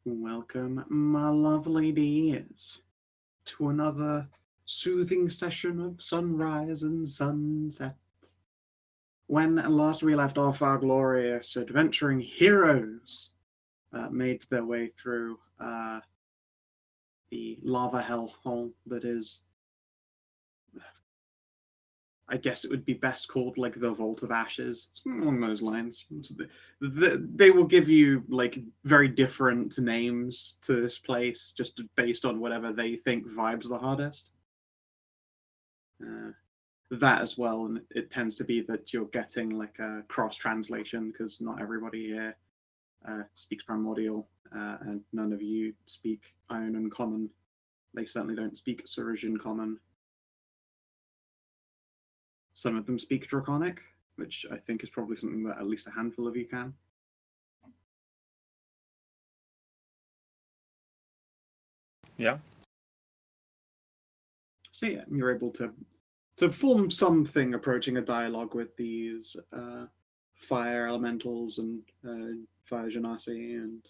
Welcome, my lovely dears, to another soothing session of sunrise and sunset. When last we left off, our glorious adventuring heroes made their way through the lava hellhole that is, I guess it would be best called like the Vault of Ashes, something along those lines. They will give you like very different names to this place just based on whatever they think vibes the hardest. That as well, and it tends to be that you're getting like a cross translation because not everybody here speaks Primordial, and none of you speak Iron Common. They certainly don't speak Surisian Common. Some of them speak Draconic, which I think is probably something that at least a handful of you can. Yeah. So yeah, you're able to form something approaching a dialogue with these fire elementals and fire genasi and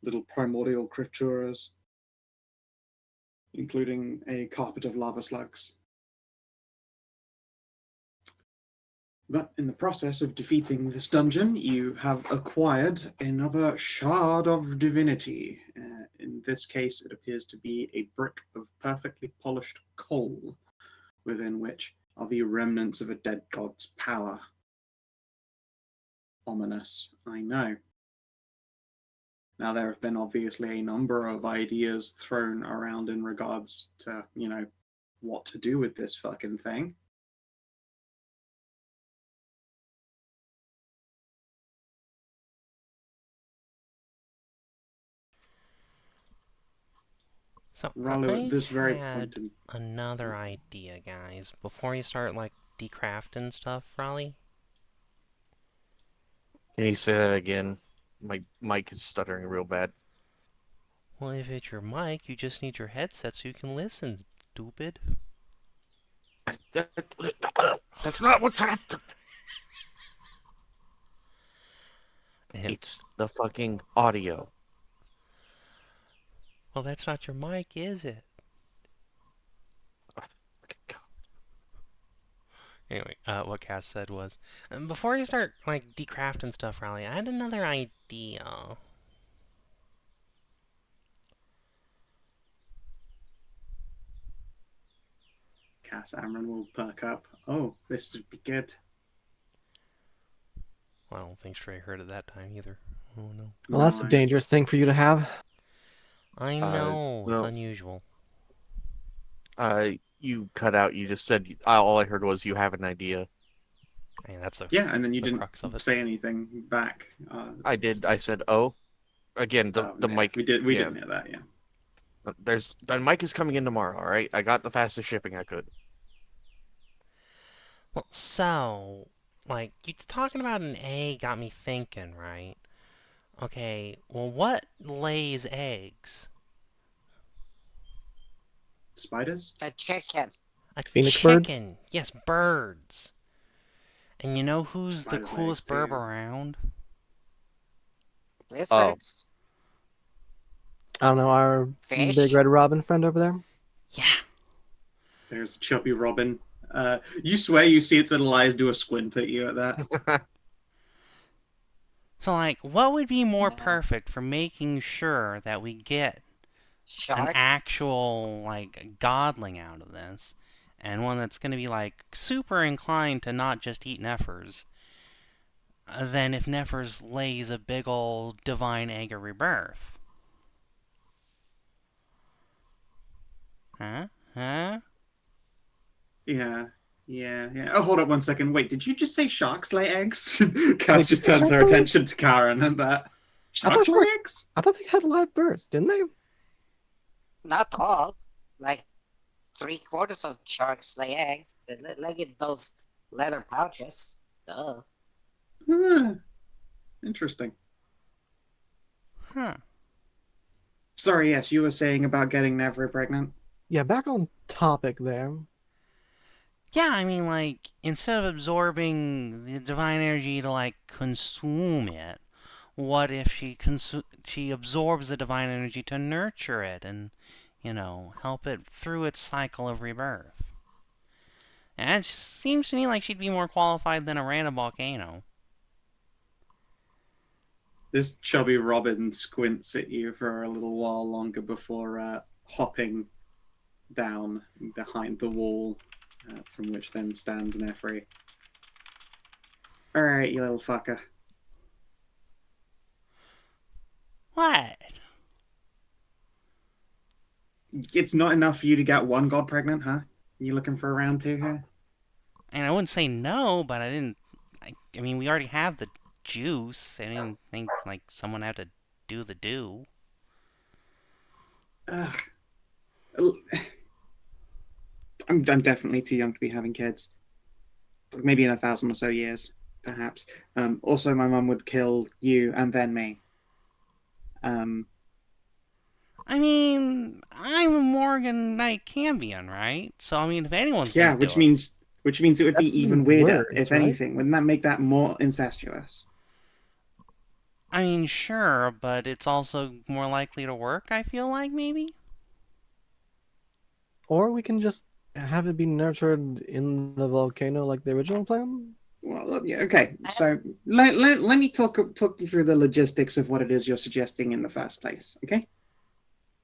little primordial creatures, including a carpet of lava slugs. But in the process of defeating this dungeon, you have acquired another shard of divinity. In this case, it appears to be a brick of perfectly polished coal, within which are the remnants of a dead god's power. Ominous, I know. Now, there have been obviously a number of ideas thrown around in regards to, what to do with this fucking thing. So Ralu, at this very I point had another idea, guys. Before you start, like, decrafting stuff, Raleigh? Can you say that again? My mic is stuttering real bad. Well, if it's your mic, you just need your headset so you can listen, stupid. That's not what's happening. It's the fucking audio. Well, that's not your mic, is it? Anyway, what Cass said was, before you start, like, decrafting stuff, Raleigh, I had another idea. Cass Amron will perk up. Oh, this would be good. Well, I don't think Stray heard it that time either. Oh, no. Well, that's a dangerous thing for you to have. I know, it's unusual. You cut out. You just said, all I heard was you have an idea. I mean, that's the and then you didn't crux of it. say anything back. I did. I said, oh. Again, the mic. We didn't hear that, yeah. The mic is coming in tomorrow, all right? I got the fastest shipping I could. Well, so, like, you talking about an egg got me thinking, right? Okay, well, what lays eggs? Spiders? A chicken. A Phoenix chicken. birds? Yes, birds. And you know who's Spiders the coolest lay eggs, bird too. around? Lizards. I don't know, our Fish? big red robin friend over there? Yeah. There's a chubby robin. You swear you see its little eyes do a squint at you at that. So, like, what would be more Yeah. perfect for making sure that we get Sharks. an actual, like, godling out of this, and one that's going to be, like, super inclined to not just eat Nephers, than if Nephers lays a big old divine egg of rebirth? Huh? Yeah. Oh, hold up one second. Wait, did you just say sharks lay eggs? Cass just turns her attention to Karin and that. Sharks lay eggs? I thought they had live birds, didn't they? Not all. Like 3/4 of sharks lay eggs. They lay in those leather pouches. Duh. Interesting. Huh. Sorry, yes, you were saying about getting Nevra pregnant. Yeah, back on topic there. Yeah, I mean, like, instead of absorbing the divine energy to, like, consume it, what if she absorbs the divine energy to nurture it and, help it through its cycle of rebirth? And it seems to me like she'd be more qualified than a random volcano. This chubby Robin squints at you for a little while longer before hopping down behind the wall, from which then stands Nefri. Alright, you little fucker. What? It's not enough for you to get one god pregnant, huh? You looking for a round two here? And I wouldn't say no, but I didn't... I mean, we already have the juice. I didn't think, someone had to do the do. Ugh. I'm definitely too young to be having kids. Maybe in 1,000 or so years, perhaps. Also, my mum would kill you and then me. I mean, I'm a Morgan Knight Cambion, right? So, I mean, if anyone's Yeah, gonna do which it... means it would be That's even weirder, words, if right? anything. Wouldn't that make that more incestuous? I mean, sure, but it's also more likely to work, I feel like, maybe? Or we can just have it be nurtured in the volcano like the original plan? Well, yeah, okay. So let me talk you through the logistics of what it is you're suggesting in the first place, okay?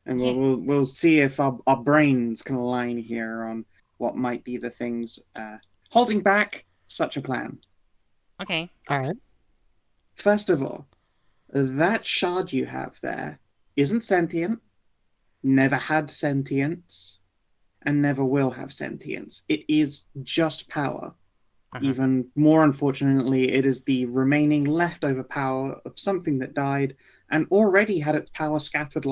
And Yeah. we'll see if our brains can align here on what might be the things holding back such a plan. Okay. Alright. First of all, that shard you have there isn't sentient, never had sentience, and never will have sentience. It is just power. Even more unfortunately, it is the remaining leftover power of something that died and already had its power scattered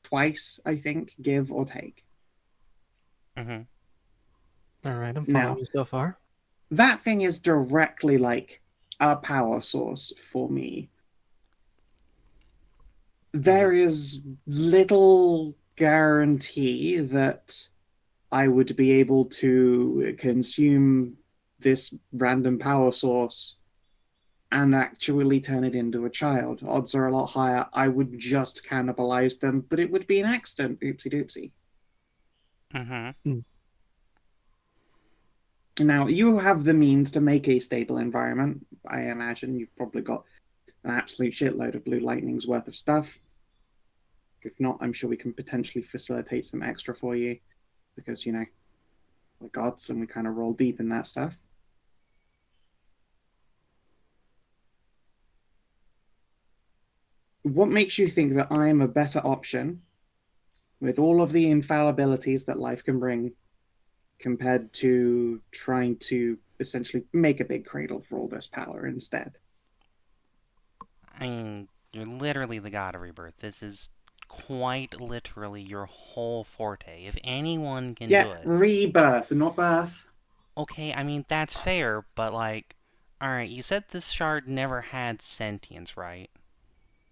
twice, I think, give or take. Alright, I'm following Now, you so far. that thing is directly a power source for me. There is little guarantee that I would be able to consume this random power source and actually turn it into a child. Odds are a lot higher. I would just cannibalize them, but it would be an accident. Oopsie doopsie. Now, you have the means to make a stable environment. I imagine you've probably got an absolute shitload of Blue Lightning's worth of stuff. If not, I'm sure we can potentially facilitate some extra for you because, we're gods and we kind of roll deep in that stuff. What makes you think that I am a better option with all of the infallibilities that life can bring compared to trying to essentially make a big cradle for all this power instead? I mean, you're literally the god of rebirth. This is quite literally your whole forte. If anyone can do it... rebirth, not birth. Okay, I mean, that's fair, but alright, you said this shard never had sentience, right?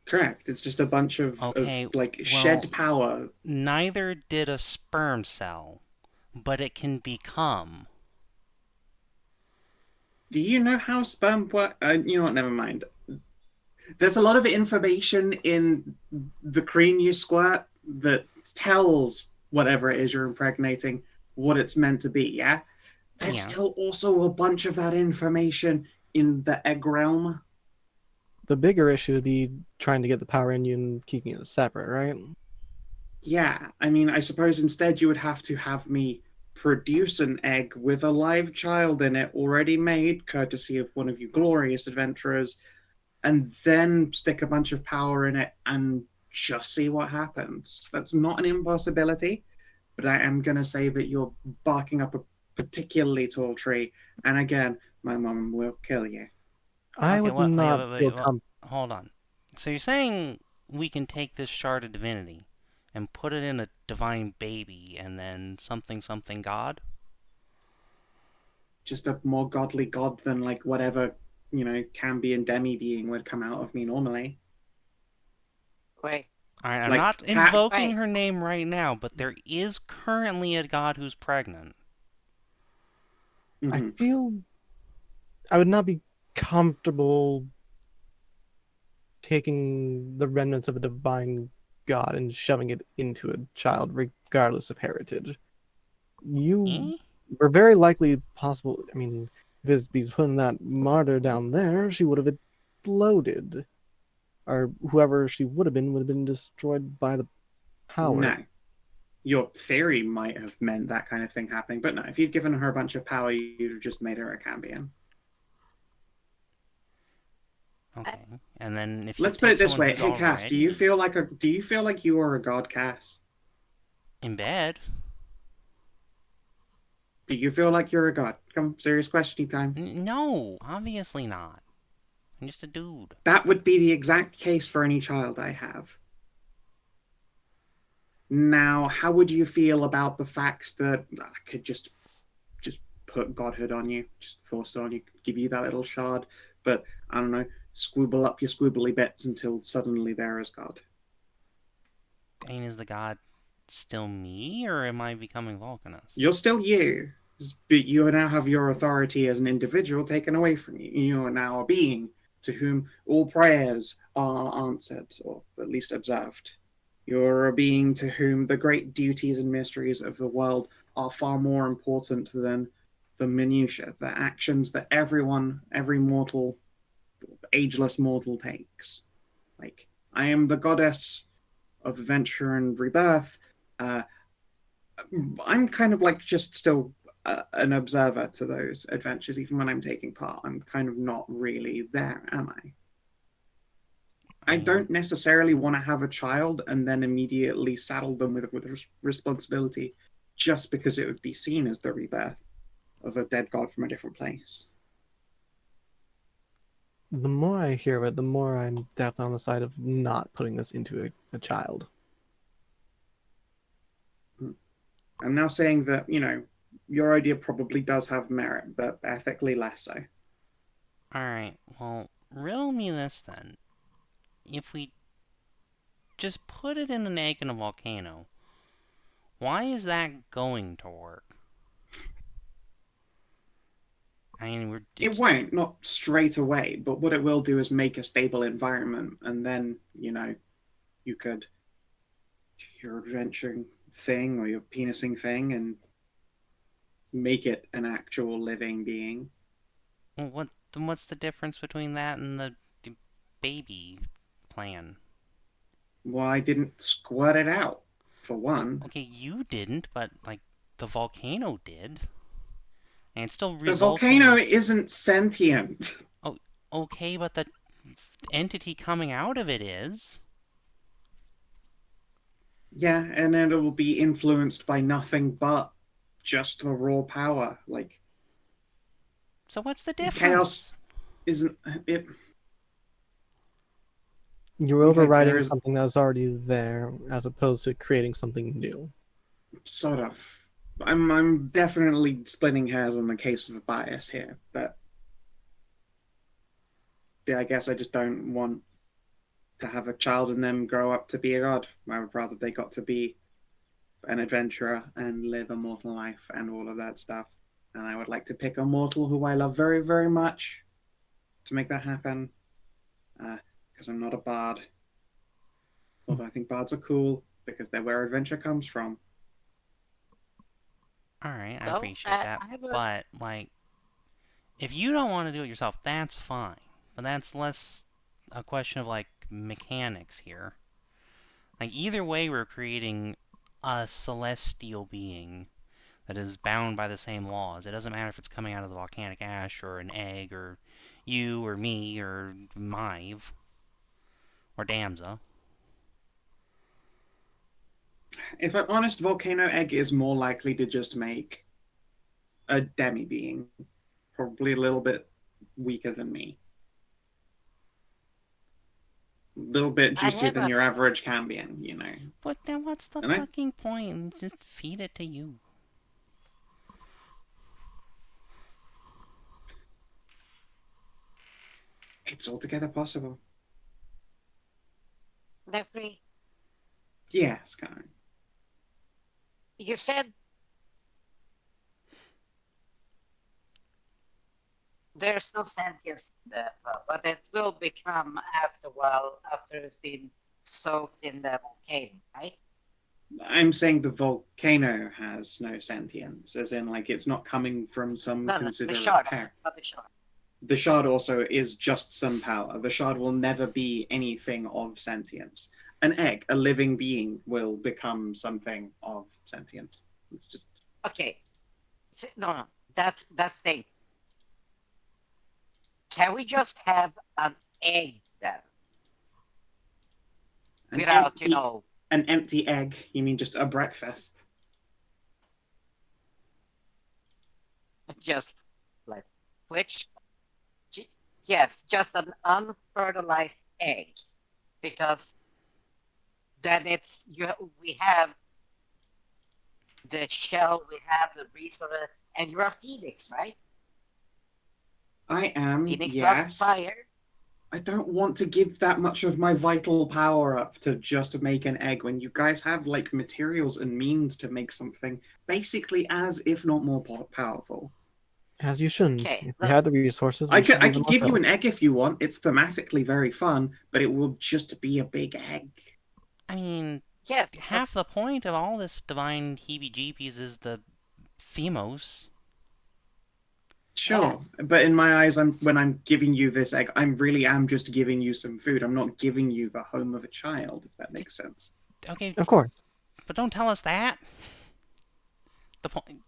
Correct. It's just a bunch of shed power. Neither did a sperm cell, but it can become. Do you know how sperm work? You know what? Never mind. There's a lot of information in the cream you squirt that tells whatever it is you're impregnating what it's meant to be, yeah? There's still also a bunch of that information in the egg realm. The bigger issue would be trying to get the power in you and keeping it separate, right? Yeah, I mean, I suppose instead you would have to have me produce an egg with a live child in it already made, courtesy of one of you glorious adventurers, and then stick a bunch of power in it and just see what happens. That's not an impossibility, but I am going to say that you're barking up a particularly tall tree, and again, my mom will kill you. I would not feel comfortable. Hold on. So you're saying we can take this shard of divinity and put it in a divine baby and then something god? Just a more godly god than whatever, Cambion demi-being would come out of me normally. Wait. Alright, I'm not invoking her name right now, but there is currently a god who's pregnant. I feel I would not be comfortable taking the remnants of a divine god and shoving it into a child, regardless of heritage. You Eh? were very likely possible. I mean, if Visby's putting that martyr down there, she would have exploded. Or whoever she would have been destroyed by the power. No. Your theory might have meant that kind of thing happening, but no, if you'd given her a bunch of power, you'd have just made her a Cambion. Okay. And then if you Let's put take it this someone way. who's Hey, Cass, do you already feel like you are a god, Cass? in bed, Do you feel like you're a god? Come, serious question time. no, obviously not. I'm just a dude. That would be the exact case for any child I have. Now, how would you feel about the fact that I could just put godhood on you, just force it on you, give you that little shard, but I don't know, squibble up your squibbly bits until suddenly there is God. I mean, is the god still me, or am I becoming Vulcanus? You're still you, but you now have your authority as an individual taken away from you. You are now a being to whom all prayers are answered, or at least observed. You're a being to whom the great duties and mysteries of the world are far more important than the minutiae, the actions that every mortal, ageless mortal takes. Like, I am the goddess of adventure and rebirth. I'm kind of like just still an observer to those adventures, even when I'm taking part. I'm kind of not really there, am I? I don't necessarily want to have a child and then immediately saddle them with responsibility just because it would be seen as the rebirth of a dead god from a different place. The more I hear of it, the more I'm definitely on the side of not putting this into a child. I'm now saying that, your idea probably does have merit, but ethically less so. Alright, well, riddle me this then. If we just put it in an egg in a volcano, why is that going to work? I mean, It won't, not straight away, but what it will do is make a stable environment, and then, you could do your adventuring thing or your penising thing and make it an actual living being. Well, what's the difference between that and the baby plan? Well, I didn't squirt it out, for one. Okay, you didn't, but, like, the volcano did. And it still The results volcano isn't sentient. Oh, okay, but the entity coming out of it is. Yeah, and then it will be influenced by nothing but just the raw power. Like, So what's the difference? chaos isn't it. You're Okay, overriding there is- something that was already there, as opposed to creating something new. Sort of. I'm definitely splitting hairs on the case of a bias here, but yeah, I guess I just don't want to have a child and them grow up to be a god. I would rather they got to be an adventurer and live a mortal life and all of that stuff. And I would like to pick a mortal who I love very, very much to make that happen. Because I'm not a bard. Although I think bards are cool because they're where adventure comes from. Alright, I So, appreciate that. I have a- But, like, if you don't want to do it yourself, that's fine. But that's less a question of, like, mechanics here. Like, either way, we're creating a celestial being that is bound by the same laws. It doesn't matter if it's coming out of the volcanic ash, or an egg, or you, or me, or Mive, or Damsa. If I'm honest, Volcano Egg is more likely to just make a demi-being. Probably a little bit weaker than me. A little bit I juicier have than a- your average Cambion, But then what's the And I- fucking point? Just feed it to you. It's altogether possible. Nefri, Yes, Karin. you said there's no sentience in the pearl, but it will become after a while, after it's been soaked in the volcano, right? I'm saying the volcano has no sentience, as in, like, it's not coming from some No, the considerate shard, parent. not the shard. The shard also is just some power. The shard will never be anything of sentience. An egg, a living being, will become something of sentience. It's just Okay. No, that's that thing. Can we just have an egg then? an Without, empty, an empty egg. You mean just a breakfast? just like which? Yes, just an unfertilized egg, because then we have the shell, we have the resource, and you're a phoenix, right? I am, Phoenix loves yes. fire. I don't want to give that much of my vital power up to just make an egg when you guys have, like, materials and means to make something basically as, if not more powerful. As you shouldn't. Okay, If we look. had the resources, we I should could give you an an egg if you want. It's thematically very fun, but it will just be a big egg. I mean, Yes, half the point of all this divine heebie-jeebies is the themos. Sure, Yes. but in my eyes, when I'm giving you this egg, I really am just giving you some food. I'm not giving you the home of a child, if that makes sense. Okay, Of course. but don't tell us that. The point.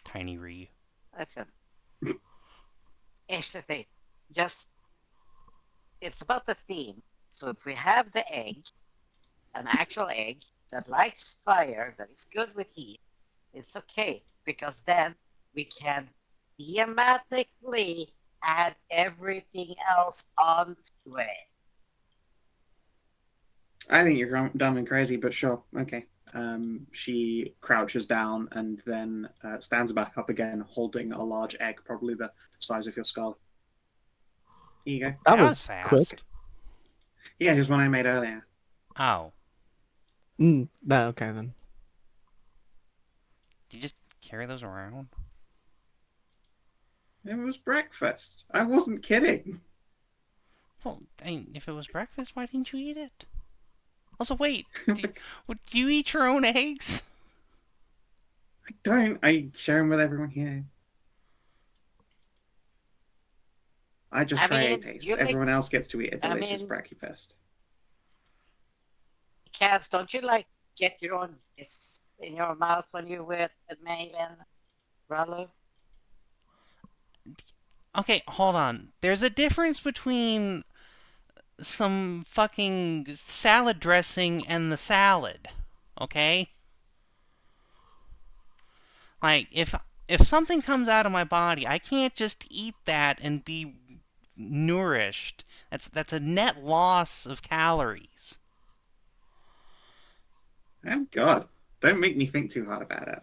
Tiny Ree. listen. Here's the thing. It's about the theme. So if we have the egg, an actual egg that likes fire, that is good with heat, it's okay, because then we can thematically add everything else onto it. I think you're dumb and crazy, but sure, okay. She crouches down and then stands back up again, holding a large egg, probably the size of your skull. Here you go. That was was fast. quick. Yeah, here's one I made earlier. Oh. Okay then. Do you just carry those around? It was breakfast. I wasn't kidding. Well, I mean, if it was breakfast, why didn't you eat it? Also, wait, do you eat your own eggs? I don't. I share them with everyone here. I just try a taste. Everyone else gets to eat a delicious breakfast. Cass, don't you get your own kiss in your mouth when you're with Maven, Ralu? Okay, hold on. There's a difference between some fucking salad dressing and the salad, okay? Like, if something comes out of my body, I can't just eat that and be nourished. That's a net loss of calories. Oh God, don't make me think too hard about it.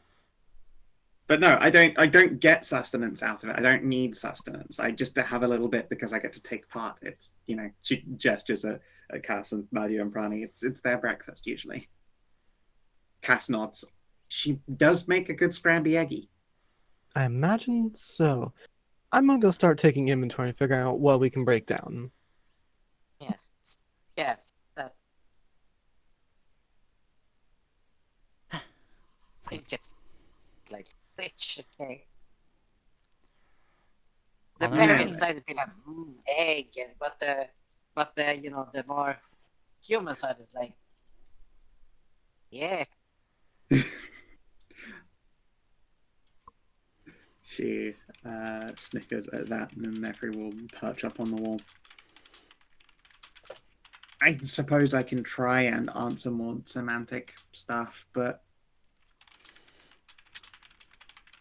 But no, I don't get sustenance out of it. I don't need sustenance. I just have a little bit because I get to take part. It's, she gestures at Cass and Mario and Prani. It's their breakfast usually. Cass nods. She does make a good scramby eggy. I imagine so. I'm gonna go start taking inventory and figuring out what we can break down. Yes. It just rich, okay. The parents side would be like egg, but the the more human side is like, yeah. She snickers at that, and then Nefri will perch up on the wall. I suppose I can try and answer more semantic stuff, but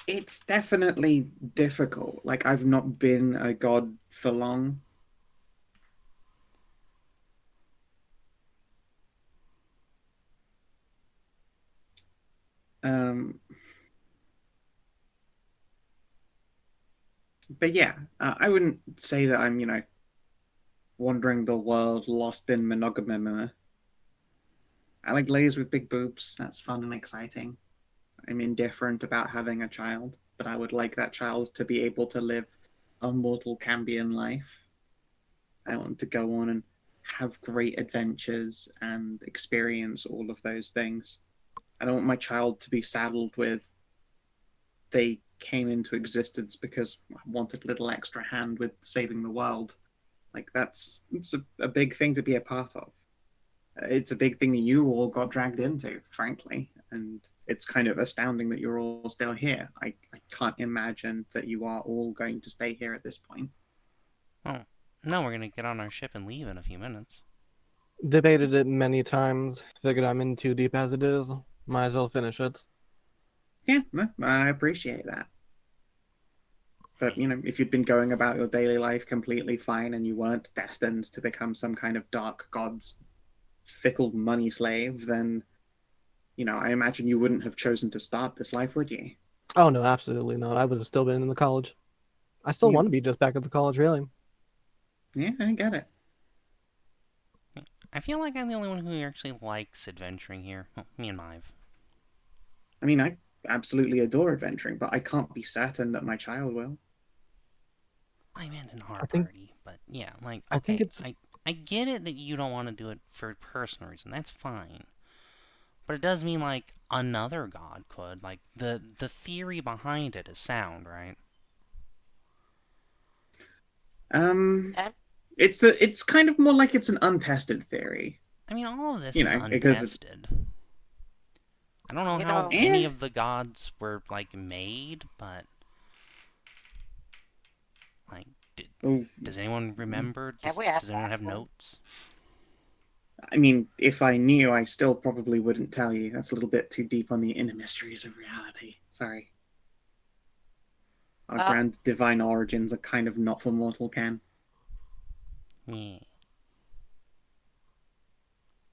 it's definitely difficult. Like, I've not been a god for long. But yeah, I wouldn't say that I'm, wandering the world lost in monogamy. I like ladies with big boobs. That's fun and exciting. I'm indifferent about having a child. but I would like that child to be able to live a mortal Cambion life. I want to go on and have great adventures and experience all of those things. I don't want my child to be saddled with they came into existence because I wanted a little extra hand with saving the world. Like it's a big thing to be a part of. It's a big thing that you all got dragged into, frankly, and it's kind of astounding that you're all still here. I can't imagine that you are all going to stay here at this point. Well, no, we're gonna get on our ship and leave in a few minutes. Debated it many times. Figured I'm in too deep as it is. Might as well finish it. Yeah, no, I appreciate that. But, if you'd been going about your daily life completely fine and you weren't destined to become some kind of dark god's fickle money slave, then, I imagine you wouldn't have chosen to start this life, would you? Oh no, absolutely not. I would have still been in the college. I still Yeah. want to be just back at the college, really. Yeah, I get it. I feel like I'm the only one who actually likes adventuring here. Well, me and Mive. I mean, I absolutely adore adventuring, but I can't be certain that my child will. I meant in our I think- party, but yeah, like, I okay, think it's- I get it that you don't want to do it for a personal reason. That's fine. But it does mean, like, another god could. Like, the theory behind it is sound, right? Yeah. It's kind of more like it's an untested theory. I mean, all of this You is know, because it's- untested. I don't know You how know- any Eh. of the gods were, like, made, but... Like, Oh, does anyone remember? Can Does, we ask does anyone have Aslan? notes? I mean, if I knew, I still probably wouldn't tell you. That's a little bit too deep on the inner mysteries of reality. Sorry. Our Well- grand divine origins are kind of not for mortal ken. Yeah.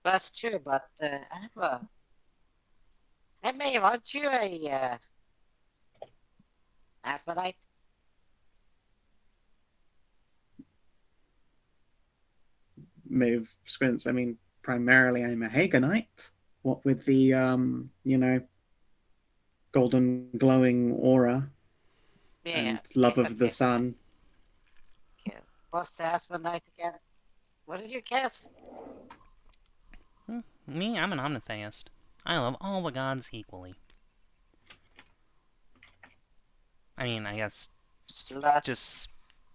That's true, but Hey, May, aren't you a Asmonite? Move squints. I mean, primarily I'm a Haganite. What with the golden glowing aura and love of the sun. Okay. What's the Asmonite again? What did you guess? Me, I'm an omnitheist. I love all the gods equally. I mean, I guess Slut. just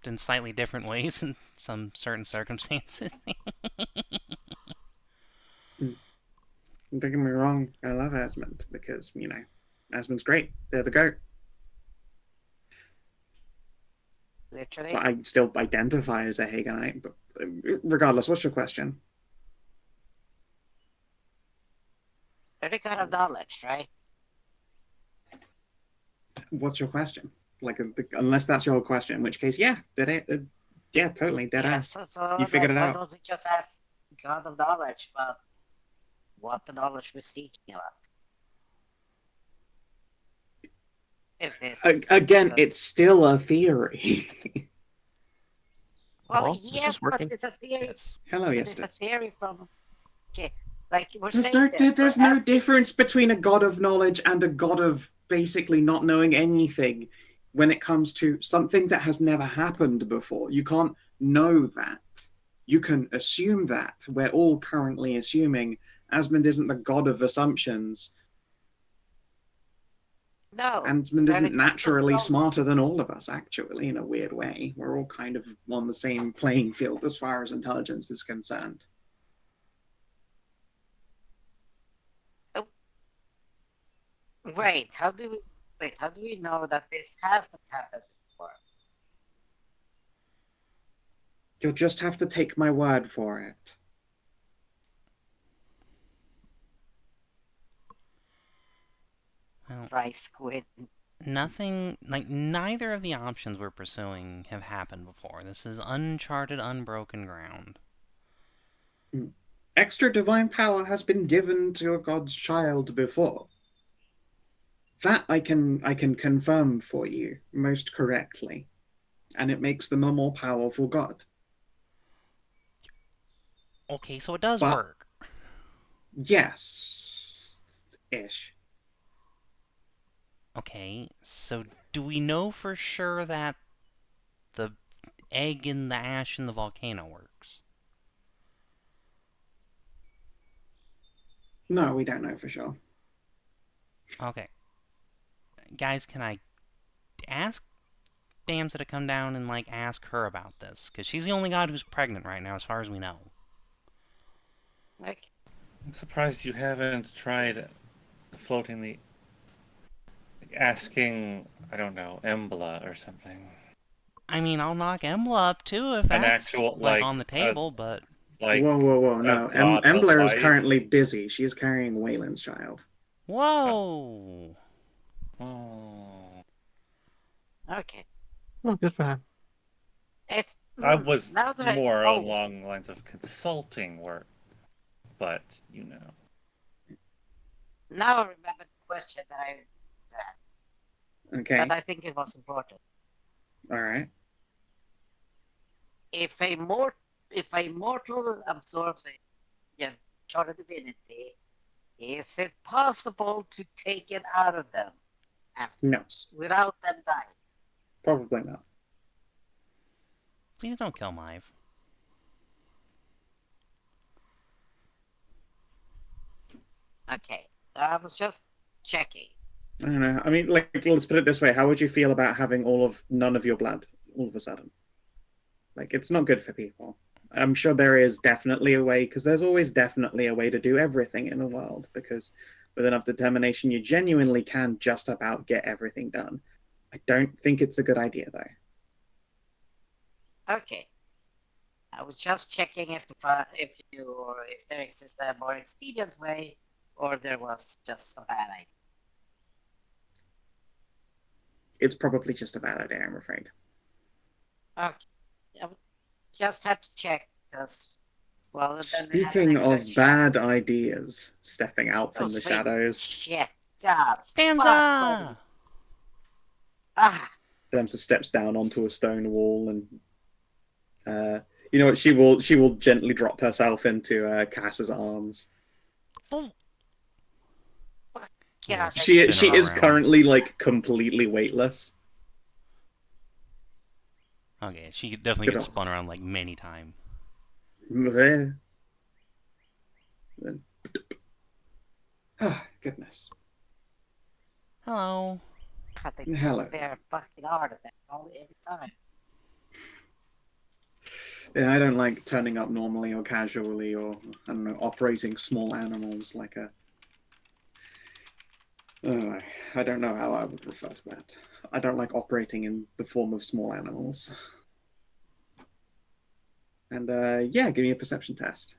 in slightly different ways in some certain circumstances. Don't get me wrong, I love Asmund because, Asmund's great. They're the goat. Literally. But I still identify as a Haganite. But regardless, what's your question? Any kind of knowledge, right? What's your question? Like, unless that's your whole question, in which case, yeah, yeah, totally, dead ass. So, You figured it why out. don't we just ask God of knowledge about what the knowledge we're seeking about? If this Again, it's still a theory. well, Well, is yes, this working? but it's a theory. Yes. Hello, But yes, it's it a is. theory from like we're There's saying this, there's we're no asking- difference between a god of knowledge and a god of basically not knowing anything when it comes to something that has never happened before. You can't know that. You can assume that. We're all currently assuming Asmund isn't the god of assumptions. No. Asmund very isn't good naturally knowledge. smarter than all of us, actually, in a weird way. We're all kind of on the same playing field as far as intelligence is concerned. Wait, how do we know that this hasn't happened before? You'll just have to take my word for it. Well, Right, Squid. nothing, like, neither of the options we're pursuing have happened before. This is uncharted, unbroken ground. Extra divine power has been given to a god's child before. That I can confirm for you most correctly. And it makes them a more powerful god. Okay, so it does But- work. Yes. Ish. Okay, so do we know for sure that the egg in the ash in the volcano works? No, we don't know for sure. Okay. Guys, can I ask Damsa to come down and, like, ask her about this? Because she's the only god who's pregnant right now, as far as we know. Like, I'm surprised you haven't tried floating the... asking, I don't know, Embla or something. I mean, I'll knock Embla up, too, if An that's, actual, like, on the table, but... Like, whoa, a no. god Embler is alive. currently busy. She is carrying Waylon's child. Whoa! Oh. okay. Oh, good for her. It's I was now that more oh, along the lines of consulting work, but, you know. now I remember the question that Okay. I think it was important. All right. If a mortal absorbs a shard of divinity, is it possible to take it out of them afterwards without them dying? Probably not. Please don't kill Mive. Okay, I was just checking. I don't know. I mean, like, let's put it this way. How would you feel about having none of your blood all of a sudden? Like, it's not good for people. I'm sure there is definitely a way, because there's always definitely a way to do everything in the world, because with enough determination, you genuinely can just about get everything done. I don't think it's a good idea, though. Okay. I was just checking if there exists a more expedient way, or there was just a bad idea. It's probably just a bad idea, I'm afraid. Okay. I just had to check because, well, then Speaking of bad ideas, stepping out from the shadows, Shit, God. Damsa! Ah, Demsa steps down onto a stone wall, and you know what? She will gently drop herself into Cass's arms. Oh. Yeah, She is around. currently like completely weightless. Okay, she definitely Good gets on. spun around like many times. Goodness. Hello. I think Hello. they're fucking hard at that every time. Yeah, I don't like turning up normally or casually, or I don't know, operating small animals like a. Oh, I don't know how I would refer to that. I don't like operating in the form of small animals. And yeah, give me a perception test.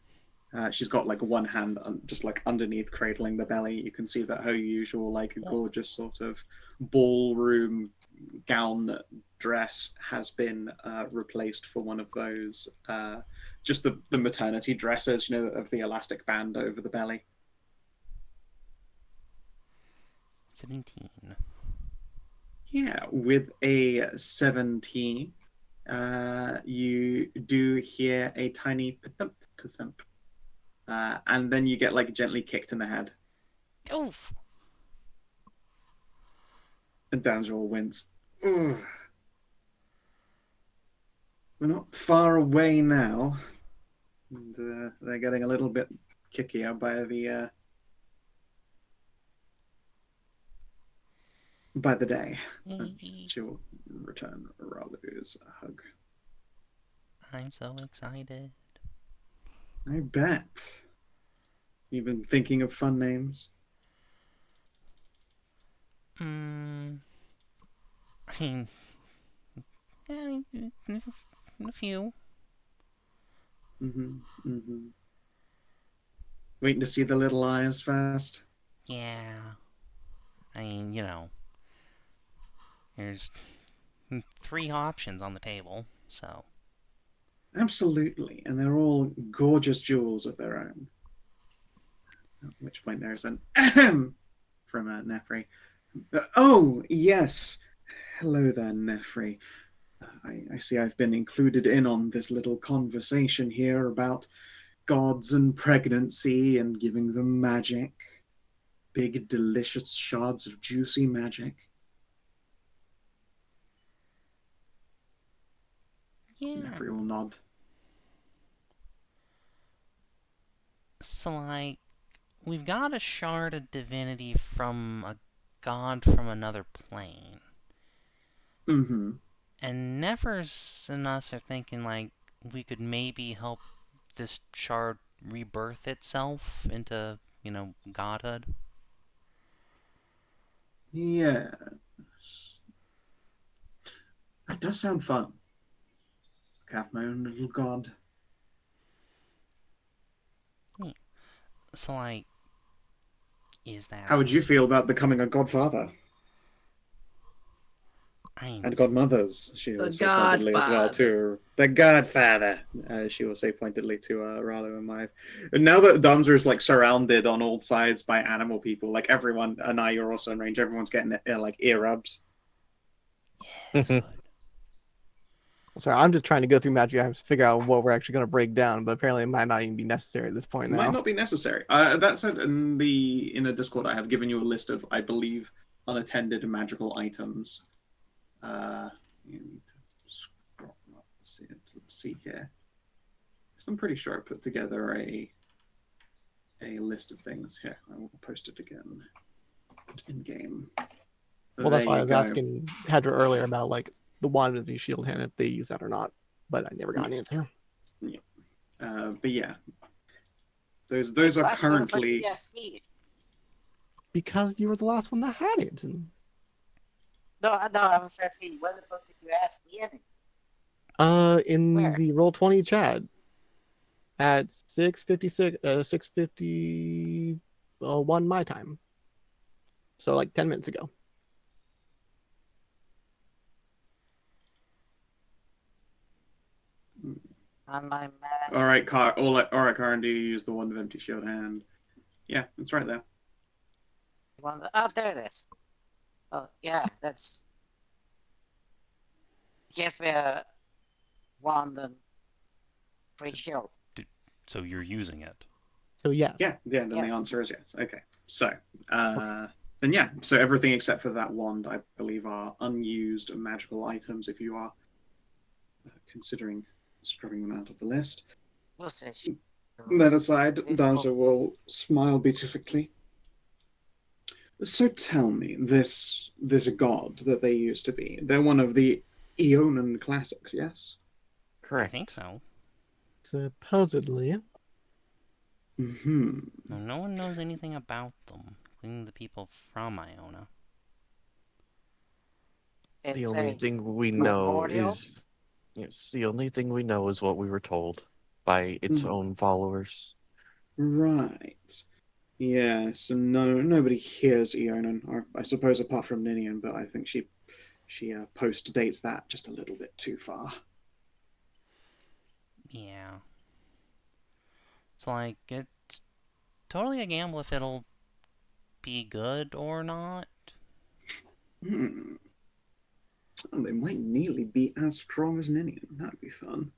She's got like one hand just like underneath cradling the belly. You can see that her usual like gorgeous sort of ballroom gown dress has been replaced for one of those just the maternity dresses, you know, of the elastic band over the belly. 17. Yeah, with a 17, you do hear a tiny pa-thump, pa-thump. And then you get like gently kicked in the head. Oof. And Damsel will wince. Ugh. We're not far away now. And they're getting a little bit kickier by the day. And she'll return Ralu's hug. I'm so excited. I bet. You've been thinking of fun names? I mean, a few. Waiting to see the little eyes first? Yeah. I mean, you know, there's 3 options on the table, so. Absolutely, and they're all gorgeous jewels of their own. At which point there's an ahem from Nefri. Oh, yes. Hello there, Nefri. I see I've been included in on this little conversation here about gods and pregnancy and giving them magic. Big, delicious shards of juicy magic. Yeah. Nefer will nod. So, like, we've got a shard of divinity from a god from another plane. Mm-hmm. And Nevers and us are thinking, like, we could maybe help this shard rebirth itself into, godhood. Yes. That does sound fun. I have my own little god. So, like, is that... How would you feel about becoming a godfather? And godmothers, she will say pointedly as well to the godfather. She will say pointedly to Ralu and Maeve. And now that Domzer is like surrounded on all sides by animal people, like everyone, Anai, you're also in range. Everyone's getting like ear rubs. Yes. Sorry, I'm just trying to go through magic items to figure out what we're actually going to break down, but apparently it might not even be necessary at this point now. Might not be necessary. That said, in the Discord, I have given you a list of, I believe, unattended magical items. You need to scroll up. Let's see here. I'm pretty sure I put together a list of things. Here, I will post it again in game. Well, that's why I was asking Hedrah earlier about like the wand of the shield hand, if they use that or not, but I never got an answer. Yeah. But yeah, those are currently because you were the last one that had it. And... No, I was asking, when the fuck did you ask me anything? In Where? the Roll20 chat at 6:56, 6:51 my time. So like 10 minutes ago. On my map. all right, Karin, do you use the wand of empty shield hand? Yeah, it's right there. Oh, there it is. Oh, yeah, that's... Gives me a wand and free shield. So you're using it? So yes. Yeah, then Yes. the answer is yes. Okay, so, then yeah, so everything except for that wand, I believe, are unused magical items if you are considering scrubbing them out of the list. We'll see. That aside, Danza will smile beatifically. So tell me, this god that they used to be, they're one of the Eonan classics, yes? Correct. I think so. Supposedly. Mm-hmm. Well, no one knows anything about them, including the people from Iona. The It's only a thing we know memorial? is... Yes, the only thing we know is what we were told by its own followers. Right. Yes, and nobody hears Eonan, or I suppose apart from Ninian, but I think she post dates that just a little bit too far. Yeah. So, like, it's totally a gamble if it'll be good or not. Hmm. Oh, they might nearly be as strong as Ninian. That'd be fun.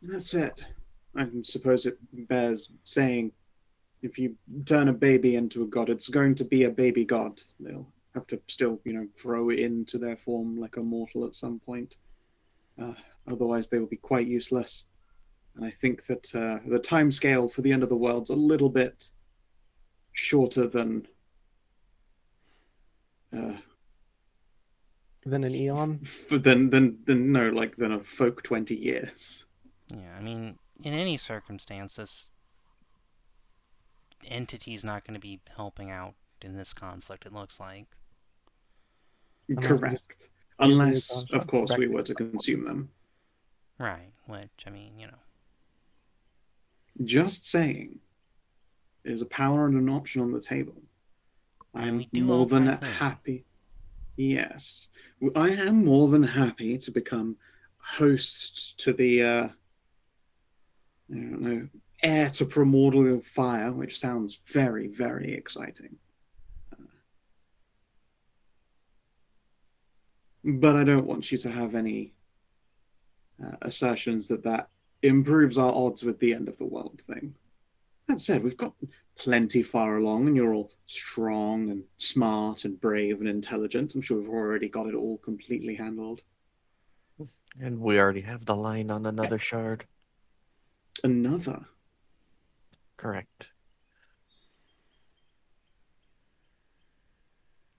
That's it. I suppose it bears saying, if you turn a baby into a god, it's going to be a baby god. They'll have to still, grow into their form like a mortal at some point. Otherwise, they will be quite useless. And I think that the time scale for the end of the world's a little bit shorter than Than an Eon? than a folk 20 years. Yeah, I mean, in any circumstance, this entity's not going to be helping out in this conflict, it looks like. Correct. Unless, of course, we were to consume them. Right, which, I mean, Just saying. There's a power and an option on the table. I'm we do more all than try cleaning. happy. Yes. I am more than happy to become host to the, I don't know, heir to primordial fire, which sounds very, very exciting. But I don't want you to have any assertions that improves our odds with the end of the world thing. That said, we've got plenty far along, and you're all strong and smart and brave and intelligent. I'm sure we've already got it all completely handled. And we already have the line on another shard. Another? Correct.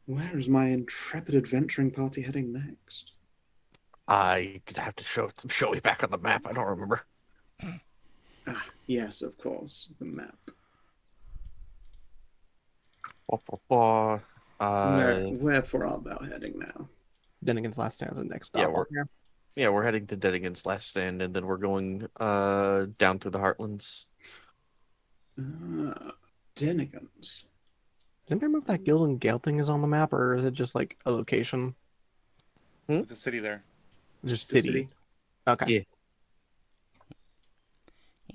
Where is my intrepid adventuring party heading next? I could have to show you back on the map. I don't remember. Ah, yes, of course, the map. Wherefore art thou heading now? Then against last stanza next Yeah, stop on here. Yeah, we're heading to Dead Against Last Stand, and then we're going down through the Heartlands. Denigans. Does anybody remember if that Guild and Gale thing is on the map, or is it just like a location? There's a city there. Just The city. city. Okay. Yeah.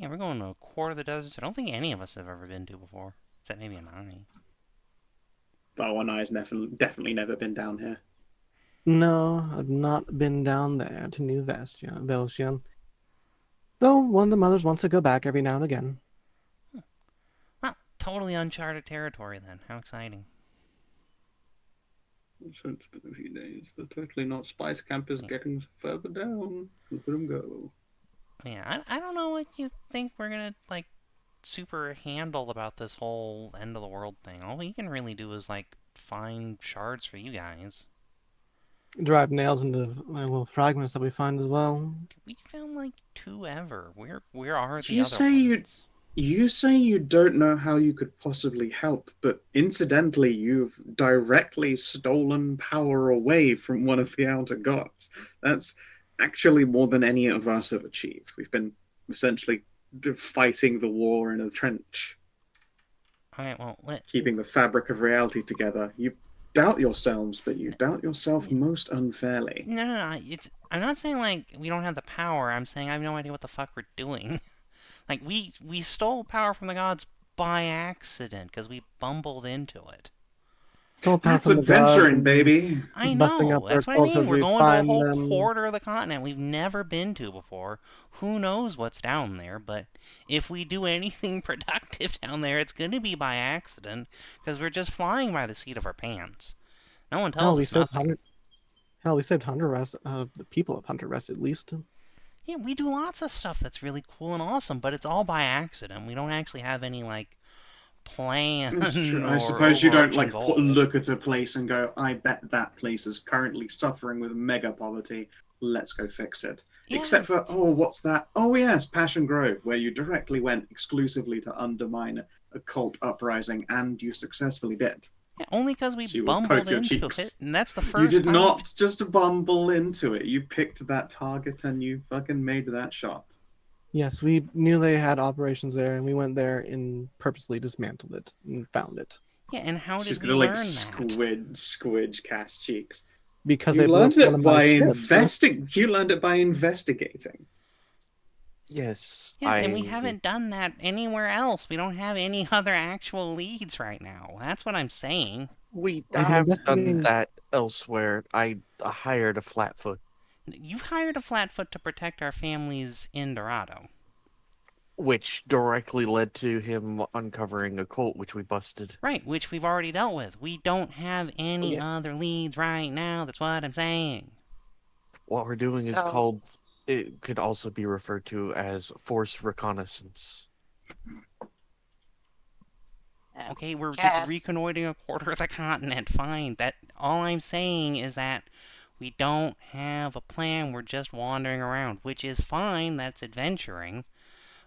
Yeah, we're going to a core of the deserts I don't think any of us have ever been to before. Except maybe Anai. Oh, Anai's definitely never been down here. No, I've not been down there to New Velsian. Though one of the mothers wants to go back every now and again. Well, totally uncharted territory then. How exciting. So it's been a few days. The totally not spice camp is getting further down. Look at them go. Yeah, I don't know what you think we're gonna, like, super handle about this whole end of the world thing. All we can really do is, like, find shards for you guys. Drive nails into the little fragments that we find as well. We found, like, 2 ever. Where are the You other say ones? You say you don't know how you could possibly help, but incidentally, you've directly stolen power away from one of the Outer Gods. That's actually more than any of us have achieved. We've been essentially fighting the war in a trench, Okay, well, keeping the fabric of reality together. You doubt yourselves, but you doubt yourself most unfairly. No, I'm not saying, like, we don't have the power. I'm saying I have no idea what the fuck we're doing. Like, we stole power from the gods by accident, because we bumbled into it. That's adventuring, baby. I busting know, up their that's what I cults mean. as We're we going to a find whole them. quarter of the continent we've never been to before. Who knows what's down there, but if we do anything productive down there, it's going to be by accident, because we're just flying by the seat of our pants. No one tells us nothing. We saved Hunter Rest, the people of Hunter Rest at least. Yeah, we do lots of stuff that's really cool and awesome, but it's all by accident. We don't actually have any, like, plan. That's true. I or suppose you don't like overarching goal. look at a place and go, "I bet that place is currently suffering with mega poverty. Let's go fix it." Yeah. Except for, oh, what's that? Oh yes, Passion Grove, where you directly went exclusively to undermine a cult uprising, and you successfully did. Yeah, only because we So you would bumbled poke your into cheeks. it, and that's the first You did time not just bumble into it. You picked that target and you fucking made that shot. Yes, we knew they had operations there, and we went there and purposely dismantled it and found it. Yeah, and how She's did we gonna learn like that? squidge cast cheeks. Because You they learned blew up one it of my by ships. You learned it by investigating. Yes, Yes, and we haven't done that anywhere else. We don't have any other actual leads right now. That's what I'm saying. We I'm have done investigating- that elsewhere. I hired a Flatfoot, You've hired a Flatfoot to protect our families in Dorado. which directly led to him uncovering a cult, which we busted. Right, which we've already dealt with. We don't have any Yeah. other leads right now. That's what I'm saying. What we're doing is So- called, it could also be referred to as forced reconnaissance. Okay, we're Cass, reconnoitering a quarter of the continent. Fine. That all I'm saying is that we don't have a plan. We're just wandering around, which is fine. That's adventuring,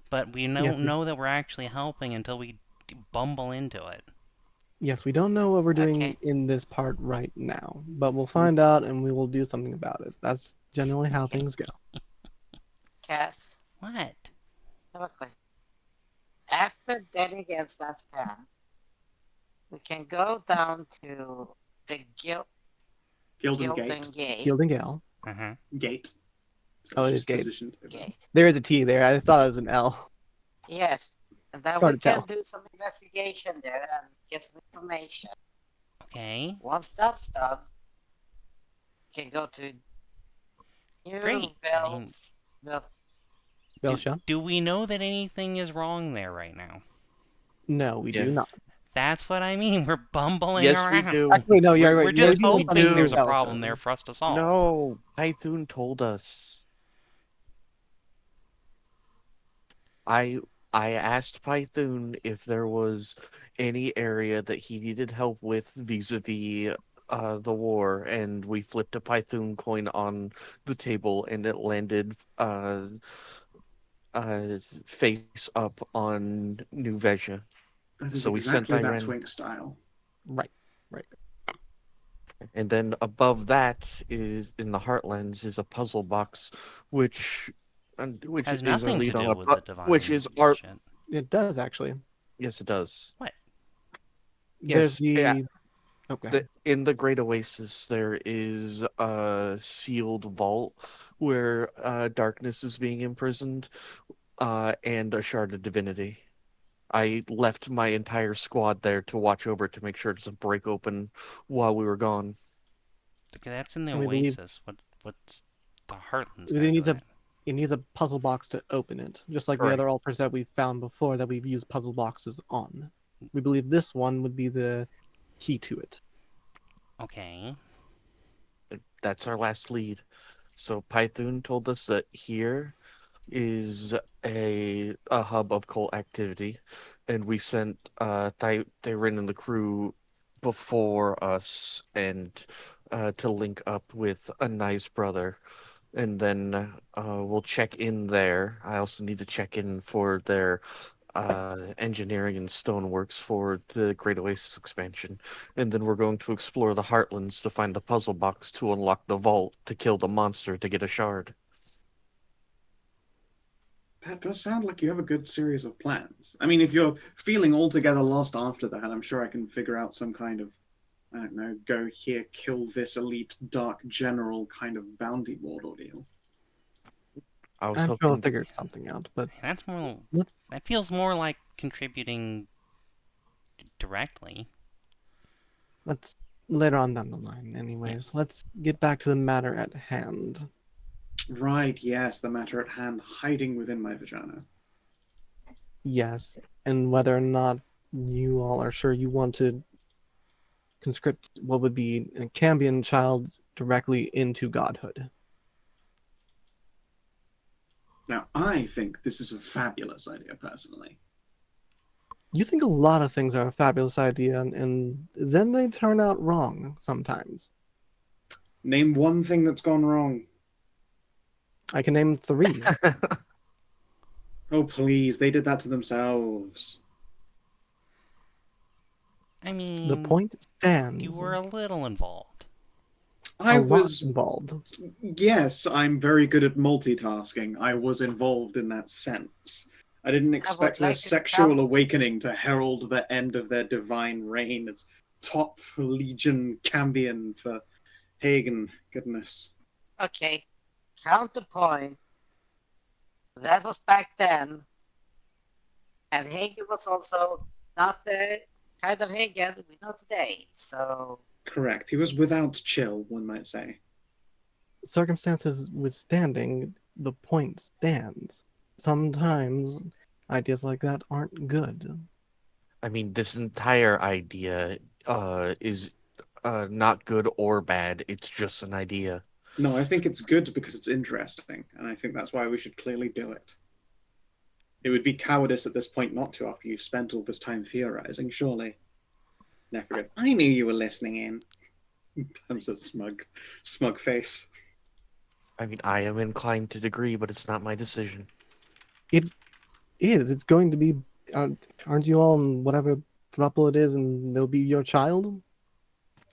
but we don't know that we're actually helping until we bumble into it. Yes, we don't know what we're doing Okay. in this part right now, but we'll find out and we will do something about it. That's generally how things go. Cass, What? I have a question. After Dead Against Last Stand, we can go down to the Gildan Gildan Gate. Gate. Gildan Gale. Uh-huh. Gate. So Oh, it it's is Gate. positioned- Gate. There is a T there. I thought it was an L. Yes. And then Hard we to can tell. do some investigation there and get some information. Okay. Once that's done, we can go to New Great. Well, Belsha. Do we know that anything is wrong there right now? No, we Yeah. do not. That's what I mean. We're bumbling Yes, we around. do. Actually, no, you're We're right. just Maybe hoping something there's a about problem it. there for us to solve. No, Python told us. I I asked Python if there was any area that he needed help with vis-a-vis the war, and we flipped a Python coin on the table, and it landed face up on New Veja. That is So we sent exactly that Iran, Twink style. Right. and then above that is in the Heartlands is a puzzle box, which which Has is a nothing to lead on do a with the divine which is art. shit. It does actually. Yes, it does. There's Yes, yeah. the. Okay. In the Great Oasis, there is a sealed vault where darkness is being imprisoned, and a shard of divinity. I left my entire squad there to watch over it to make sure it doesn't break open while we were gone. Okay, that's in the We believe- Oasis. What's the Heartlands It got to needs do a with it? it needs a puzzle box to open it, just like the Correct. other altars that we've found before that we've used puzzle boxes on. We believe this one would be the key to it. Okay. That's our last lead. So Python told us that here is a hub of cult activity, and we sent Tyrin and the crew before us and to link up with Anai's brother, and then we'll check in there. I also need to check in for their engineering and stoneworks for the Great Oasis expansion, and then we're going to explore the Heartlands to find the puzzle box to unlock the vault to kill the monster to get a shard. That does sound like you have a good series of plans. I mean, if you're feeling altogether lost after that, I'm sure I can figure out some kind of, I don't know, go here, kill this elite dark general kind of bounty board ordeal. I was I'm sure hoping we'll figure something out, but That's more. let's That feels more like contributing directly. later on down the line. Anyways, let's get back to the matter at hand. Right, yes, the matter at hand hiding within my vagina. Yes, and whether or not you all are sure you want to conscript what would be a Cambion child directly into godhood. Now, I think this is a fabulous idea, personally. You think a lot of things are a fabulous idea, and then they turn out wrong sometimes. Name one thing that's gone wrong. I can name 3. Oh, please, they did that to themselves. I mean, The point stands. you were a little involved. I a lot was involved. Yes, I'm very good at multitasking. I was involved in that sense. I didn't expect like their to sexual tell- awakening to herald the end of their divine reign as top Legion Cambion for Hagen. Goodness. Okay, counterpoint. That was back then, and Hagen was also not the kind of Hagen we know today. So Correct. He was without chill, one might say. Circumstances withstanding, the point stands. Sometimes ideas like that aren't good. I mean, this entire idea is not good or bad. It's just an idea. No, I think it's good because it's interesting, and I think that's why we should clearly do it. It would be cowardice at this point not to after you've spent all this time theorizing, surely. Never forget. I knew you were listening in terms of smug face. I mean, I am inclined to agree, but it's not my decision. It's going to be. Aren't you all in whatever throuple it is, and they'll be your child?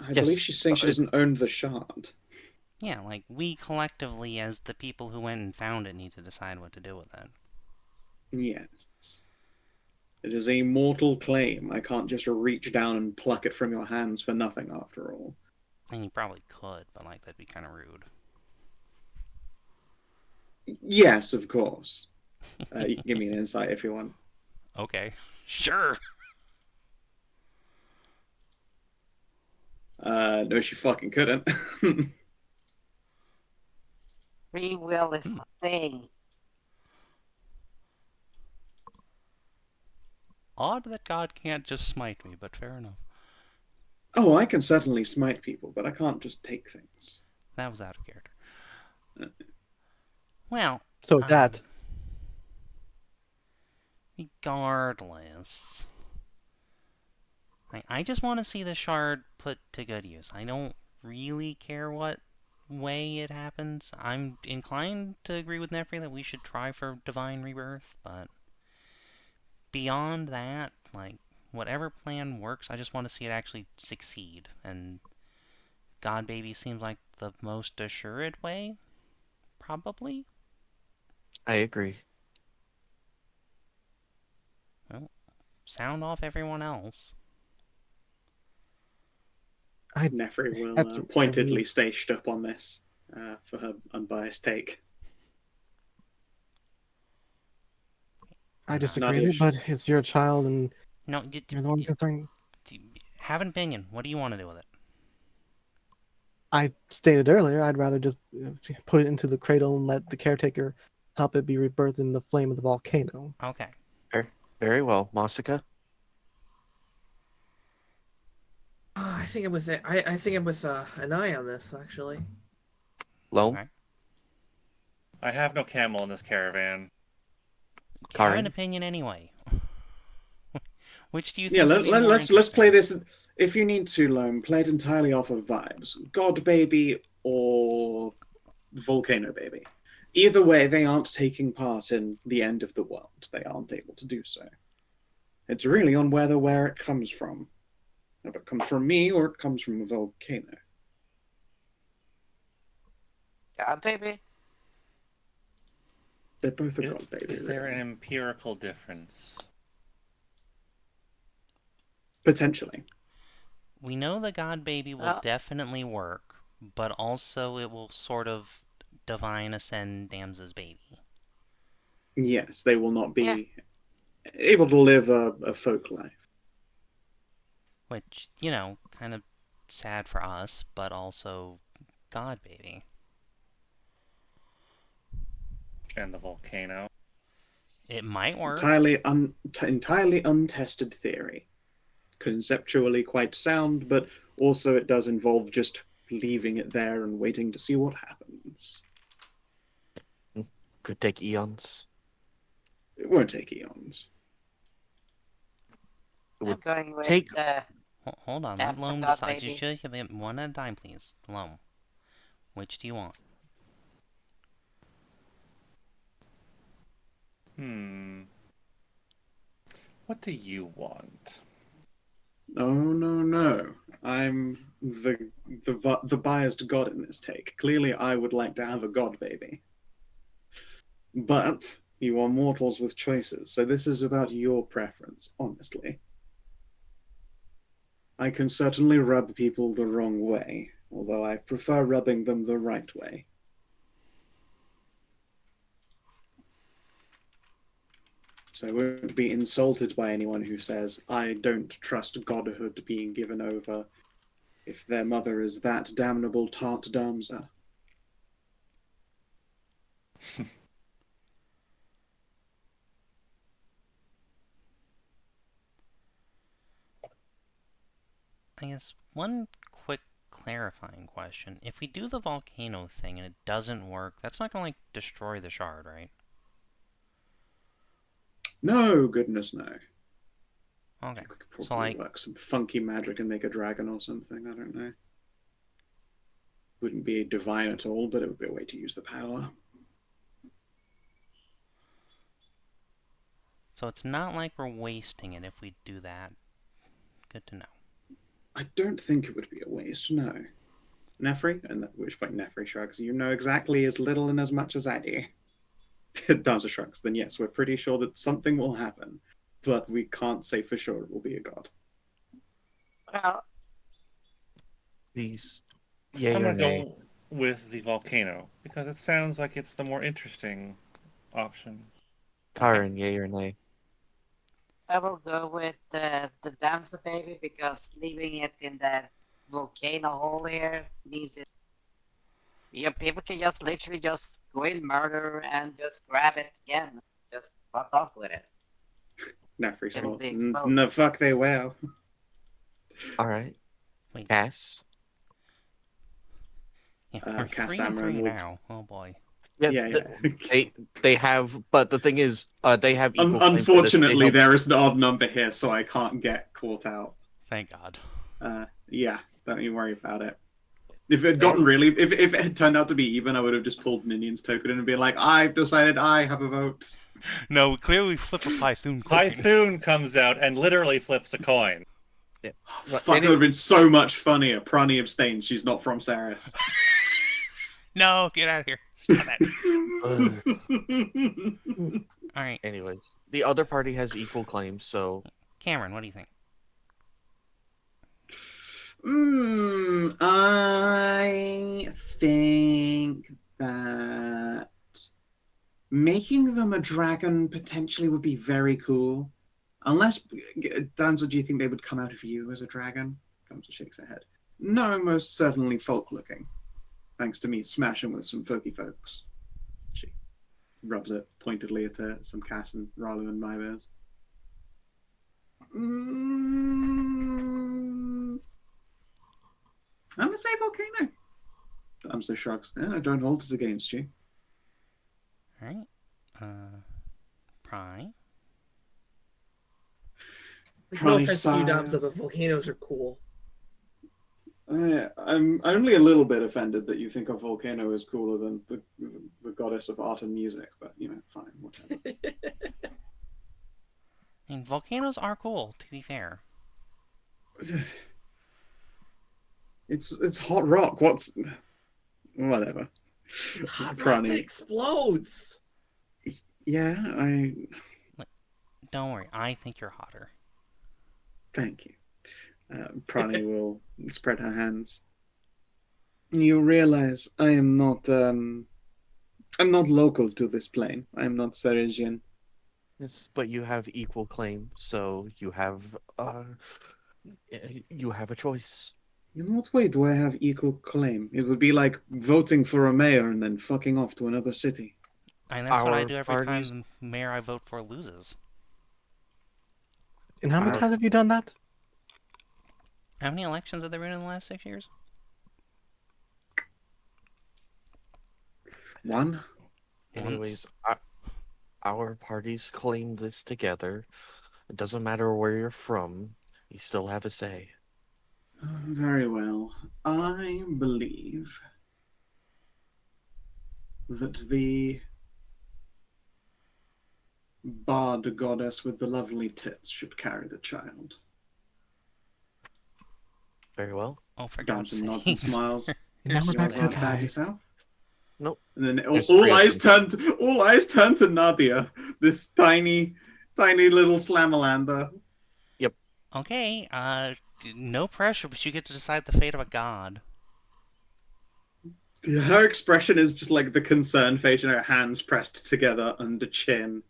I Yes, believe she's saying she doesn't own the shard. Yeah, like, we collectively, as the people who went and found it, need to decide what to do with it. Yes. It is a mortal claim. I can't just reach down and pluck it from your hands for nothing, after all. And you probably could, but, like, that'd be kind of rude. Yes, of course. You can give me an insight if you want. Okay, sure. No, she fucking couldn't. free will is a thing. Odd that God can't just smite me, but fair enough. Oh, I can certainly smite people, but I can't just take things. That was out of character. Well, So that regardless, I just want to see the shard put to good use. I don't really care what way it happens. I'm inclined to agree with Nefri that we should try for Divine Rebirth, but beyond that, like, whatever plan works, I just want to see it actually succeed, and God Baby seems like the most assured way, probably. I agree. Well, sound off everyone else. Nefri will After pointedly every- stay up on this for her unbiased take. I Not disagree with ish. it, but it's your child, and No, you're the one concerned. have an opinion. What do you want to do with it? I stated earlier, I'd rather just put it into the cradle and let the caretaker help it be rebirthed in the flame of the volcano. Okay. Very well, Masika. I think I'm with it. I think I'm with Anai on this actually. Loam. Okay. I have no camel in this caravan. Have an Karin. opinion anyway. Which do you Yeah, think would be more let's play interesting? this. If you need to, Loam, play it entirely off of vibes. God Baby or Volcano Baby. Either way, they aren't taking part in the end of the world. They aren't able to do so. It's really on where it comes from. If it comes from me or it comes from a volcano. God, baby. They're both a God Baby. Is there really. an empirical difference? Potentially. We know the God Baby will Well- definitely work, but also it will sort of divine ascend Damsa's baby. Yes, they will not be Yeah. able to live a folk life. Which, kind of sad for us, but also God Baby. And the volcano? It might work. Entirely untested theory. Conceptually quite sound, but also it does involve just leaving it there and waiting to see what happens. Could take eons. It won't take eons. It I'm would going with take- Hold on, let Damn, Loam some God decide. Baby. Just have it one at a time, please. Loam, which do you want? What do you want? Oh no. I'm the biased god in this take. Clearly I would like to have a God Baby. But you are mortals with choices, so this is about your preference, honestly. I can certainly rub people the wrong way, although I prefer rubbing them the right way. So I won't be insulted by anyone who says, I don't trust godhood being given over if their mother is that damnable tart Damsa. I guess one quick clarifying question. If we do the volcano thing and it doesn't work, that's not gonna, destroy the shard, right? No, goodness no. Okay. We could probably So, work some funky magic and make a dragon or something, I don't know. Wouldn't be divine at all, but it would be a way to use the power. So it's not like we're wasting it if we do that. Good to know. I don't think it would be a waste, no. Nefri? And at which point Nefri shrugs. You know exactly as little and as much as I do. Damsa shrugs. Then yes, we're pretty sure that something will happen, but we can't say for sure it will be a god. Well, These. Yay I'm or gonna nay? go with the volcano because it sounds like it's the more interesting option. Karin, yay or nay? I will go with the Damsa baby because leaving it in that volcano hole here means it. Yeah, people can just literally just go in, murder, and just grab it again. Just fuck off with it. Nefri It'll snorts. be exposed. No, fuck they will. All right. Wait. Cass. Yeah, Uh, we're Cass 3-3 Amron will- now. Oh boy. Yeah. They have, but the thing is, they have equal claim to this. They Unfortunately, help- there is an odd number here, so I can't get caught out. Thank God. Yeah, don't you worry about it. If it had gotten really, if it had turned out to be even, I would have just pulled Ninian's token and been like, I've decided I have a vote. No, clearly we flip a Python coin. Python comes out and literally flips a coin. Fuck, it would have been so much funnier. Prani abstained. She's not from Saris. No, get out of here. Stop it. All right, Anyways, the other party has equal claim, so Cameron, what do you think? I think that making them a dragon potentially would be very cool. Unless, Danza, do you think they would come out of you as a dragon? Danza shakes her head. No, most certainly folk-looking. Thanks to me smashing with some folky folks. She rubs it pointedly at some Cass and Ralu and Myvers. I'm gonna say volcano. Damsel shrugs. Yeah, I don't hold it against you. All right, Prime. Like, no Probably offense to you, Damsa, size. but volcanoes are cool. I'm only a little bit offended that you think a volcano is cooler than the goddess of art and music, but fine, whatever. I mean, volcanoes are cool, to be fair. It's hot rock. Whatever. It's hot rock Prani. that explodes. Yeah, Don't worry, I think you're hotter. Thank you. Prani will spread her hands. You realize I am not. I'm not local to this plane. I am not Sarisian. yes, but you have equal claim, so you have a choice. In what way do I have equal claim? It would be like voting for a mayor and then fucking off to another city. And that's what I Our do every parties- time the mayor I vote for loses. And how many times have you done that? How many elections have there been in the last 6 years? One. Anyways, our parties claim this together. It doesn't matter where you're from, you still have a say. Very well. I believe that the bard goddess with the lovely tits should carry the child. Very well. Oh, for God's Damson nods and sake. smiles. And now we're You back guys to aren't bad die. yourself? Nope. And then There's all three of eyes them. turn to Nadia, this tiny little slamalander. Okay, no pressure, but you get to decide the fate of a god. Her expression is just like the concerned face and her hands pressed together under chin.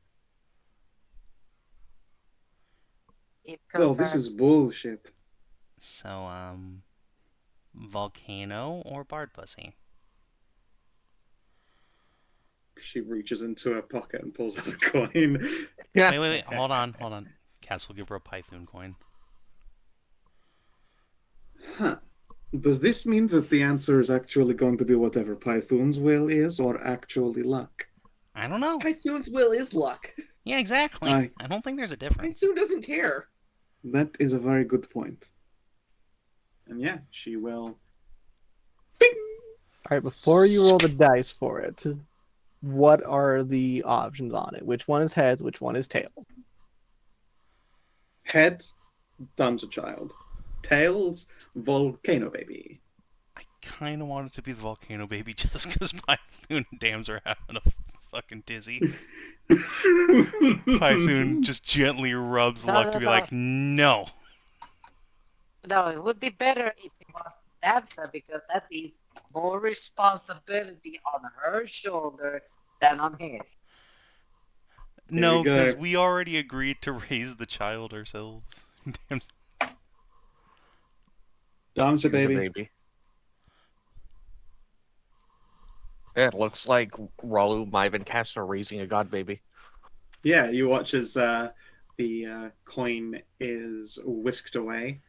Oh, this is bullshit. So, volcano or bard pussy? She reaches into her pocket and pulls out a coin. Wait, hold on. Cass will give her a Python coin. Huh. Does this mean that the answer is actually going to be whatever Python's will is, or actually luck? I don't know. Python's will is luck. Yeah, exactly. I- I don't think there's a difference. Python doesn't care. That is a very good point. And yeah, she will. Bing! All right, before you roll the dice for it, what are the options on it? Which one is heads? Which one is tails? Head, Tom's a child. Tails, volcano baby. I kind of want it to be the volcano baby just because Python and Dams are having a fucking dizzy. Python just gently rubs No, luck no, to be no. like, no. No, it would be better if it was Damsa because that'd be more responsibility on her shoulder than on his. No, we go. because we already agreed to raise the child ourselves. Dams. Tom's a Here's baby. Yeah, it looks like Ralu, Mive, and Cass are raising a god baby. Yeah, you watch as The coin is whisked away.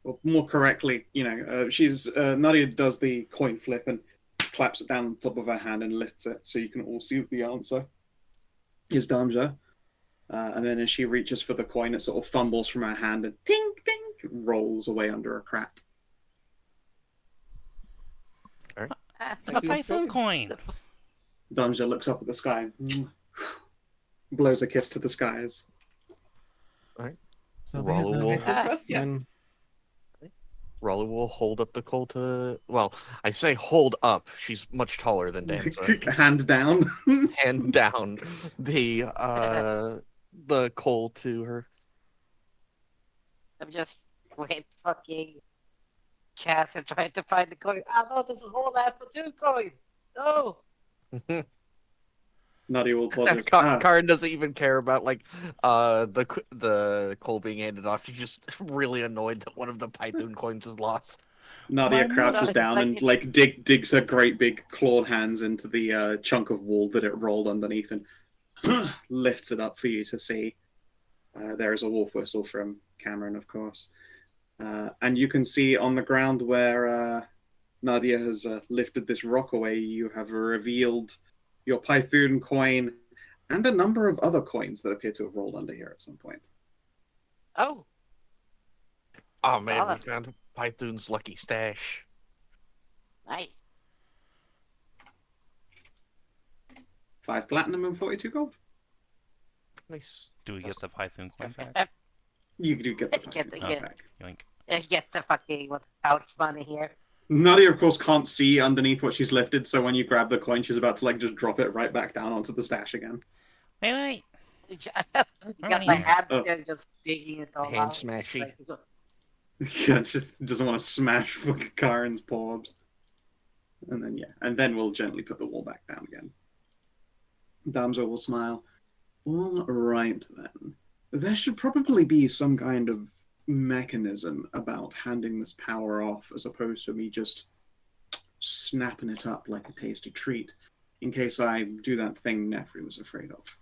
Or more correctly, Nadia does the coin flip and claps it down on top of her hand and lifts it, so you can all see the answer is Damja. And then as she reaches for the coin, it sort of fumbles from her hand and tink, tink, rolls away under a crack. The Python coin! Damja looks up at the sky, blows a kiss to the skies. So Ralu will, Trust ya. and Ralu will hold up the coal to. Well, I say hold up. She's much taller than Damsa. Hand down. Hand down the coal to her. I'm just fucking cats are trying to find the coin. Oh no, there's a whole Apple coin. No. Nadia will pause. Karin doesn't even care about the coal being handed off. She's just really annoyed that one of the Python coins is lost. Nadia Why crouches not? down and digs her great big clawed hands into the chunk of wall that it rolled underneath and lifts it up for you to see. There is a wolf whistle from Cameron, of course. And you can see on the ground where Nadia has lifted this rock away, you have revealed your Python coin and a number of other coins that appear to have rolled under here at some point. Oh. Oh man, we Solid. found Python's lucky stash. Nice. 5 platinum and 42 gold. Nice. Do we get the Python coin back? You do get the Get Python the- coin back. Yoink. Get the fucking pouch money here. Nadia, of course, can't see underneath what she's lifted, so when you grab the coin, she's about to just drop it right back down onto the stash again. Wait. Got my here. hands Oh. there just digging it all Hand out. smashy. Yeah, just doesn't want to smash fucking Karin's paws. And then we'll gently put the wall back down again. Damsel will smile. All right, then. There should probably be some kind of mechanism about handing this power off as opposed to me just snapping it up like a tasty treat in case I do that thing Nefri was afraid of.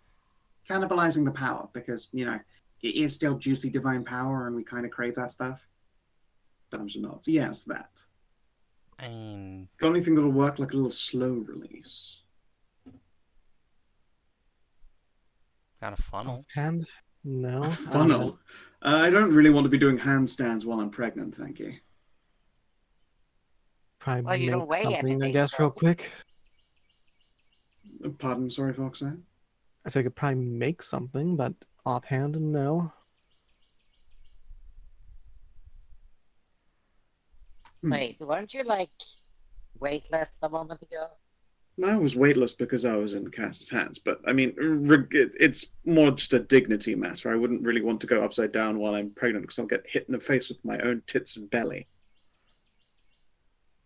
Cannibalizing the power because, it is still juicy divine power and we kind of crave that stuff. Damsel nods. Yes, that. I mean, Got anything that'll work like a little slow release? got a funnel. Offhand, no. A funnel? I don't really want to be doing handstands while I'm pregnant, thank you. Probably Well, you make don't weigh something, I anything, guess, so- real quick. Pardon, sorry, Foxo. I said I could probably make something, but offhand, no. Wait, weren't you weightless a moment ago? I was weightless because I was in Cass's hands, but I mean, it's more just a dignity matter. I wouldn't really want to go upside down while I'm pregnant because I'll get hit in the face with my own tits and belly.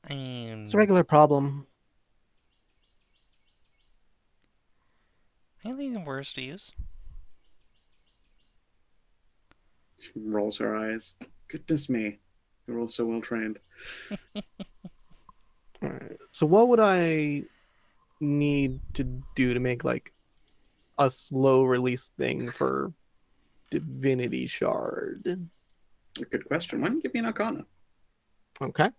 I mean, It's a regular problem. anything worse to use? She rolls her eyes. Goodness me, you're all so well trained. Alright. So what would I need to do to make a slow release thing for Divinity Shard? A good question. Why don't you give me an Arcana? Okay.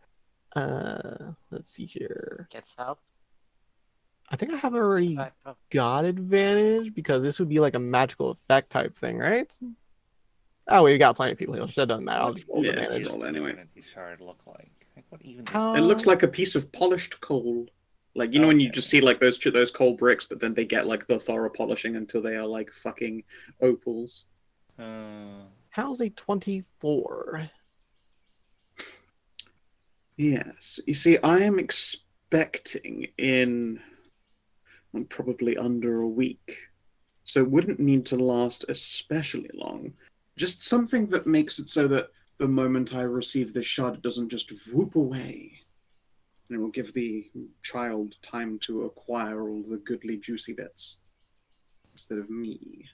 Let's see here. Get some. I think I have already Right, from- got advantage because this would be like a magical effect type thing, right? Oh, well, you got plenty of people here, so it doesn't matter. I'll just roll Yeah, advantage. just roll anyway. Divinity shard look like? What even is How- It looks like a piece of polished coal. Like, when you just see those coal bricks, but then they get the thorough polishing until they are fucking opals. How's a 24? Yes. You see, I am expecting in probably under a week. So it wouldn't need to last especially long. Just something that makes it so that the moment I receive this shard, it doesn't just whoop away. And it will give the child time to acquire all the goodly, juicy bits instead of me.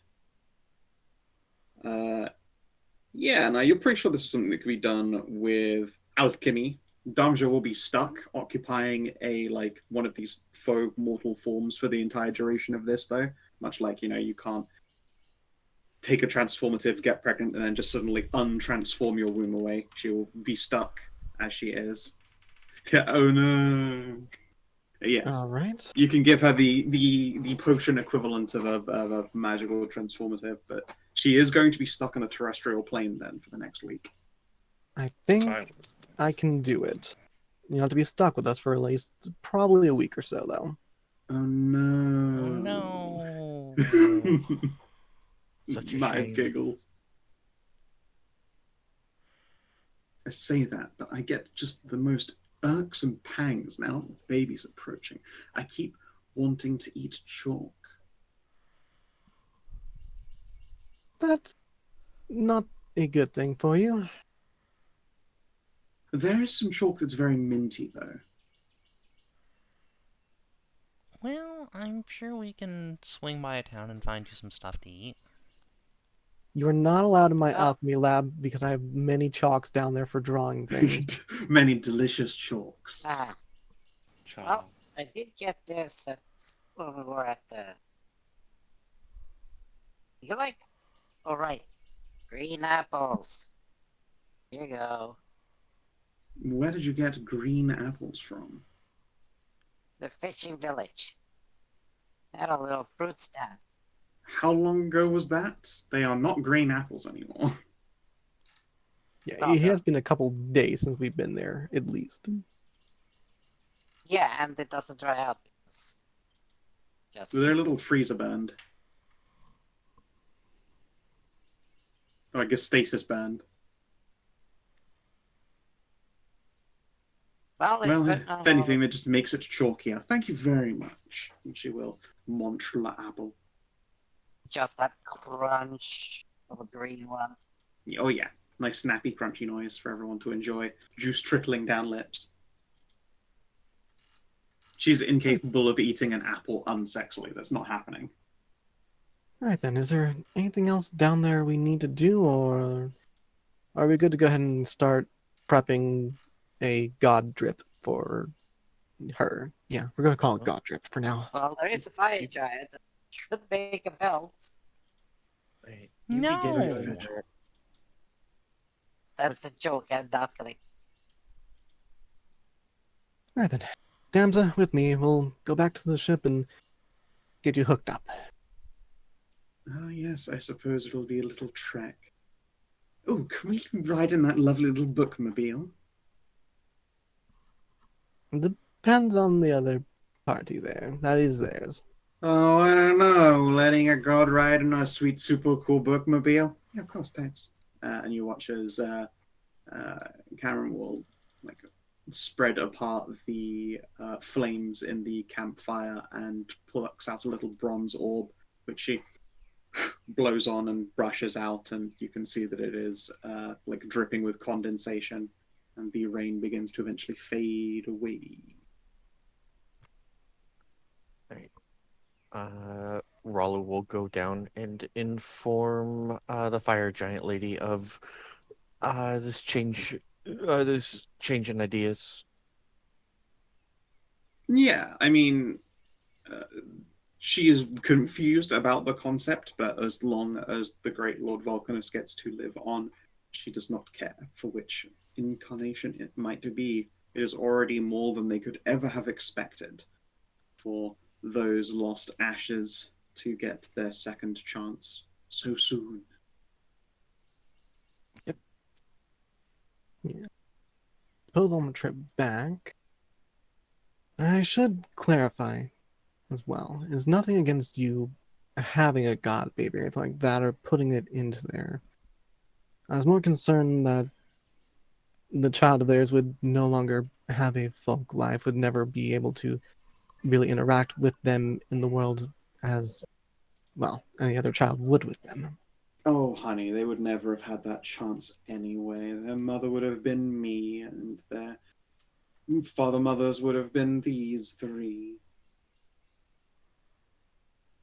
Yeah, now you're pretty sure this is something that could be done with alchemy. Damja will be stuck occupying one of these faux mortal forms for the entire duration of this, though. Much like, you can't take a transformative, get pregnant, and then just suddenly untransform your womb away. She'll be stuck as she is. Yeah, oh no. Yes. All right. You can give her the potion equivalent of a magical transformative, but she is going to be stuck on a terrestrial plane then for the next week. I think I was- I can do it. You have to be stuck with us for at least probably a week or so, though. Oh Oh no. no. Such a My shame. giggles. I say that, but I get just the most irksome pangs now that the baby's approaching. I keep wanting to eat chalk. That's not a good thing for you. There is some chalk that's very minty, though. Well, I'm sure we can swing by a town and find you some stuff to eat. You're not allowed in my Oh. alchemy lab because I have many chalks down there for drawing things. Many delicious chalks. Ah, Child. well, I did get this when we were at the. You like? All right, green apples. Here you go. Where did you get green apples from? The fishing village. Had a little fruit stand. How long ago was that? They are not green apples anymore. Yeah, Oh, it no. has been a couple days since we've been there, at least. Yeah, and it doesn't dry out because just They're a little freezer burned. Oh, I guess stasis burned. well, it's Well, been, if anything, that just makes it chalkier. Thank you very much. And she will munch the apple. just that crunch of a green one. Oh yeah, nice snappy, crunchy noise for everyone to enjoy. Juice trickling down lips. She's incapable of eating an apple unsexily. That's not happening. All right, then. Is there anything else down there we need to do, or are we good to go ahead and start prepping a god drip for her? Yeah, we're going to call it god drip for now. Well, there is a fire giant. Could make a belt. Wait, No. be getting fed. That's a joke. I'm not gonna. All right, then. Damsa, with me. We'll go back to the ship and get you hooked up. Ah, yes, I suppose it'll be a little trek. Oh, can we ride in that lovely little bookmobile? Depends on the other party there. That is theirs. Oh, I don't know. Letting a god ride in a sweet, super cool bookmobile? Yeah, of course, that's. And you watch as Karin will like spread apart the flames in the campfire and plucks out a little bronze orb, which she blows on and brushes out, and you can see that it is like dripping with condensation, and the rain begins to eventually fade away. Ralu will go down and inform the fire giant lady of this change in ideas. Yeah, I mean, she is confused about the concept, but as long as the Great Lord Volcanus gets to live on, she does not care for which incarnation it might be. It is already more than they could ever have expected for those lost ashes to get their second chance so soon. Suppose on the trip back, I should clarify as well. Is nothing against you having a god baby or anything like that, or putting it into there. I was more concerned that the child of theirs would no longer have a folk life, would never be able to really interact with them in the world as, well, any other child would with them. Oh, honey, they would never have had that chance anyway. Their mother would have been me, and their father-mothers would have been these three.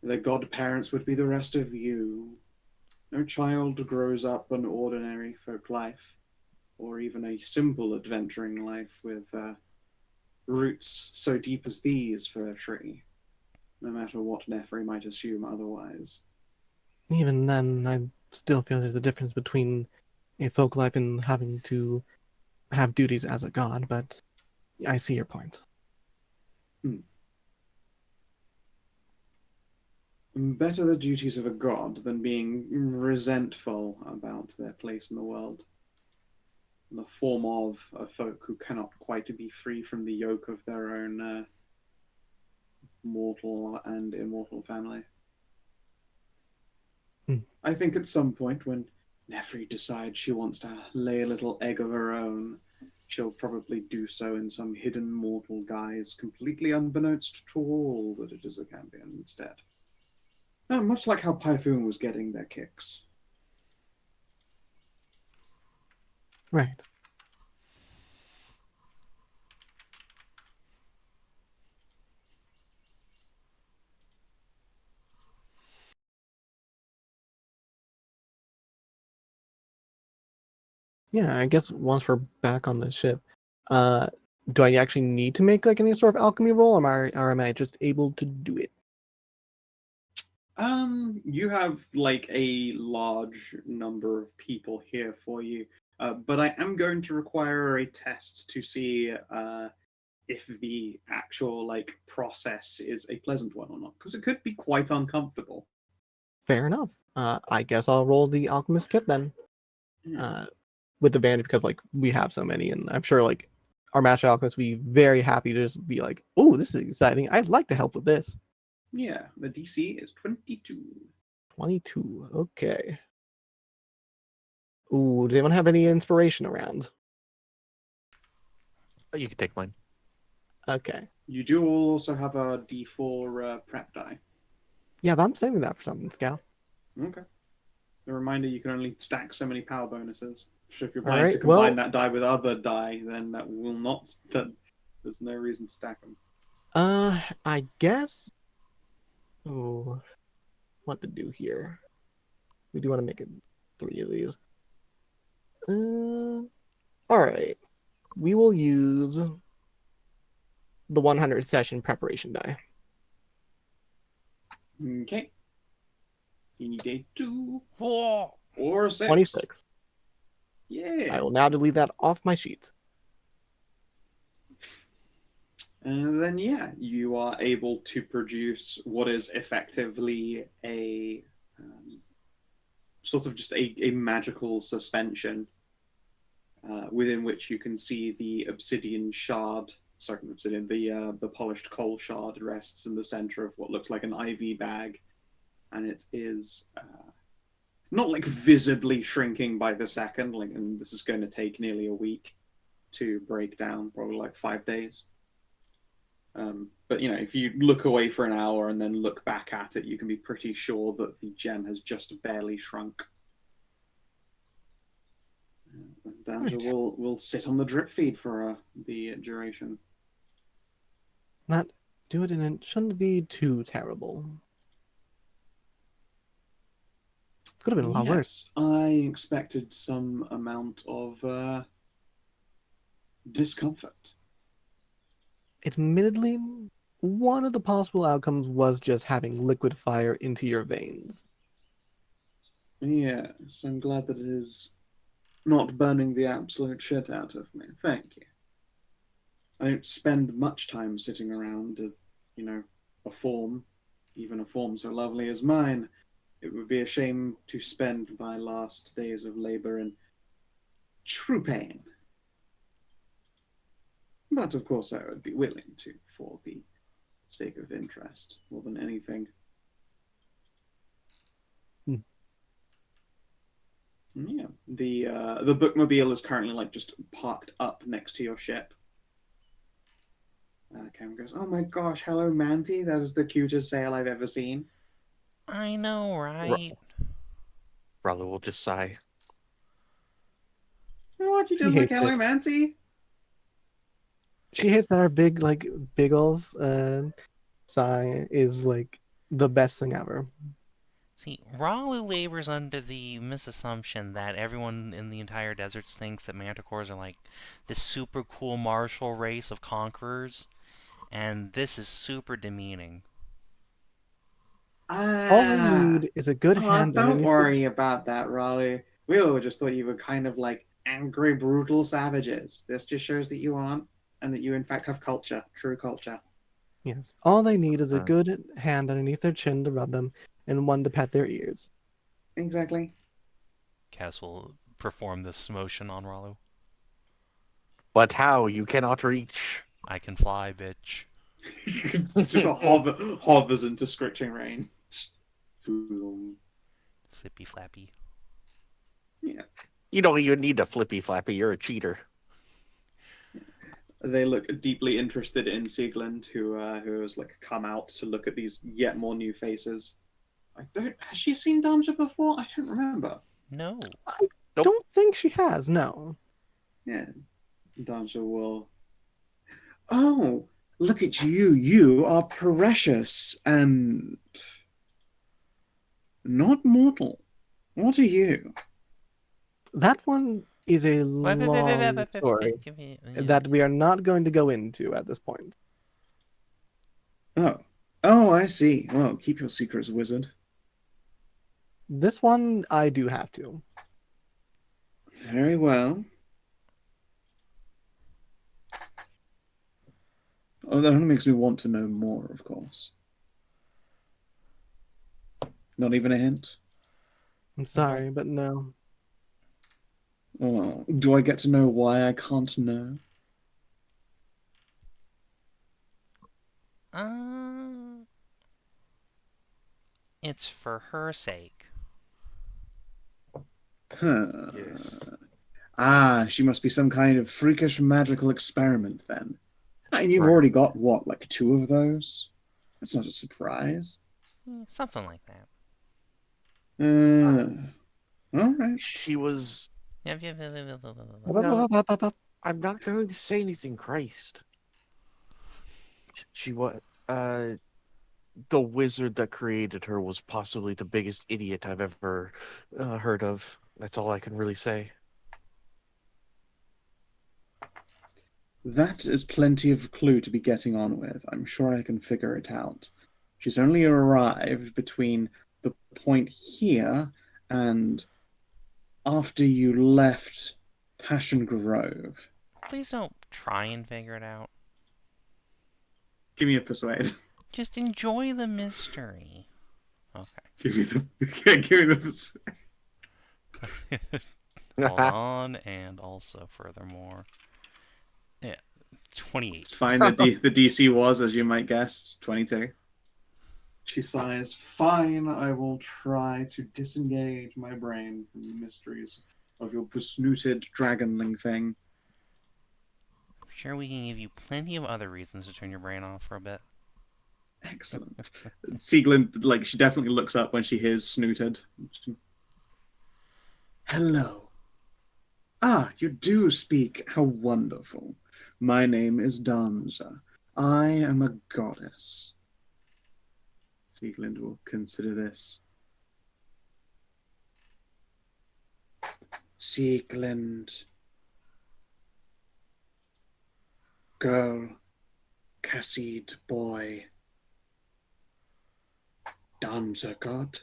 Their godparents would be the rest of you. No child grows up an ordinary folk life, or even a simple adventuring life with roots so deep as these for a tree. no matter what Nefri might assume otherwise. Even then, I still feel there's a difference between a folk life and having to have duties as a god, but I see your point. Better the duties of a god than being resentful about their place in the world. In the form of a folk who cannot quite be free from the yoke of their own mortal and immortal family. I think at some point when Nefri decides she wants to lay a little egg of her own, she'll probably do so in some hidden mortal guise, completely unbeknownst to all that it is a champion instead. Much like how Python was getting their kicks. Right. Yeah, I guess once we're back on the ship, do I actually need to make like any sort of alchemy roll, or am I just able to do it? You have like a large number of people here for you, but I am going to require a test to see if the actual like process is a pleasant one or not, because it could be quite uncomfortable. Fair enough. I guess I'll roll the alchemist kit then. With advantage because like we have so many, and I'm sure like our master alchemists would be very happy to just be like, "Oh, this is exciting! I'd like to help with this." Yeah, the DC is 22. 22. Okay. Ooh, does anyone have any inspiration around? You can take mine. Okay. You do also have a D4 prep die. Yeah, but I'm saving that for something, Scout. Okay. A reminder: you can only stack so many power bonuses. So if you're All planning to right, combine well- that die with other die, then that will not. There's no reason to stack them. I guess. Oh, what to do here? We do want to make it 3 of these. All right. We will use the 100 session preparation die. Okay. You need a 2 Whoa! or a 6. 26. Yeah. I will now delete that off my sheet. And then, yeah, you are able to produce what is effectively a sort of just a magical suspension within which you can see the obsidian shard. Sorry, obsidian. The polished coal shard rests in the center of what looks like an IV bag, and it is not like visibly shrinking by the second. Like, and this is going to take nearly a week to break down, probably like 5 days. But you know, if you look away for an hour and then look back at it, you can be pretty sure that the gem has just barely shrunk. And we'll sit on the drip feed for the duration. Not do it, and it shouldn't be too terrible. Could have been a lot worse. I expected some amount of discomfort. Admittedly, one of the possible outcomes was just having liquid fire into your veins. Yes, I'm glad that it is not burning the absolute shit out of me. Thank you. I don't spend much time sitting around, you know, a form, even a form so lovely as mine. It would be a shame to spend my last days of labor in true pain. But of course, I would be willing to, for the sake of interest, more than anything. Yeah, the bookmobile is currently like just parked up next to your ship. Cameron goes, "Oh my gosh, hello, Manti. That is the cutest sail I've ever seen." I know, right? Ralu will just sigh. What you She doing like hates hello, it. Manti? She hates that our big old sigh is like the best thing ever. See, Ralu labors under the misassumption that everyone in the entire deserts thinks that manticores are like this super cool martial race of conquerors, and this is super demeaning. All we need is a good hand Don't underneath worry about that, Ralu. We all just thought you were kind of like angry, brutal savages. This just shows that you aren't, and that you in fact have culture, true culture. Yes. All they need is a Uh. good hand underneath their chin to rub them, and one to pet their ears. Exactly. Cass will perform this motion on Ralu. But how? You cannot reach. I can fly, bitch. It's just hovers into scritching range. Boom. Flippy flappy. Yeah. You don't even need a flippy flappy. You're a cheater. They look deeply interested in Siegland, who has like come out to look at these yet more new faces. Has she seen Damja before? I don't remember. No. Nope. Don't think she has, no. Yeah. Damja will. Oh, look at you. You are precious and not mortal. What are you? That one is a long story Give me, that we are not going to go into at this point. Oh. Oh, I see. Well, keep your secrets, wizard. This one I do have to. Very well. Oh, that only makes me want to know more, of course. Not even a hint? I'm sorry, but no. Oh, do I get to know why I can't know? It's for her sake. Huh. Yes. Ah, she must be some kind of freakish magical experiment then. And you've Right. already got, what, like 2 of those? That's not a surprise. Something like that. Alright. She was. Yeah. No, I'm not going to say anything, Christ. She was. The wizard that created her was possibly the biggest idiot I've ever heard of. That's all I can really say. That is plenty of clue to be getting on with. I'm sure I can figure it out. She's only arrived between the point here and after you left Passion Grove. Please don't try and figure it out. Give me a persuade. Just enjoy the mystery. Okay. Give me the persuade. Hold on, and also furthermore. Yeah, 28. It's fine. The DC was, as you might guess, 22. She sighs. Fine, I will try to disengage my brain from the mysteries of your besnooted dragonling thing. I'm sure we can give you plenty of other reasons to turn your brain off for a bit. Excellent. Sieglin, like, she definitely looks up when she hears snooted. Hello. Ah, you do speak. How wonderful. My name is Damja. I am a goddess. Sieglind will consider this. Sieglind. Girl. Khassid boy. Damja god?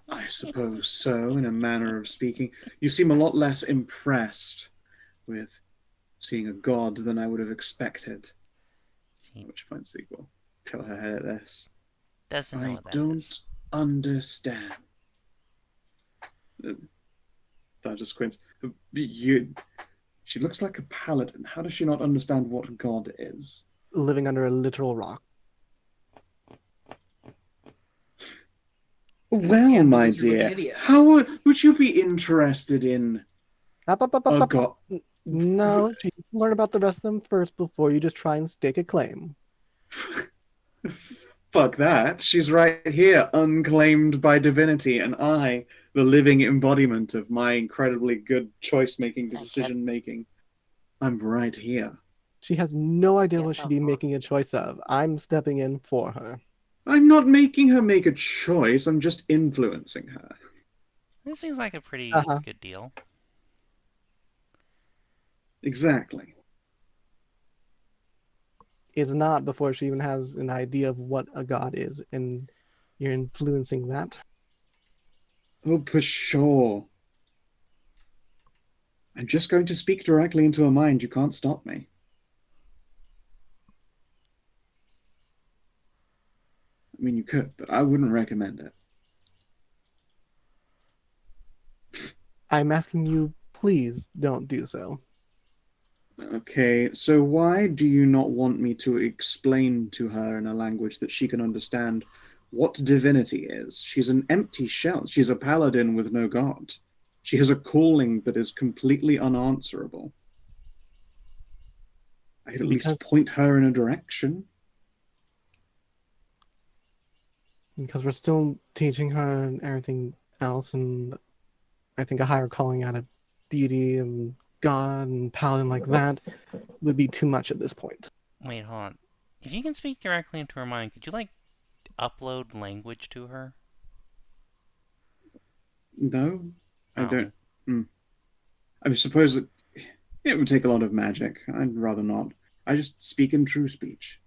I suppose so, in a manner of speaking. You seem a lot less impressed with seeing a god than I would have expected. At which point Sieg will tilt her head at this. Doesn't know I what that don't is. understand. That just squints. She looks like a paladin. How does she not understand what god is? Living under a literal rock. Well, Yeah, the my wizard was an dear, idiot. how would you be interested in a god? No, you learn about the rest of them first before you just try and stake a claim. Fuck that. She's right here, unclaimed by divinity, and I, the living embodiment of my incredibly good choice-making, decision-making. I'm right here. She has no idea Yeah, what she'd be making a choice of. I'm stepping in for her. I'm not making her make a choice, I'm just influencing her. This seems like a pretty good deal. Exactly. it's not before she even has an idea of what a god is, and you're influencing that. Oh, for sure. I'm just going to speak directly into her mind. You can't stop me. I mean, you could, but I wouldn't recommend it. I'm asking you, please don't do so. Okay, so why do you not want me to explain to her in a language that she can understand what divinity is? She's an empty shell. She's a paladin with no god. She has a calling that is completely unanswerable. I could at least point her in a direction. Because we're still teaching her and everything else, and I think a higher calling out of deity and god and paladin like that would be too much at this point. Wait, hold on. If you can speak directly into her mind, could you, like, upload language to her? No, I Oh. don't. I suppose it would take a lot of magic. I'd rather not. I just speak in true speech.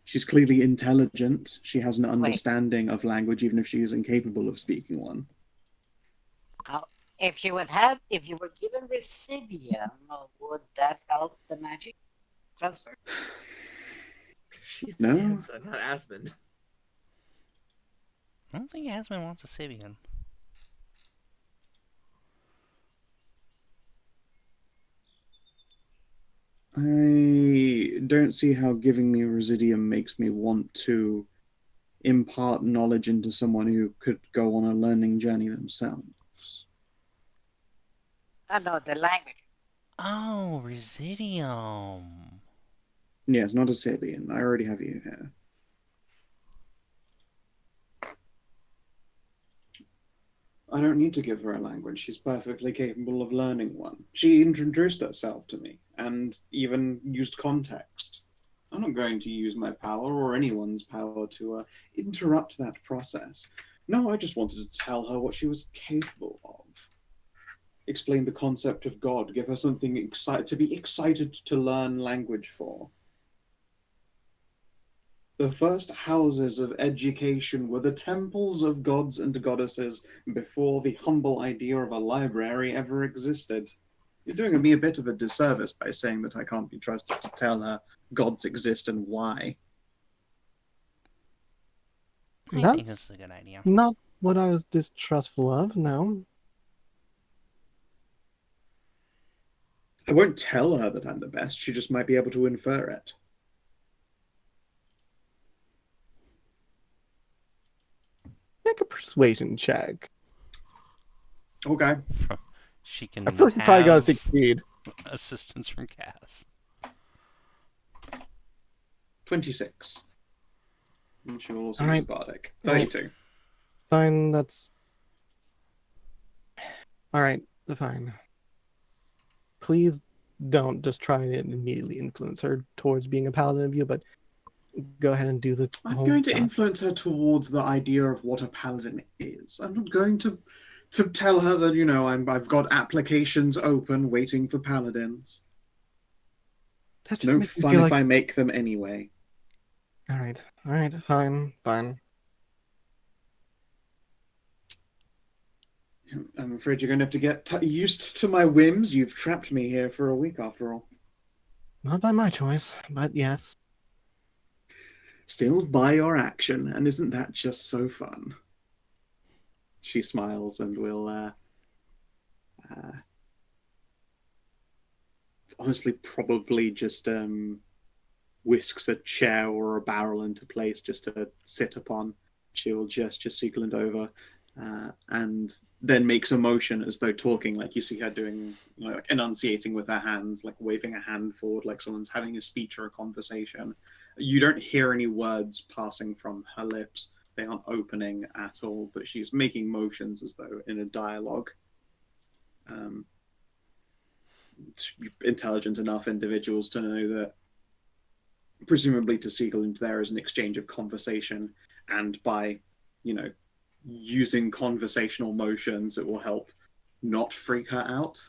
She's clearly intelligent. She has an understanding of language, even if she is incapable of speaking one. If you were given Residium, would that help the magic transfer? She's No. Damson, not Asmund. I don't think Asmund wants a Sibian. I don't see how giving me Residium makes me want to impart knowledge into someone who could go on a learning journey themselves. I know the language. Oh, Residium. Yes, not a Sabian. I already have you here. I don't need to give her a language. She's perfectly capable of learning one. She introduced herself to me and even used context. I'm not going to use my power or anyone's power to interrupt that process. No, I just wanted to tell her what she was capable of. Explain the concept of God, give her something to be excited to learn language for. The first houses of education were the temples of gods and goddesses before the humble idea of a library ever existed. You're doing me a bit of a disservice by saying that I can't be trusted to tell her gods exist and why. I think this is a good idea. Not what I was distrustful of, no. I won't tell her that I'm the best. She just might be able to infer it. Make a persuasion check. Okay. She can I feel like you probably gotta succeed. Assistance from Cass. 26. And she will also All use right. Bardic. 32. Fine, that's... Alright, fine. Please don't just try and immediately influence her towards being a paladin of you, but go ahead and do the I'm whole going to job. influence her towards the idea of what a paladin is. I'm not going to tell her that, I've got applications open waiting for paladins. It's no fun if I make them anyway. Alright, fine. I'm afraid you're going to have to get used to my whims. You've trapped me here for a week after all. Not by my choice, but yes. Still by your action, and isn't that just so fun? She smiles and will honestly probably just whisks a chair or a barrel into place just to sit upon. She will gesture Siegland over and then makes a motion as though talking, like you see her doing, like enunciating with her hands, like waving a hand forward like someone's having a speech or a conversation. You don't hear any words passing from her lips. They aren't opening at all, but she's making motions as though in a dialogue. Intelligent enough individuals to know that presumably to Siegland there is an exchange of conversation, and by, using conversational motions, it will help not freak her out.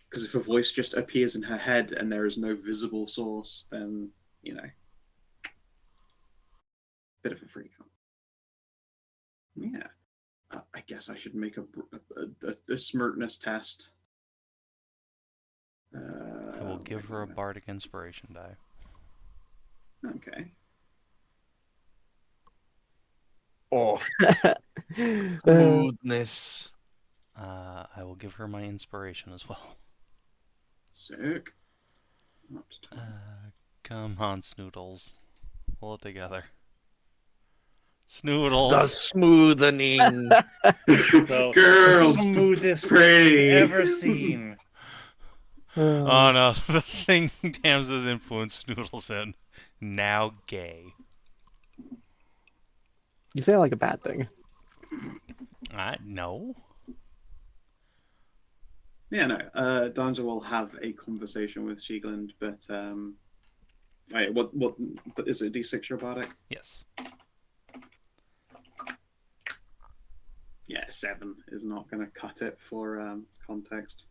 Because if a voice just appears in her head and there is no visible source, then, bit of a freak out. Yeah. I guess I should make a smartness test. I will give her a bardic inspiration die. Okay. Oh, Uh, smoothness. I will give her my inspiration as well. Sick. Up to 20. Come on, Snoodles. Pull it together. The Snoodles! smoothening. The Girls, smoothest pretty. ever seen. Oh no, the thing Tamsa's influenced Snoodles in. Now gay. You say it like a bad thing. No. Yeah, no. Danja will have a conversation with Shieglund, but wait, what is it? D6 your bardic? Yes. Yeah, 7 is not going to cut it for context.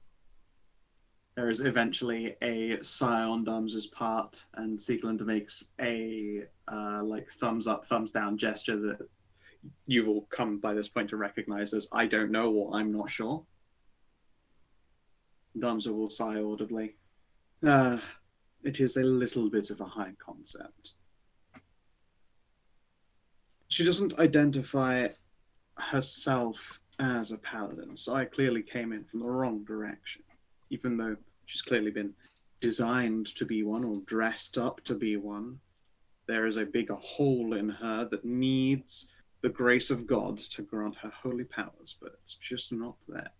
There is eventually a sigh on Damsa's part, and Sieglund makes a thumbs up, thumbs down gesture that you've all come by this point to recognize as I don't know or I'm not sure. Damsa will sigh audibly. It is a little bit of a high concept. She doesn't identify herself as a paladin, so I clearly came in from the wrong direction, even though she's clearly been designed to be one or dressed up to be one. There is a bigger hole in her that needs the grace of God to grant her holy powers, but it's just not there.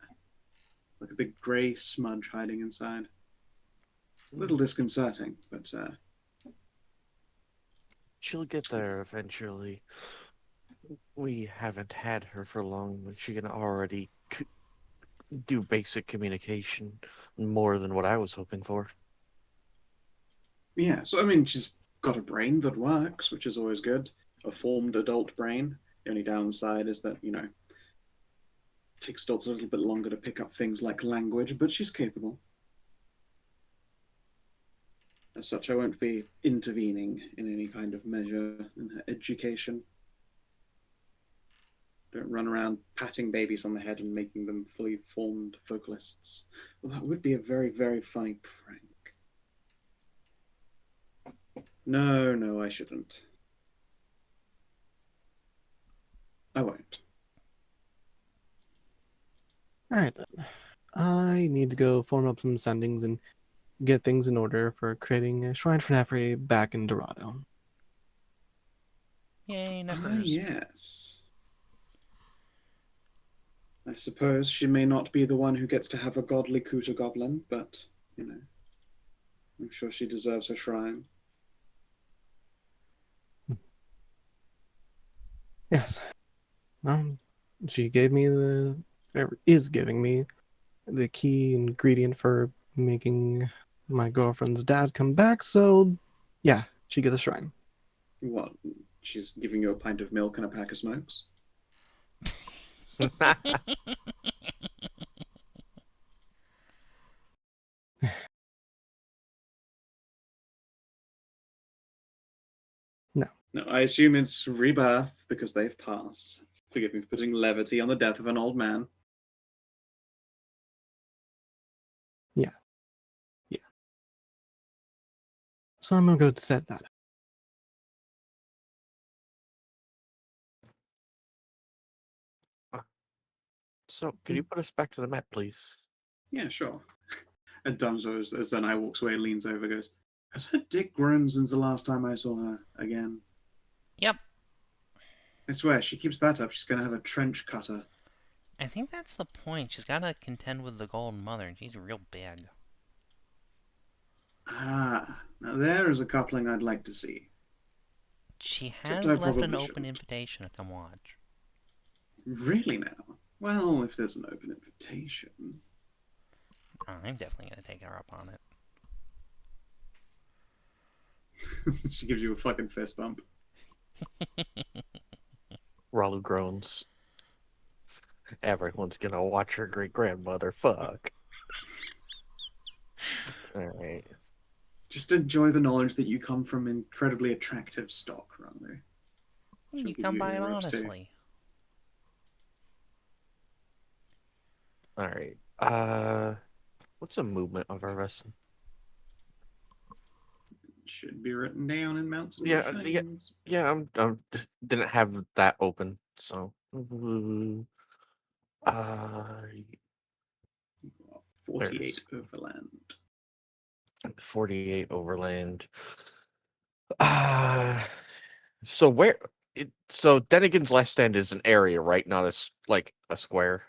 Like a big grey smudge hiding inside. A little disconcerting, but She'll get there eventually. We haven't had her for long, but she can already do basic communication more than what I was hoping for. yeah. So I mean, she's got a brain that works, which is always good. A formed adult brain. The only downside is that it takes adults a little bit longer to pick up things like language, but she's capable. As such, I won't be intervening in any kind of measure in her education. Don't run around patting babies on the head and making them fully formed vocalists. Well, that would be a very, very funny prank. No, I shouldn't. I won't. Alright then. I need to go form up some sendings and get things in order for creating a shrine for Nefri back in Dorado. Yay, Ah, Nefers. yes. I suppose she may not be the one who gets to have a godly Kuta goblin, but, I'm sure she deserves her shrine. Yes. She gave me is giving me the key ingredient for making my girlfriend's dad come back, so yeah, she gets a shrine. What? She's giving you a pint of milk and a pack of smokes? No, I assume it's rebirth because they've passed. Forgive me for putting levity on the death of an old man. Yeah. So I'm gonna go set that up. So, could you put us back to the map, please? Yeah, sure. And Dunzo, as Anai walks away, leans over, goes, has her dick grown since the last time I saw her again? Yep. I swear, she keeps that up, she's going to have a trench cutter. I think that's the point. She's got to contend with the Golden Mother, and she's real big. Ah, now there is a coupling I'd like to see. She Except has I left an probably open shouldn't. invitation to come watch. Really now? Well, if there's an open invitation. I'm definitely going to take her up on it. She gives you a fucking fist bump. Ralu groans. Everyone's gonna watch her great grandmother fuck. All right. Just enjoy the knowledge that you come from incredibly attractive stock, Ralu. You She'll give come you by it ropes too. honestly. All right. What's the movement of our vessel? Should be written down in mounts and Yeah, machines. yeah. I'm didn't have that open, so. Where 48 is overland. 48 overland? Uh, so where? So Denigan's Last Stand is an area, right? Not like a square.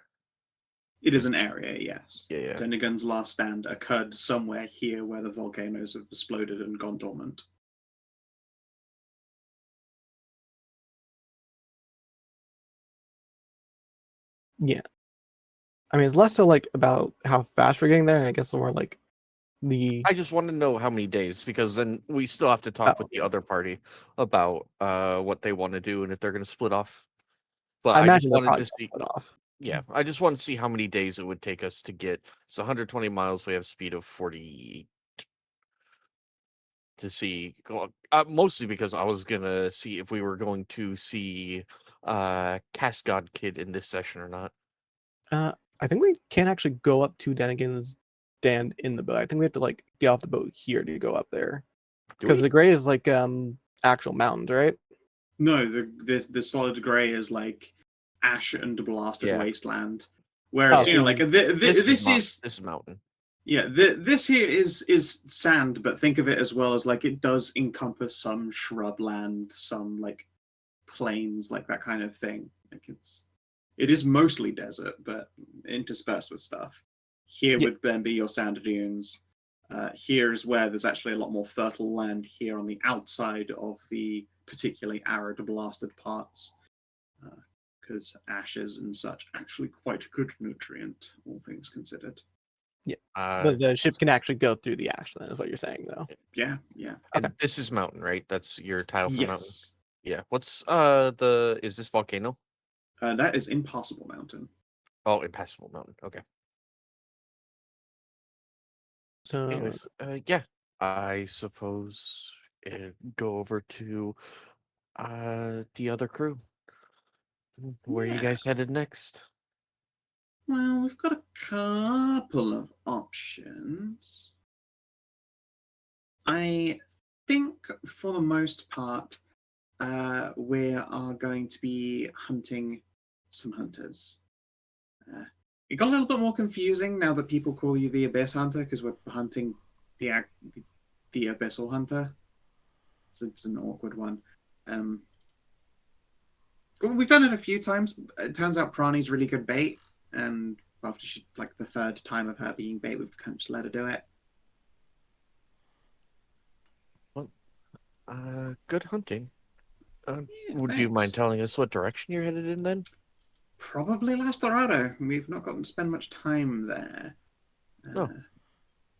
It is an area, yes. Yeah, yeah. Denigan's last stand occurred somewhere here where the volcanoes have exploded and gone dormant. Yeah. I mean, it's less so like about how fast we're getting there, and I guess more like the. I just want to know how many days, because then we still have to talk with the other party about what they want to do and if they're going to split off. But I I just imagine they're wanted probably to gonna see. split off. Yeah, I just want to see how many days it would take us to get. So 120 miles, we have speed of 40 to see. Mostly because I was gonna see if we were going to see Cast God Kid in this session or not. I think we can't actually go up to Denigan's stand in the boat. I think we have to like get off the boat here to go up there. Do Because we? the gray is like actual mountains, right? No, the solid grey is like ash and blasted Yeah. wasteland. Whereas, Oh, you know, like this this is mountain. yeah, this here is sand, but think of it as well as like it does encompass some shrubland, some like plains, like that kind of thing. Like it is mostly desert, but interspersed with stuff. Here Yeah. would then be your sand dunes. Here is where there's actually a lot more fertile land here on the outside of the particularly arid, blasted parts, because ashes and such actually quite a good nutrient, all things considered. But the ships can actually go through the ash, then, is what you're saying, though. Yeah, yeah. And this is mountain, right? That's your tile for mountain. Yes. Yeah. What's is this volcano? That is Impossible Mountain. Oh, Impassable Mountain. Okay. So Anyways, yeah. I suppose go over to the other crew. Where are you Yeah. guys headed next? Well, we've got a couple of options. I think for the most part, we are going to be hunting some hunters. It got a little bit more confusing now that people call you the Abyss Hunter because we're hunting the Abyssal Hunter. So it's an awkward one. We've done it a few times. It turns out Prani's really good bait, and after like the third time of her being bait, we've kind of just let her do it. Good hunting. Yeah, Would you mind thanks. telling us what direction you're headed in then? Probably Las Dorado. We've not gotten to spend much time there. Oh.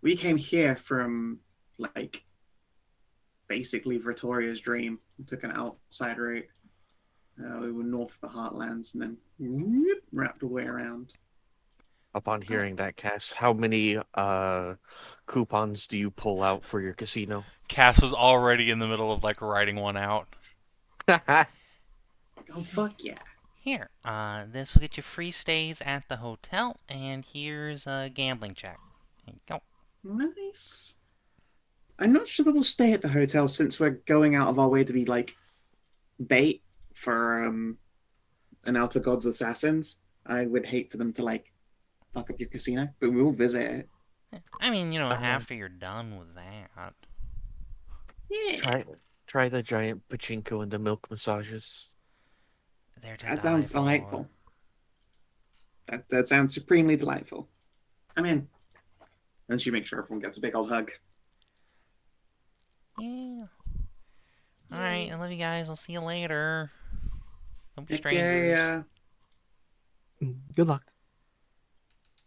We came here from like basically Vittoria's dream. We took an outside route. We were north of the Heartlands and then whoop, wrapped all the way around. Upon hearing that, Cass, how many coupons do you pull out for your casino? Cass was already in the middle of like writing one out. Oh fuck yeah! Here, this will get you free stays at the hotel, and here's a gambling check. There you go. Nice. I'm not sure that we'll stay at the hotel since we're going out of our way to be like bait for an Outer Gods assassins. I would hate for them to like fuck up your casino, but we will visit it. I mean, you know, after you're done with that. Yeah. Try the giant pachinko and the milk massages. That sounds delightful. That sounds supremely delightful. I'm in. And she makes sure everyone gets a big old hug. Yeah. Alright, I love you guys. I'll see you later. Don't be Heck strangers. yeah. good luck.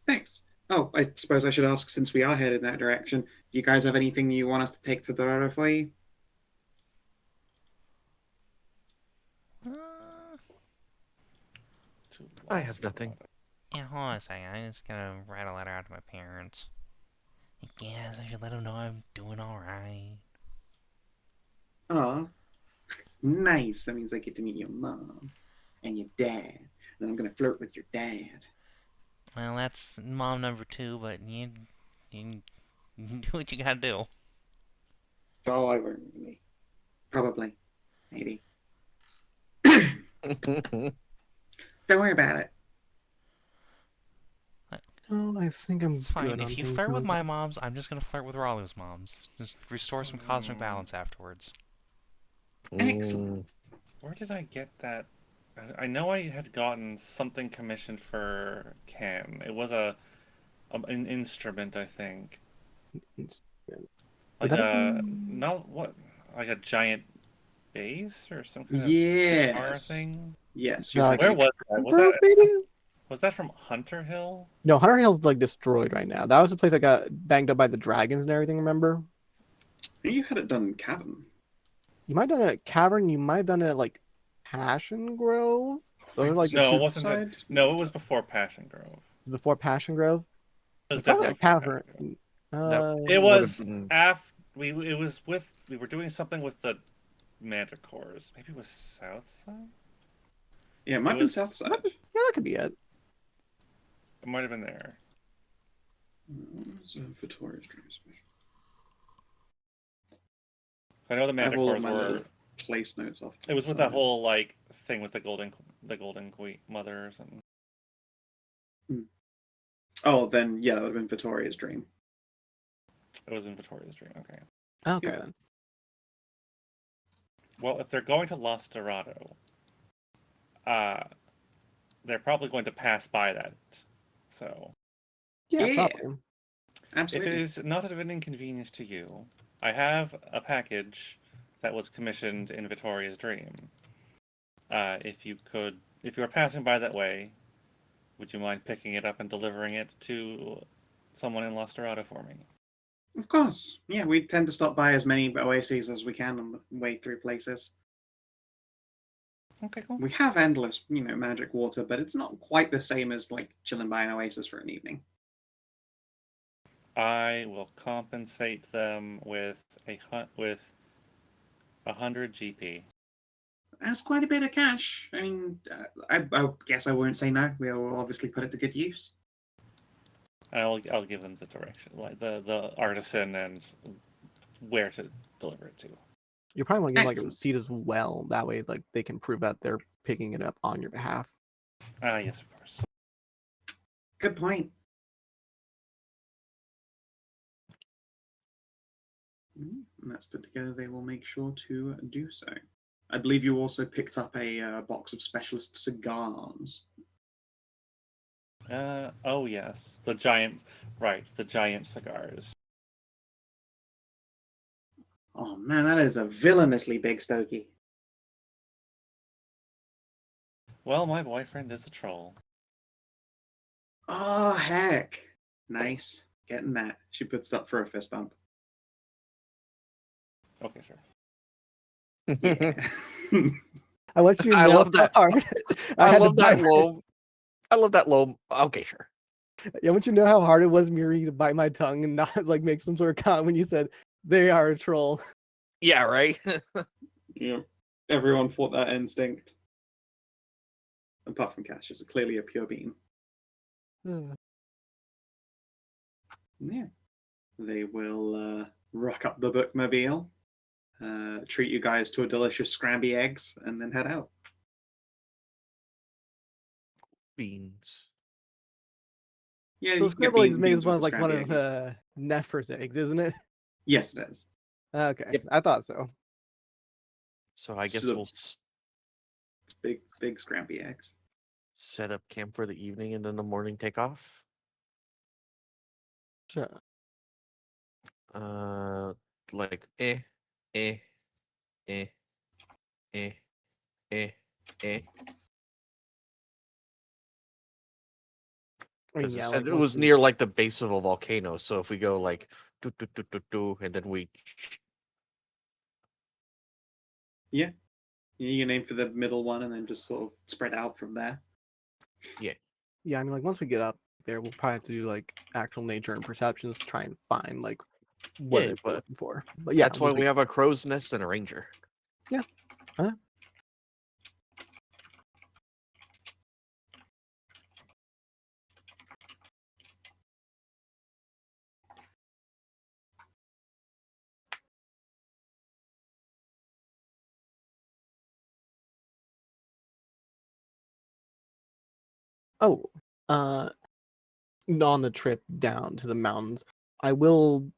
Thanks. Oh, I suppose I should ask, since we are headed in that direction, do you guys have anything you want us to take to Dorado for you? I have nothing. Yeah, hold on a second. I just gotta write a letter out to my parents. Yes, I should let him know I'm doing alright. Ah, nice. That means I get to meet your mom and your dad. Then I'm gonna flirt with your dad. Well, that's mom number 2, but you do what you gotta do. Oh, I won't really. Probably. Maybe. Don't worry about it. Oh, I think I'm It's fine. good on If you things flirt with now. my moms, I'm just gonna flirt with Ralu's moms. Just restore some cosmic balance afterwards. Excellent. Where did I get that? I know I had gotten something commissioned for Cam. It was an instrument, I think. Would Like that have a been- not what like a giant bass or some kind of guitar Yes. thing. Yes. No, Where was that? Grove, maybe? Was that from Hunter Hill? No, Hunter Hill's like destroyed right now. That was the place that got banged up by the dragons and everything, remember? You had it done in Cavern. You might have done it at Cavern, you might have done it at like Passion Grove. Those are like No, it South wasn't. side? No, it was before Passion Grove. before Passion Grove. It was Probably definitely at before Cavern. Passion Grove. It would've was been- after we were doing something with the Manticores. Maybe it was South Side. Yeah, it might It have been was- South side. Yeah, that could be it. It might have been there. So, Victoria's Dream Special. I know the I have all of Manticores my were. little place notes off. to It was the with that side. whole like thing with the golden queen mother or something. Oh, then yeah, that would have been Victoria's Dream. It was in Victoria's Dream. Okay. Okay Yeah. then. Well, if they're going to Los Dorado, they're probably going to pass by that. So, Yeah, Yeah. probably. if Absolutely. it is not of an inconvenience to you, I have a package that was commissioned in Victoria's Dream. If you are passing by that way, would you mind picking it up and delivering it to someone in Los Dorado for me? Of course. Yeah, we tend to stop by as many oases as we can on the way through places. Okay, cool. We have endless, magic water, but it's not quite the same as like chilling by an oasis for an evening. I will compensate them with 100 GP. That's quite a bit of cash. I mean, I guess I won't say no. We'll obviously put it to good use. I'll give them the direction, like the artisan and where to deliver it to. You probably want to give like a Excellent. receipt as well. That way, like they can prove that they're picking it up on your behalf. Yes, of course. Good point. And that's put together. They will make sure to do so. I believe you also picked up a box of specialist cigars. Oh yes, the giant cigars. Oh man, that is a villainously big stogie. Well, my boyfriend is a troll. Oh heck, nice. Getting that. She puts it up for a fist bump. Okay, sure. Yeah. I want you to I know love that. how hard I had to love that bite- Loam. I love that Loam. Okay, sure. Yeah, I want you to know how hard it was for me to bite my tongue and not like make some sort of comment when you said they are a troll. Yeah, right. Yeah. Everyone fought that instinct. Apart from Cash, it's clearly a pure being. Yeah. They will rock up the bookmobile, treat you guys to a delicious scramby eggs, and then head out. Beans. Yeah, So you can get scrambled eggs beans makes one with of the like one scramby of eggies. Nefer's eggs, isn't it? Yes, it is. Okay, Yep. I thought so. So I guess So- we'll It's big scramby eggs. set up camp for the evening and then the morning take off. Sure. Like eh. I I mean, Because yeah, it said like it once was we- near like the base of a volcano. So if we go like do do do do do, and then we You can aim for the middle one and then just sort of spread out from there. Yeah, I mean, like once we get up there, we'll probably have to do like actual nature and perceptions to try and find like what Yeah, it's but looking for. But yeah, that's why we have a crow's nest and a ranger. Yeah. Huh? Oh, uh, on the trip down to the mountains, I will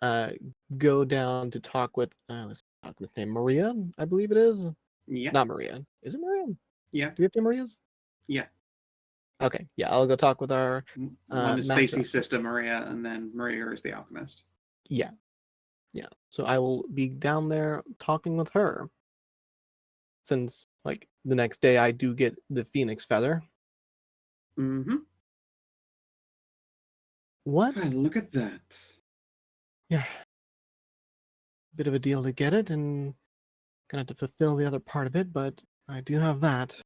uh go down to talk with let's talk with name Maria, I believe it is. Yeah. Not Maria. Is it Maria? Yeah. Do we have two Marias? Yeah. Okay, yeah, I'll go talk with our One is master. Stacy's sister, Maria, and then Maria is the alchemist. Yeah. Yeah. So I will be down there talking with her. Since like the next day I do get the Phoenix feather. Mm-hmm. What? Well, look at that. Yeah. Bit of a deal to get it, and gonna have to fulfill the other part of it, but I do have that.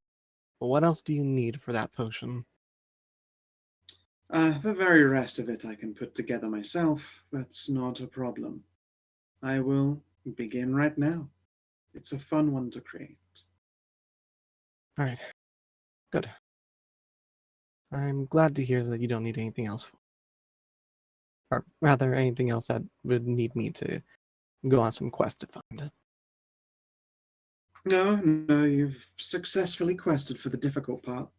But what else do you need for that potion? The very rest of it I can put together myself. That's not a problem. I will begin right now. It's a fun one to create. All right. Good. I'm glad to hear that you don't need anything else. Or rather, anything else that would need me to go on some quest to find it. No, you've successfully quested for the difficult part.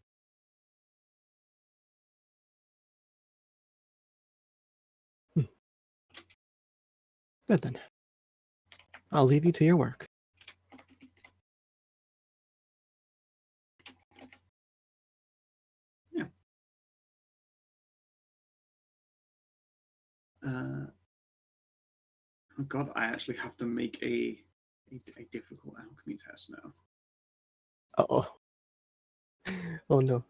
Good then. I'll leave you to your work. Yeah. Oh god, I actually have to make a difficult alchemy test now. Uh-oh. Oh no.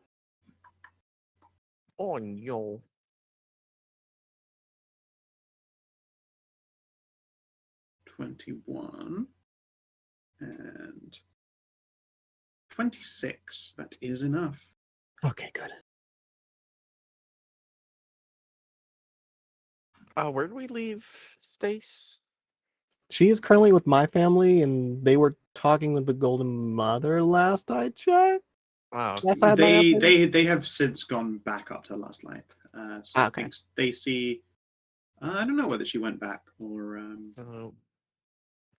Oh no. 21 and 26. That is enough. Okay, good. Where do we leave Stace? She is currently with my family, and they were talking with the Golden Mother last I checked. Wow. Last I had my update. They have since gone back up to Last Light. So I Okay. think Stacy. I don't know whether she went back or. So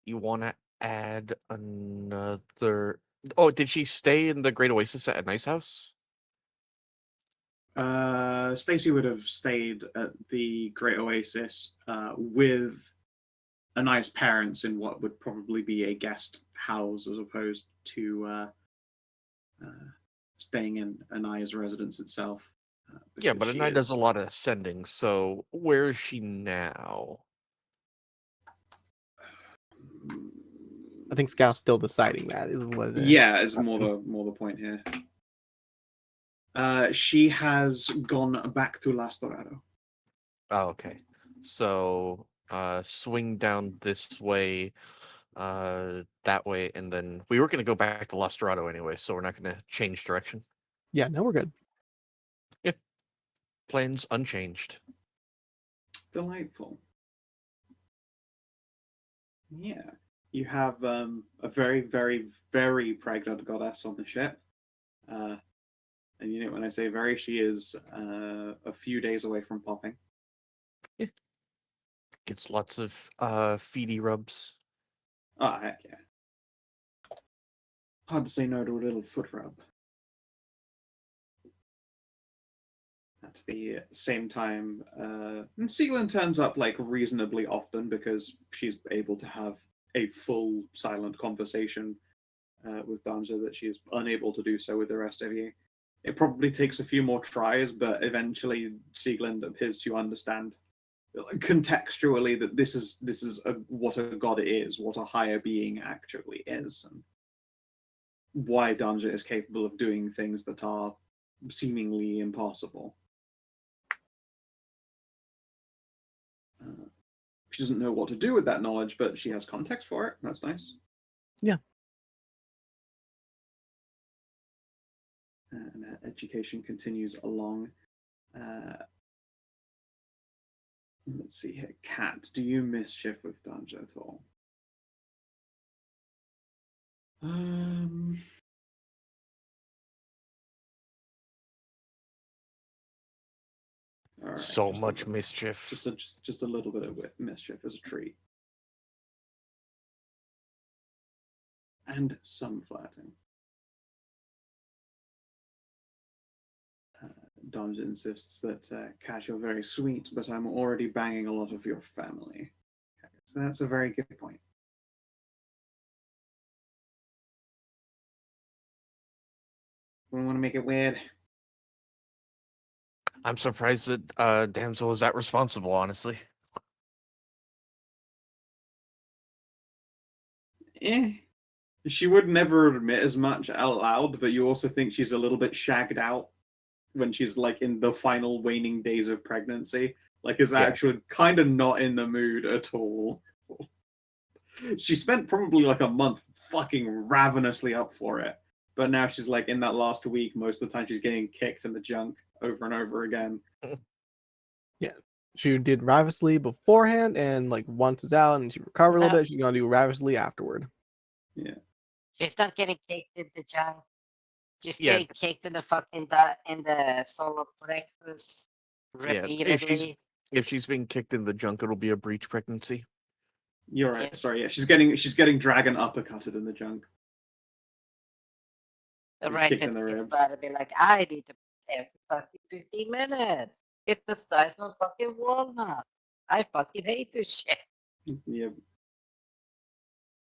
you want to add another? Oh, did she stay in the Great Oasis at a nice house? Stacy would have stayed at the Great Oasis with Anai's parents in what would probably be a guest house as opposed to staying in Anai's residence itself. Yeah, but because she Anai does is- a lot of ascending. So where is she now? I think Scout's still deciding that is what it is. Yeah, is more the point here. She has gone back to Las Dorado. Oh, okay. So swing down this way, that way, and then we were gonna go back to Los Dorado anyway, so we're not gonna change direction. Yeah, no, we're good. Plans unchanged. Delightful. Yeah. You have a very, very, very pregnant goddess on the ship. And you know, when I say very, she is a few days away from popping. Gets lots of feedy rubs. Oh, heck yeah. Hard to say no to a little foot rub. At the same time, Sieglin turns up like reasonably often because she's able to have a full silent conversation with Danja that she is unable to do so with the rest of you. It probably takes a few more tries, but eventually Sieglin appears to understand contextually that this is what a god is, what a higher being actually is, and why Danja is capable of doing things that are seemingly impossible. She doesn't know what to do with that knowledge, but she has context for it. That's nice. Yeah. And education continues along. Let's see here. Cat, do you mischief with Dungeon at all? All right, So just much mischief. just a little bit of mischief as a treat. And some flirting. Dom insists that, Cash, you're very sweet, but I'm already banging a lot of your family. So that's a very good point. We want to make it weird. I'm surprised that Damsel was that responsible, honestly. She would never admit as much out loud, but you also think she's a little bit shagged out when she's like in the final waning days of pregnancy. Like, is actually kind of not in the mood at all. She spent probably like a month fucking ravenously up for it, but now she's like in that last week, most of the time she's getting kicked in the junk over and over again. Yeah. She did ravenously beforehand, and like once it's out and she recovered a little bit, she's gonna do ravenously afterward. Yeah. She's not getting kicked in the junk. She's Yeah. getting kicked in the fucking in the solar plexus repeatedly. If she's being kicked in the junk, it'll be a breech pregnancy. You're right. Yeah. Sorry. Yeah, she's getting dragon uppercutted in the junk. Right, kicked in and the it's ribs. got to be like, I need to prepare for fucking 15 minutes. It's the size of a fucking walnut. I fucking hate this shit. Yeah.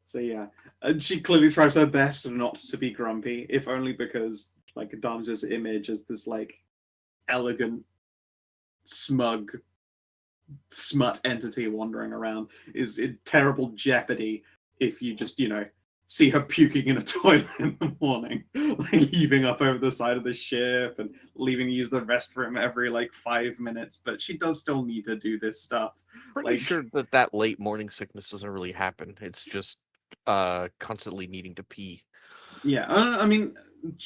So yeah, and she clearly tries her best not to be grumpy, if only because like Damsa's image as this like elegant, smug, smut entity wandering around is in terrible jeopardy if you just, see her puking in a toilet in the morning, like heaving up over the side of the ship and leaving to use the restroom every like 5 minutes. But she does still need to do this stuff. Pretty sure that late morning sickness doesn't really happen. It's just constantly needing to pee. Yeah, I mean,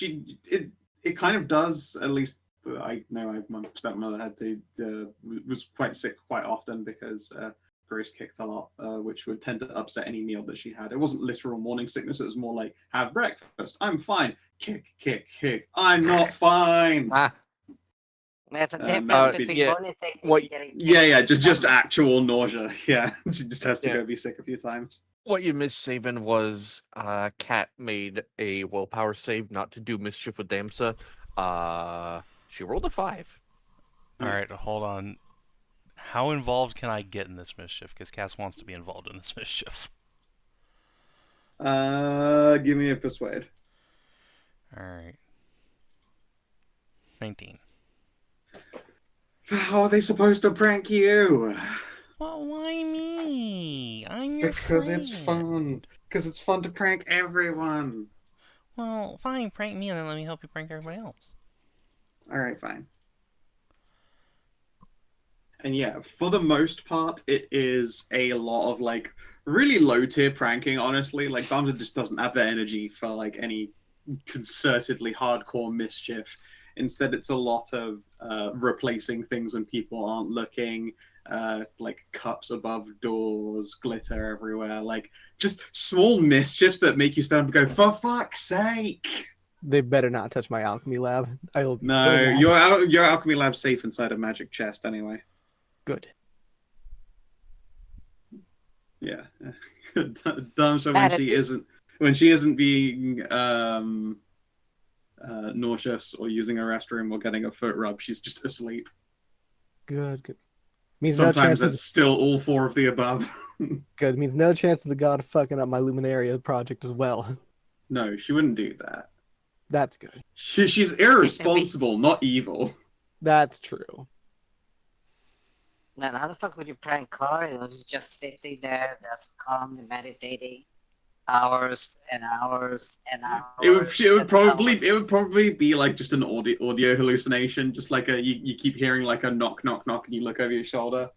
it kind of does. At least I know my stepmother had to was quite sick quite often because Grace kicked a lot, which would tend to upset any meal that she had. It wasn't literal morning sickness; it was more like have breakfast. I'm fine. Kick, kick, kick. I'm not fine. That's a that difference would be- between yeah. morning sickness What- and getting Yeah, kicked in the just stomach. actual nausea. Yeah, she just has to Yeah. go be sick a few times. What you missed, Savin, was Cat made a willpower save not to do mischief with Damsa. She rolled a 5. Alright, hold on. How involved can I get in this mischief? Because Cass wants to be involved in this mischief. Give me a persuade. Alright. 19. How are they supposed to prank you? Well, why me? I'm your Because it's friend. fun. Because it's fun to prank everyone. Well, fine, prank me and then let me help you prank everybody else. Alright, fine. And yeah, for the most part, it is a lot of like really low tier pranking, honestly. Like, Damsa just doesn't have the energy for like any concertedly hardcore mischief. Instead, it's a lot of replacing things when people aren't looking, like cups above doors, glitter everywhere, like just small mischiefs that make you stand up and go, for fuck's sake! They better not touch my alchemy lab. I'll be so No, mad. your alchemy lab's safe inside a magic chest anyway. Good. Yeah. Damsa when she isn't being nauseous or using a restroom or getting a foot rub, she's just asleep. Good. Means Sometimes no chance that's still all four of the above. good. Means no chance of the god fucking up my Luminaria project as well. No, she wouldn't do that. That's good. She's irresponsible, not evil. That's true. Man, how the fuck would you prank Karin? Was he just sitting there, just calmly meditating, hours and hours and hours? It would and probably be like just an audio hallucination, just like you keep hearing like a knock knock knock and you look over your shoulder,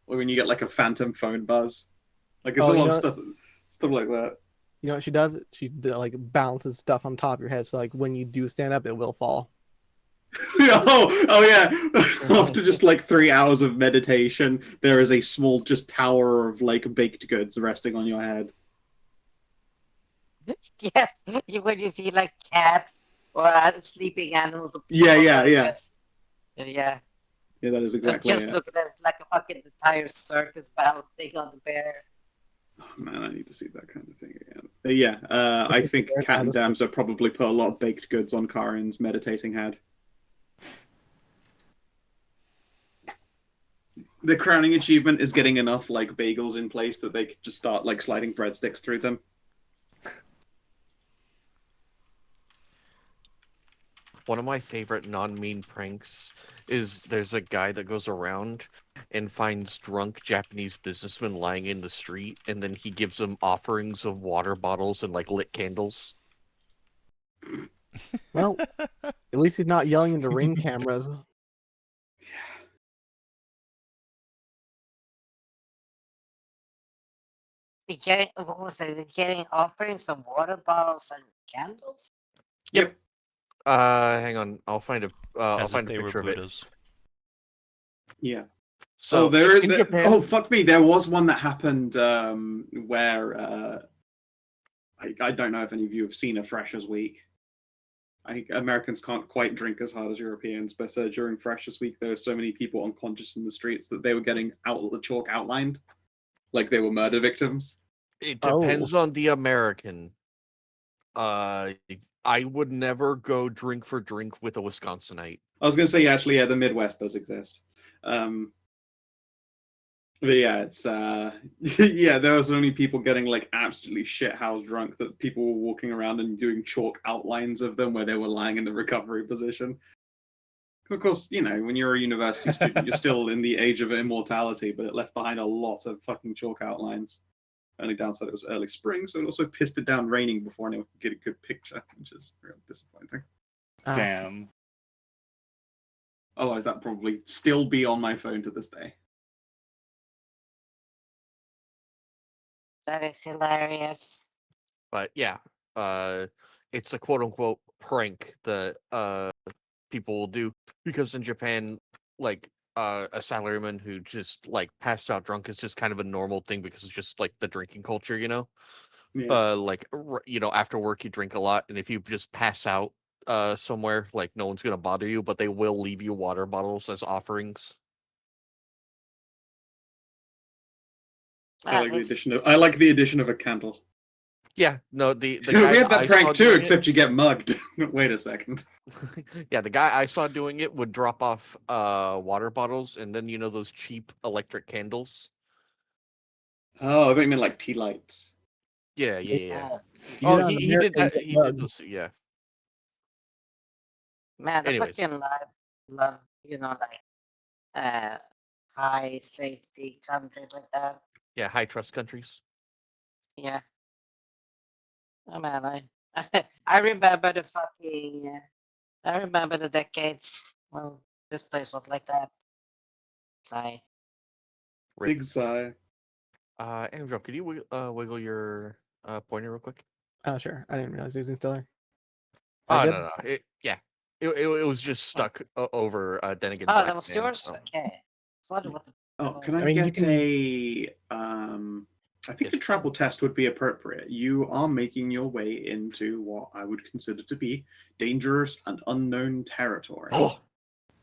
or when you get like a phantom phone buzz. Like it's a lot of stuff like that. You know what she does? She like balances stuff on top of your head, so like when you do stand up, it will fall. Oh yeah. After just like 3 hours of meditation, there is a small just tower of like baked goods resting on your head. Yes, when you see like cats or sleeping animals. Yeah, people yeah, that are yeah. just- yeah. Yeah, that is Just, exactly just it. look at it like a fucking entire circus balancing on the bear. Oh, man, I need to see that kind of thing again. Yeah, I think Where's Cat and Alistair? Damser probably put a lot of baked goods on Karin's meditating head. The crowning achievement is getting enough like bagels in place that they could just start like sliding breadsticks through them. One of my favorite non-mean pranks is there's a guy that goes around and finds drunk Japanese businessmen lying in the street, and then he gives them offerings of water bottles and like lit candles. Well, at least he's not yelling into ring cameras. They getting what was that? They're getting offerings of water bottles and candles. Yep. Hang on, I'll find a As if they were picture of it. Buddhas. Yeah. So in Japan, oh fuck me! There was one that happened where I don't know if any of you have seen a Freshers Week. I think Americans can't quite drink as hard as Europeans, but during Freshers Week, there were so many people unconscious in the streets that they were getting the chalk outlined, like they were murder victims. it Oh. depends on the American. I would never go drink for drink with a Wisconsinite. I was going to say, actually, yeah, the Midwest does exist. But yeah, it's yeah, there was only people getting like absolutely shithouse drunk that people were walking around and doing chalk outlines of them where they were lying in the recovery position. Of course, you know, when you're a university student, you're still in the age of immortality, but it left behind a lot of fucking chalk outlines. Only downside, it was early spring, so it also pissed it down raining before anyone could get a good picture, which is real disappointing. Ah, Damn. Otherwise, that probably still be on my phone to this day. That is hilarious. But yeah, it's a quote unquote prank that people will do because in Japan, like a salaryman who just like passed out drunk is just kind of a normal thing because it's just like the drinking culture, you know. Yeah. Like you know, after work you drink a lot, and if you just pass out somewhere, like no one's gonna bother you, but they will leave you water bottles as offerings. I like the addition of a candle. Yeah, no, the We guy had that I prank saw too, doing it- except you get mugged. Wait a second. yeah, the guy I saw doing it would drop off water bottles and then you know those cheap electric candles. Oh, I think you meant like tea lights. Yeah. You Oh, do Oh, that in he did America, you that. get He did mugged. those. Yeah. man, I Anyways. fucking love, like high safety countries like that. Yeah, high trust countries. Yeah. Oh man, I remember the fucking I remember the decades. Well, this place was like that. Sigh. Big sigh. Andrew, could you wiggle your pointer real quick? Oh, sure. I didn't realize he was still there. Oh I no, no. It was just stuck over Denigan's Oh, left that was hand, yours? so- Okay. What the Oh, was- can I, I mean, you get can- I think a Yes. travel test would be appropriate. You are making your way into what I would consider to be dangerous and unknown territory. Oh,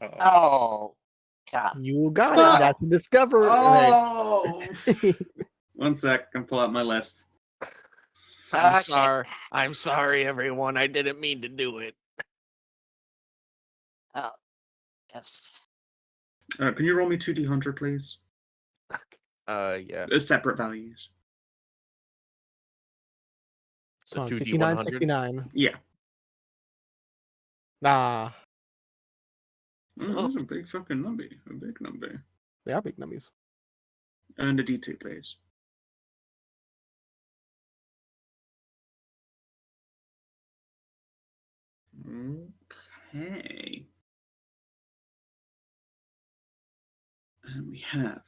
Uh-oh. Oh, God. You got Fuck! it. That's the discover. Oh! One sec, I can pull out my list. I'm Okay. sorry. I'm sorry, everyone. I didn't mean to do it. Oh, yes. Can you roll me 2d100, please? Yeah. Separate values. So Oh, 2d 69, 100. 69. Yeah. Nah, That's a big fucking number. A big number. they are big nummies. And a d2, please. Okay. And we have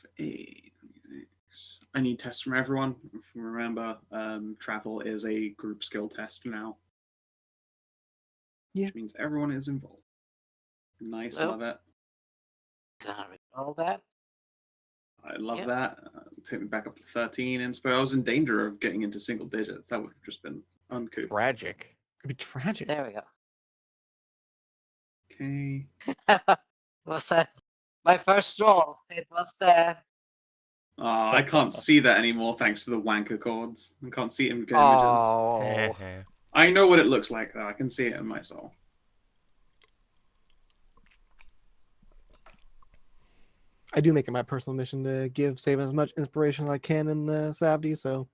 I need tests from everyone. If you remember, travel is a group skill test now. Yeah. Which means everyone is involved. Nice, Nope. love it. Gonna recall that. I love Yep. that. Take me back up to 13 inspo. I was in danger of getting into single digits. That would have just been uncouth. Tragic. It'd be tragic. There we go. Okay. Was my first roll? It was the Oh, I can't see that anymore thanks to the wanker chords. I can't see images. Oh, I know what it looks like, though. I can see it in my soul. I do make it my personal mission to give Savin as much inspiration as I can in the Savdi, so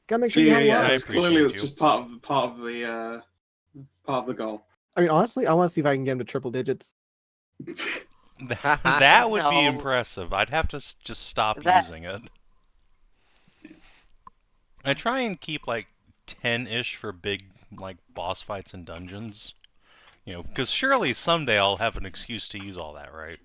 gotta make sure you have I lots. It's appreciate clearly it's you. just part of the goal. I mean, honestly, I want to see if I can get him to triple digits. That would be No. impressive. I'd have to just stop That- using it. I try and keep like 10-ish for big like boss fights and dungeons. You know, because surely someday I'll have an excuse to use all that, right?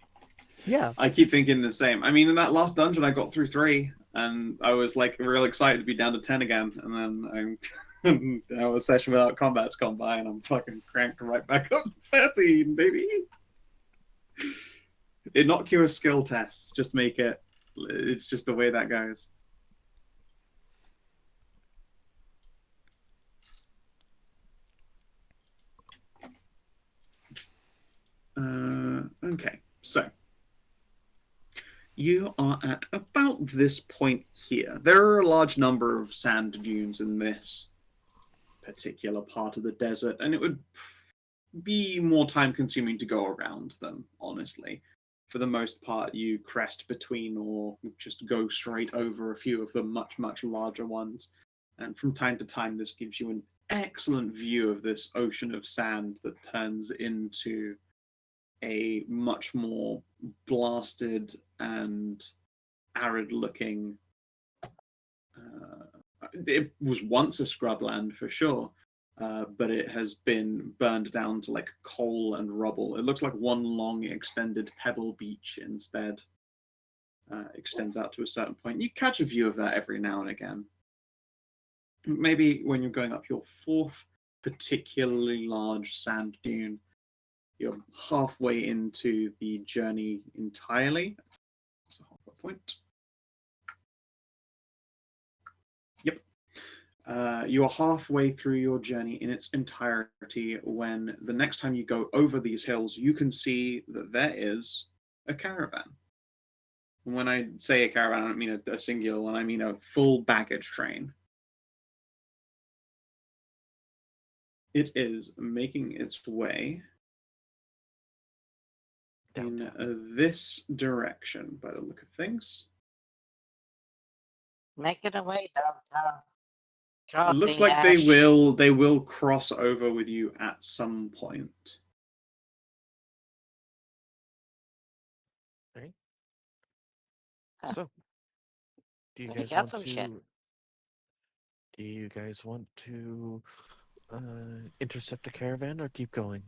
Yeah. I keep thinking the same. I mean, in that last dungeon, I got through 3, and I was like real excited to be down to 10 again. And then a session without combat's gone by, and I'm fucking cranked right back up to 13, baby. Innocuous skill tests just make it. It's just the way that goes. Okay, so you are at about this point here. There are a large number of sand dunes in this particular part of the desert, and it would be more time consuming to go around them, honestly. For the most part, you crest between or just go straight over a few of the much, much larger ones. And from time to time, this gives you an excellent view of this ocean of sand that turns into a much more blasted and arid looking. It was once a scrubland for sure, but it has been burned down to like coal and rubble. It looks like one long extended pebble beach instead. Extends out to a certain point. You catch a view of that every now and again. Maybe when you're going up your 4th particularly large sand dune, you're halfway into the journey entirely. That's a halfway point. Yep. You're halfway through your journey in its entirety when the next time you go over these hills, you can see that there is a caravan. And when I say a caravan, I don't mean a singular one, I mean a full baggage train. It is making its way in this direction, by the look of things. making a way downtown. It looks Crossing like they will cross over with you at some point. Okay. Huh. So, do you We guys got want some to? shit. Do you guys want to intercept the caravan or keep going?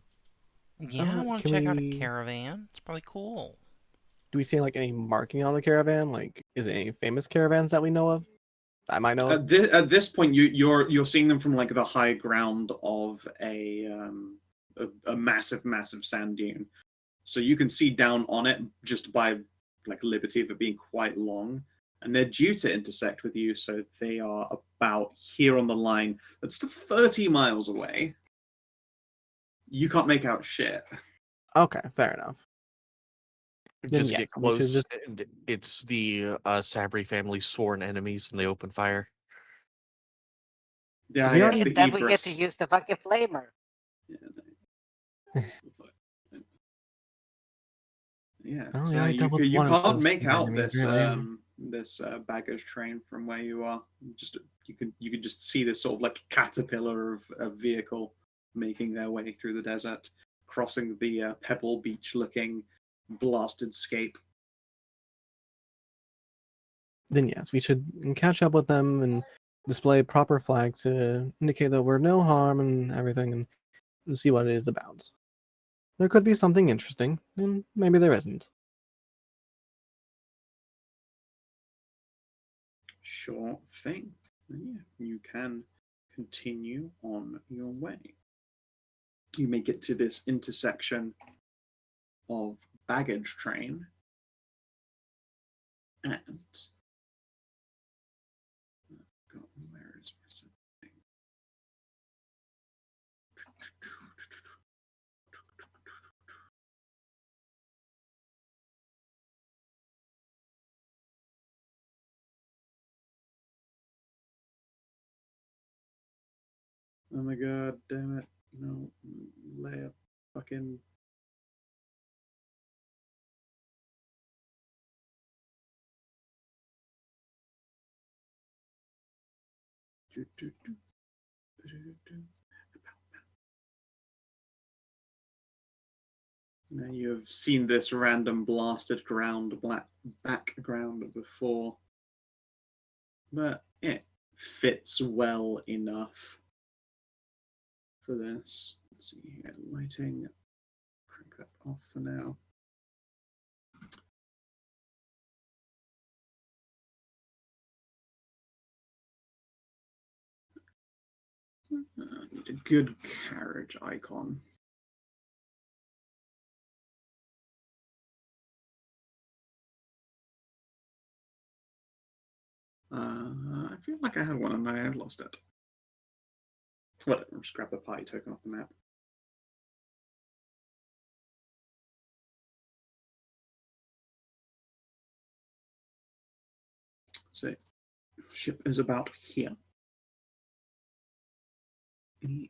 Yeah, I want to can check out a we- caravan. It's probably cool. Do we see like any marking on the caravan? Like, is it any famous caravans that we know of? I might know. At this point, you're seeing them from like the high ground of a massive sand dune, so you can see down on it just by like liberty of it being quite long, and they're due to intersect with you, so they are about here on the line. That's still 30 miles away. You can't make out shit. Okay, fair enough. Then Just yes, get we should close, just- and it's the Sabri family's sworn enemies, and they open fire. Yeah, We yes, already- the And then we get to Ibris. use the fucking flamer. Yeah, Oh, so yeah, I you, dealt with you one of can't those make out enemies, this really. this baggage train from where you are. Just you could just see this sort of like caterpillar of a vehicle making their way through the desert, crossing the pebble beach looking blasted scape. Then yes, we should catch up with them and display proper flags to indicate that we're no harm and everything, and see what it is about. There could be something interesting, and maybe there isn't. Sure thing. Yeah, you can continue on your way. You make it to this intersection of baggage train. And God, where is my something? Oh my god, damn it. No, lay a fucking. Now you have seen this random blasted background before, but it fits well enough for this. Let's see here, lighting. Crank that off for now. Need a good carriage icon. I feel like I had one and I have lost it. Whatever, just grab the party token off the map. So, ship is about here. And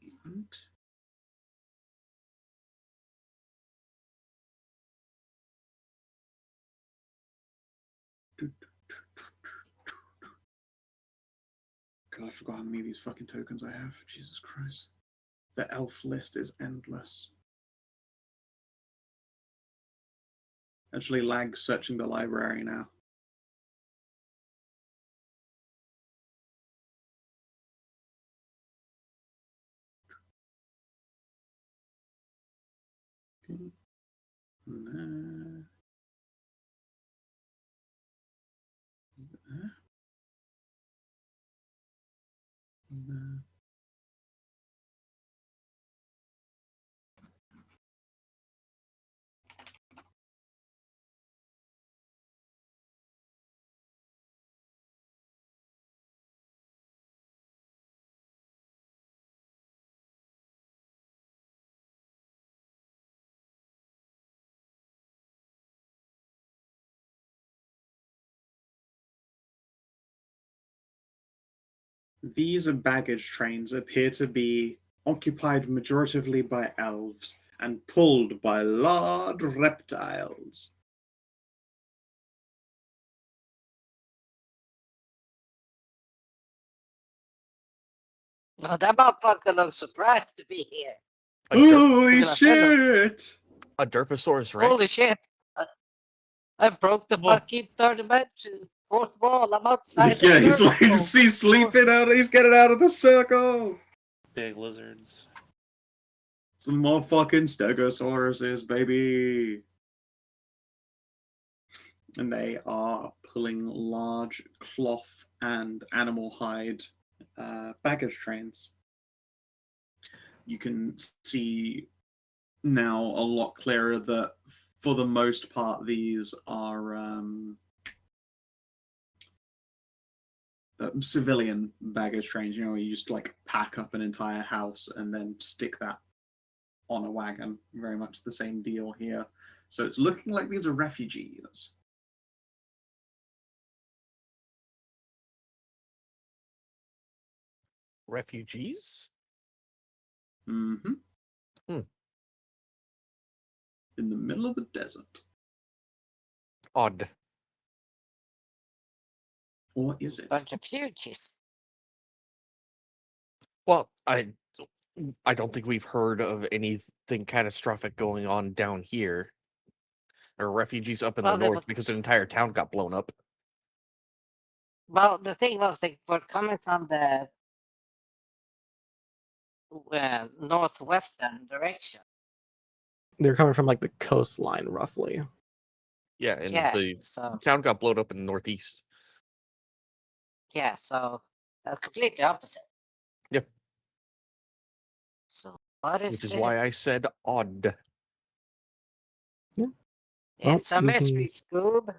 God, I forgot how many of these fucking tokens I have. Jesus Christ. The elf list is endless. Actually lag searching the library now. Okay. And there. There. And there. These baggage trains appear to be occupied majoritively by elves and pulled by large reptiles. No, that motherfucker looks surprised to be here. Holy Look at that shit! A Derposaurus Rex? Holy shit! I broke the Whoa. fucking third dimension, fourth wall. I'm outside. Yeah, the he's like, circle. he's sleeping out, he's getting out of the circle! Big lizards. Some more fucking stegosauruses, baby! And they are pulling large cloth and animal hide baggage trains. You can see now a lot clearer that for the most part these are civilian baggage trains. You know, you just like pack up an entire house and then stick that on a wagon. Very much the same deal here. So it's looking like these are refugees. Refugees? Mm-hmm. Hmm. In the middle of the desert. Odd. Or is it? Bunch of fugees. Well, I don't think we've heard of anything catastrophic going on down here. Or refugees up in the north because an entire town got blown up. Well, the thing was, they were coming from the northwestern direction. They're coming from like the coastline, roughly. Yeah, and Yeah, the so town got blown up in the northeast. yeah, so that's completely opposite. Yep. So what is Which is this? why I said odd. Yeah, Well, It's a we can- mystery, Scoob.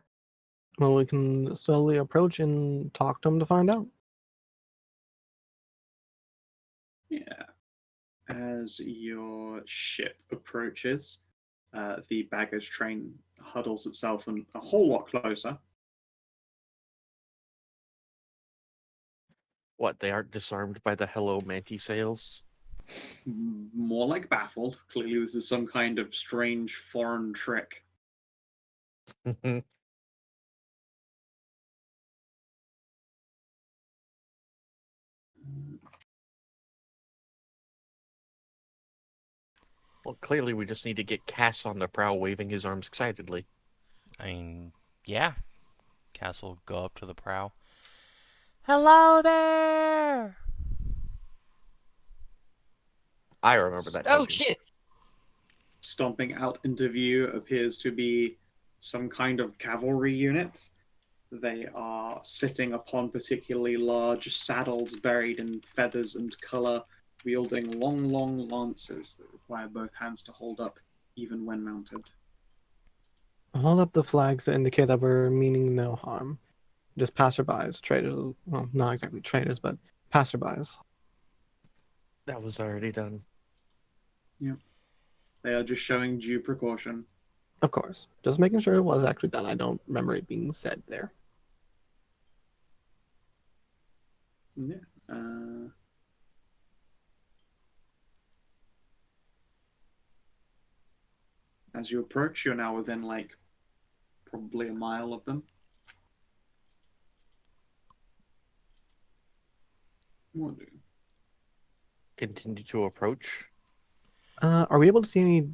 Well, we can slowly approach and talk to him to find out. Yeah. As your ship approaches, the baggage train huddles itself a whole lot closer. What, they aren't disarmed by the Hello Manti sails? More like baffled. Clearly, this is some kind of strange foreign trick. Well, clearly we just need to get Cass on the prow waving his arms excitedly. I mean, yeah. Cass will go up to the prow. Hello there! I remember that. Oh token. shit! Stomping out into view appears to be some kind of cavalry unit. They are sitting upon particularly large saddles buried in feathers and colour, wielding long, long lances that require both hands to hold up, even when mounted. Hold up the flags that indicate that we're meaning no harm. Just passerbys, traders. Well, not exactly traders, but passerbys. That was already done. They are just showing due precaution. Of course. Just making sure it was actually done. I don't remember it being said there. Yeah. As you approach, you're now within like probably a mile of them. What do? Continue to approach. Are we able to see any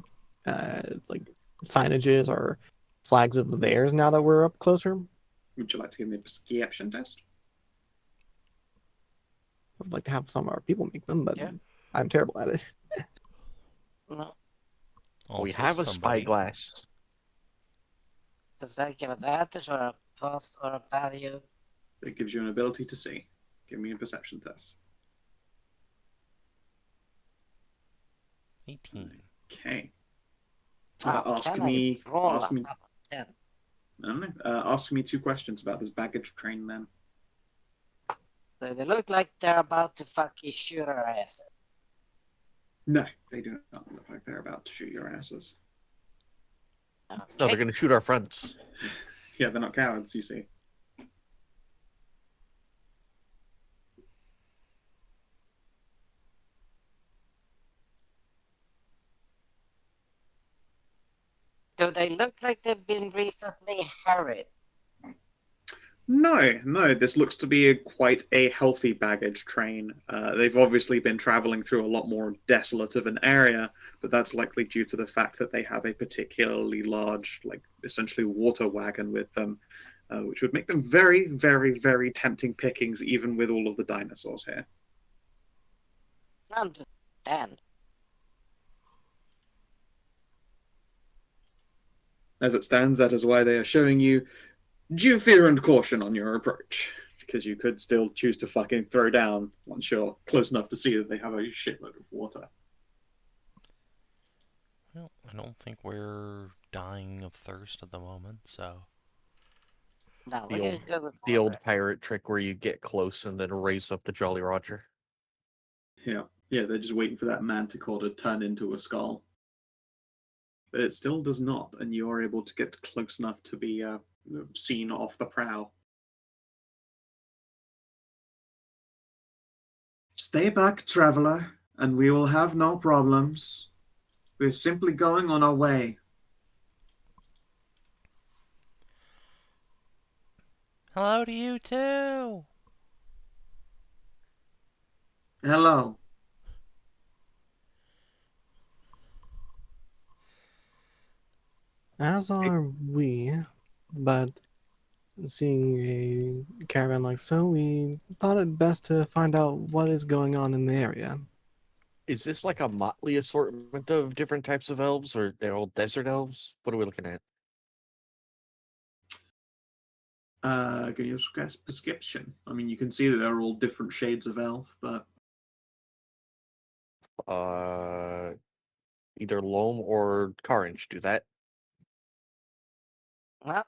like signages or flags of theirs now that we're up closer? Would you like to give me a perception test? I'd like to have some of our people make them, but Yeah. I'm terrible at it. No. We Also have a somebody- spyglass. Does that give advantage or a plus or a value? It gives you an ability to see. Give me a perception test. 18. Okay. Wow, Ask can me. I roll Ask a me. top of 10? I don't know. Ask me 2 questions about this baggage train. Then. So they look like they're about to fucking shoot our asses. No, they do not look like they're about to shoot your asses. No, they're Okay. going to shoot our fronts. Yeah, they're not cowards. You see. Do they look like they've been recently harried? No. This looks to be quite a healthy baggage train. They've obviously been traveling through a lot more desolate of an area, but that's likely due to the fact that they have a particularly large, like essentially water wagon with them, which would make them very, very, very tempting pickings, even with all of the dinosaurs here. I understand. As it stands, that is why they are showing you due fear and caution on your approach, because you could still choose to fucking throw down once you're close enough to see that they have a shitload of water. Well, I don't think we're dying of thirst at the moment, so... No, The we're old- gonna go with The old water. pirate trick where you get close and then raise up the Jolly Roger. Yeah, they're just waiting for that manticore to turn into a skull. But it still does not, and you are able to get close enough to be seen off the prow. Stay back, traveler, and we will have no problems. We're simply going on our way. Hello to you too! Hello. As are we, but seeing a caravan like so, we thought it best to find out what is going on in the area. Is this like a motley assortment of different types of elves, or they're all desert elves? What are we looking at? Give you a prescription. I mean, you can see that they're all different shades of elf, but Either Loam or Karin should do that. Well,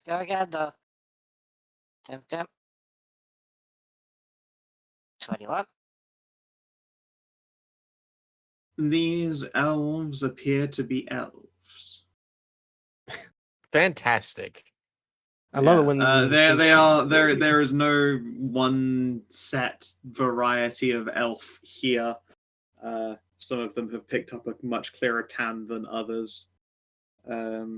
go again though. Temp. 21. These elves appear to be elves. Fantastic. I love it when there is no one set variety of elf here. Some of them have picked up a much clearer tan than others. But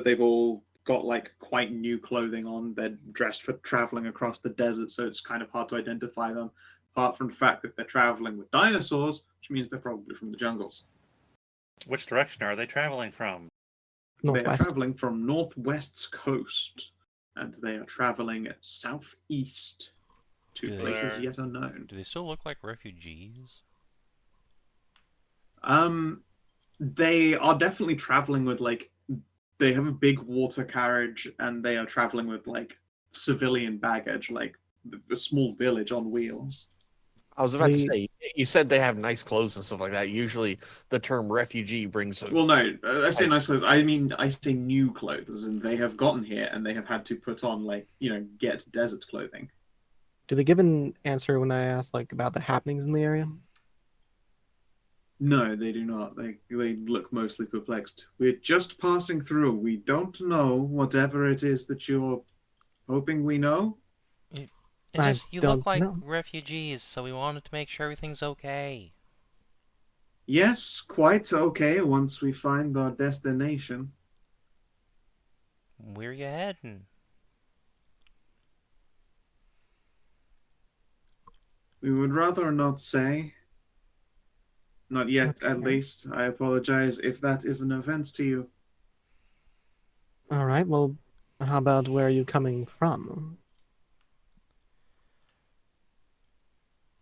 they've all got like quite new clothing on. They're dressed for traveling across the desert, so it's kind of hard to identify them, apart from the fact that they're traveling with dinosaurs, which means they're probably from the jungles. Which direction are they traveling from? They are Northwest. traveling from Northwest's coast, and they are traveling southeast to Do they- places yet unknown. Do they still look like refugees? They are definitely traveling with like they have a big water carriage, and they are traveling with like civilian baggage, like a small village on wheels. I was about to They- say, you said they have nice clothes and stuff like that. Usually the term refugee brings a Well, no, I say nice clothes. I mean, I say new clothes, and they have gotten here, and they have had to put on like get desert clothing. Do they give an answer when I ask like about the happenings in the area? No, they do not. They look mostly perplexed. We're just passing through. We don't know whatever it is that you're hoping we know. I You don't look like know. refugees, so we wanted to make sure everything's okay. Yes, quite okay once we find our destination. Where you heading? We would rather not say. Not yet, at Okay. least. I apologize if that is an offense to you. All right. Well, how about where are you coming from?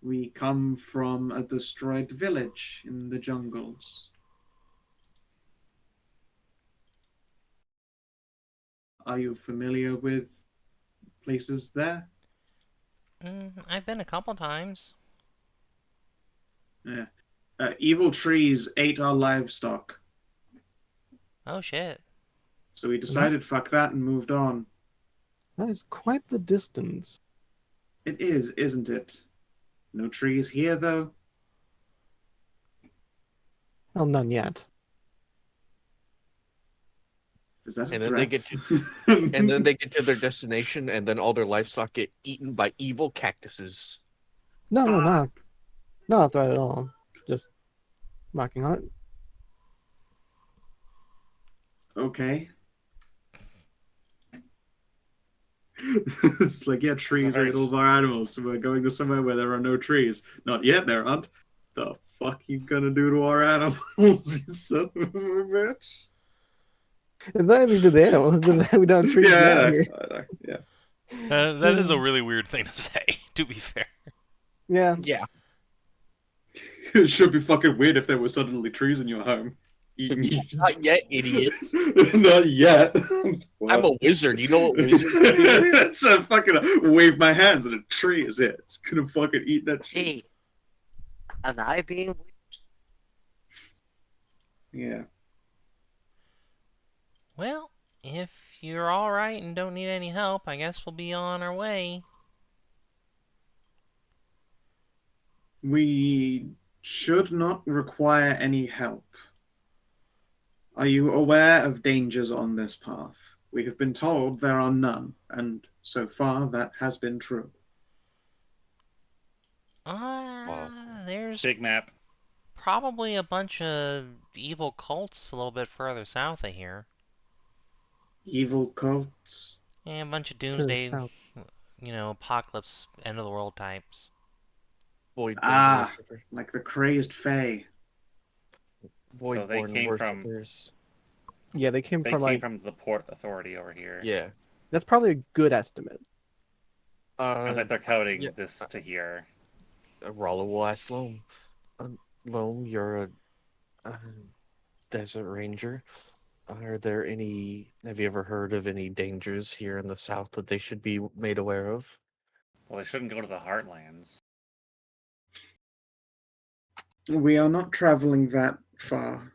We come from a destroyed village in the jungles. Are you familiar with places there? I've been a couple times. Yeah. Evil trees ate our livestock, Oh shit. so we decided fuck that and moved on. That is quite the distance. It is, isn't it? No trees here, though. Well, none yet. Is that a And then threat? they get to their destination, and then all their livestock get eaten by evil cactuses. No, not a threat at all. Just marking on it. Okay. It's like, yeah, trees very ate all of our animals, so we're going to somewhere where there are no trees. Not yet, there aren't. The fuck you gonna do to our animals, you son of a bitch? It's not anything to the animals. We don't have trees Yeah, down I here. know, yeah. That is a really weird thing to say, to be fair. Yeah. Yeah. It should be fucking weird if there were suddenly trees in your home. Eating you. Not yet, idiot. Not yet. I'm a wizard. You know what wizards do? It's a fucking wave my hands and a tree is it. It's gonna fucking eat that tree. Gee. Anai being Yeah. Well, if you're alright and don't need any help, I guess we'll be on our way. We should not require any help. Are you aware of dangers on this path? We have been told there are none, and so far that has been true. There's Big map. probably a bunch of evil cults a little bit further south of here. Evil cults? Yeah, a bunch of To the doomsday, south. apocalypse, end of the world types. Voidborn Ah. worshippers. Like the crazed fae. So they Voidborn came from- worshippers. Yeah, they came They from came like from the Port Authority over here. Yeah. that's probably a good estimate. I was like, they're coding yeah. this to here. Ralu will ask Loam. Loam, you're a desert ranger. Have you ever heard of any dangers here in the south that they should be made aware of? Well, they shouldn't go to the Heartlands. We are not traveling that far.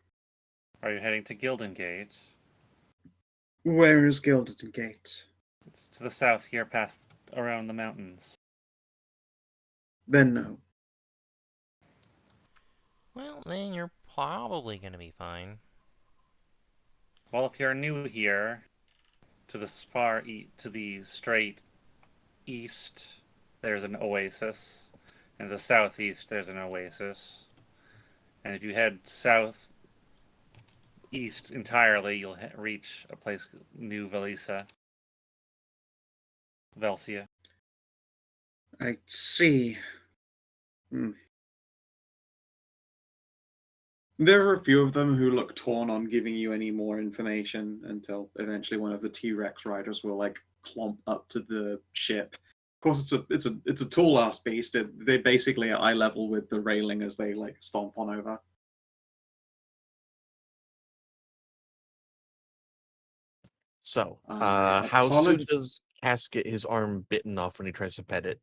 Are you heading to Gilden Gate? Where is Gilden Gate? It's to the south here, past around the mountains. Then no. Well, then you're probably gonna be fine. Well, if you're new here, to the to the straight east, there's an oasis, and the southeast there's an oasis. And if you head southeast entirely, you'll reach a place New Velisa. Velsia. I see. There are a few of them who look torn on giving you any more information until eventually one of the T-Rex riders will like clomp up to the ship. Of course, it's a tall ass beast. They basically at eye level with the railing as they like stomp on over. So, I how soon apolog- does Cass get his arm bitten off when he tries to pet it?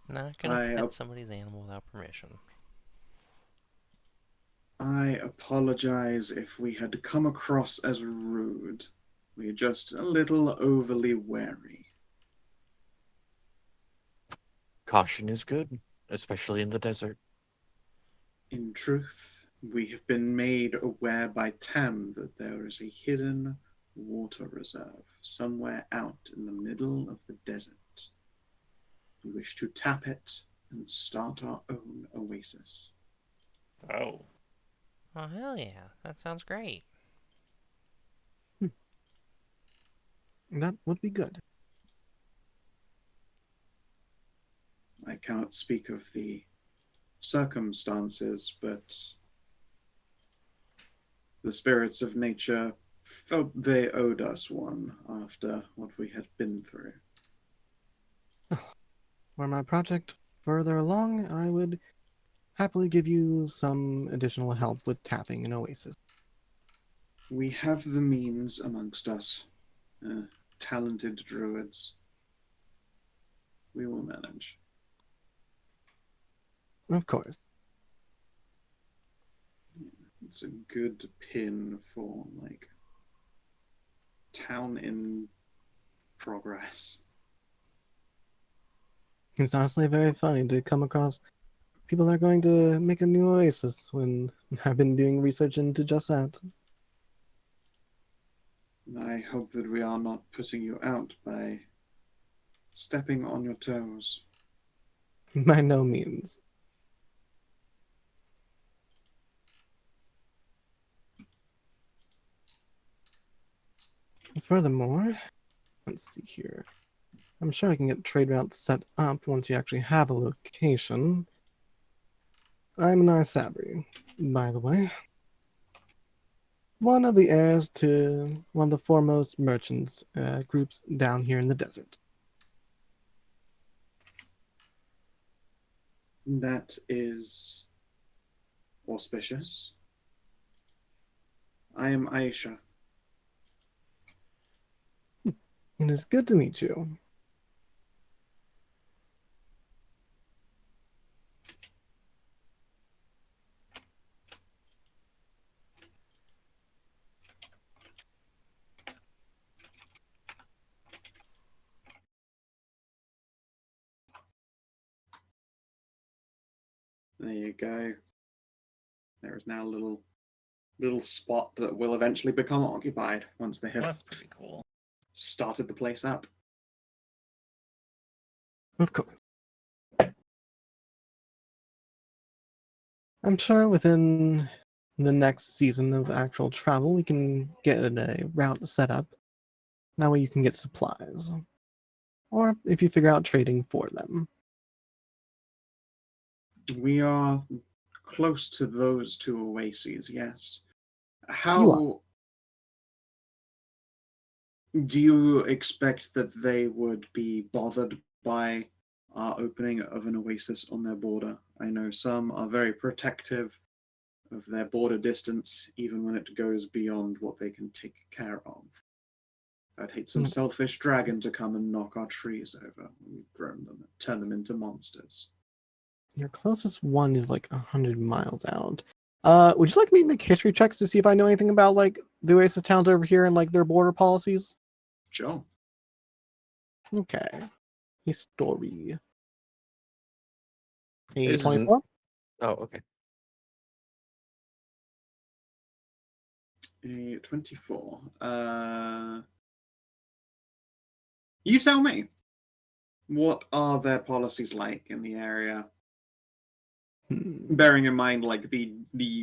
Not gonna I pet somebody's animal without permission. I apologize if we had come across as rude. We're just a little overly wary. Caution is good, especially in the desert. In truth, we have been made aware by Tam that there is a hidden water reserve somewhere out in the middle of the desert. We wish to tap it and start our own oasis. Oh. Oh, hell yeah. That sounds great. That would be good. I cannot speak of the circumstances, but the spirits of nature felt they owed us one after what we had been through. Were my project further along, I would happily give you some additional help with tapping an oasis. We have the means amongst us, talented druids. We will manage. Of course. It's a good pin for, like, town in progress. It's honestly very funny to come across people that are going to make a new oasis when I've been doing research into just that. I hope that we are not putting you out by stepping on your toes. By no means. Furthermore, let's see here. I'm sure I can get trade routes set up once you actually have a location. I'm Anai Sabri, by the way. One of the heirs to one of the foremost merchants groups down here in the desert. That is auspicious. I am Aisha. It is good to meet you. There you go. There is now a little spot that will eventually become occupied once they have That's pretty cool. started the place up. Of course. I'm sure within the next season of actual travel, we can get a route set up. That way you can get supplies. Or if you figure out trading for them. We are close to those two oases, yes. You How do you expect that they would be bothered by our opening of an oasis on their border? I know some are very protective of their border distance, even when it goes beyond what they can take care of. I'd hate some Yes. selfish dragon to come and knock our trees over when we've grown them, turn them into monsters. Your closest one is like 100 miles out. Would you like me to make history checks to see if I know anything about like the Oasis towns over here and like their border policies? Sure. Okay. History. A Isn't- 24? Oh, okay. A 24. You tell me. What are their policies like in the area? Bearing in mind, like the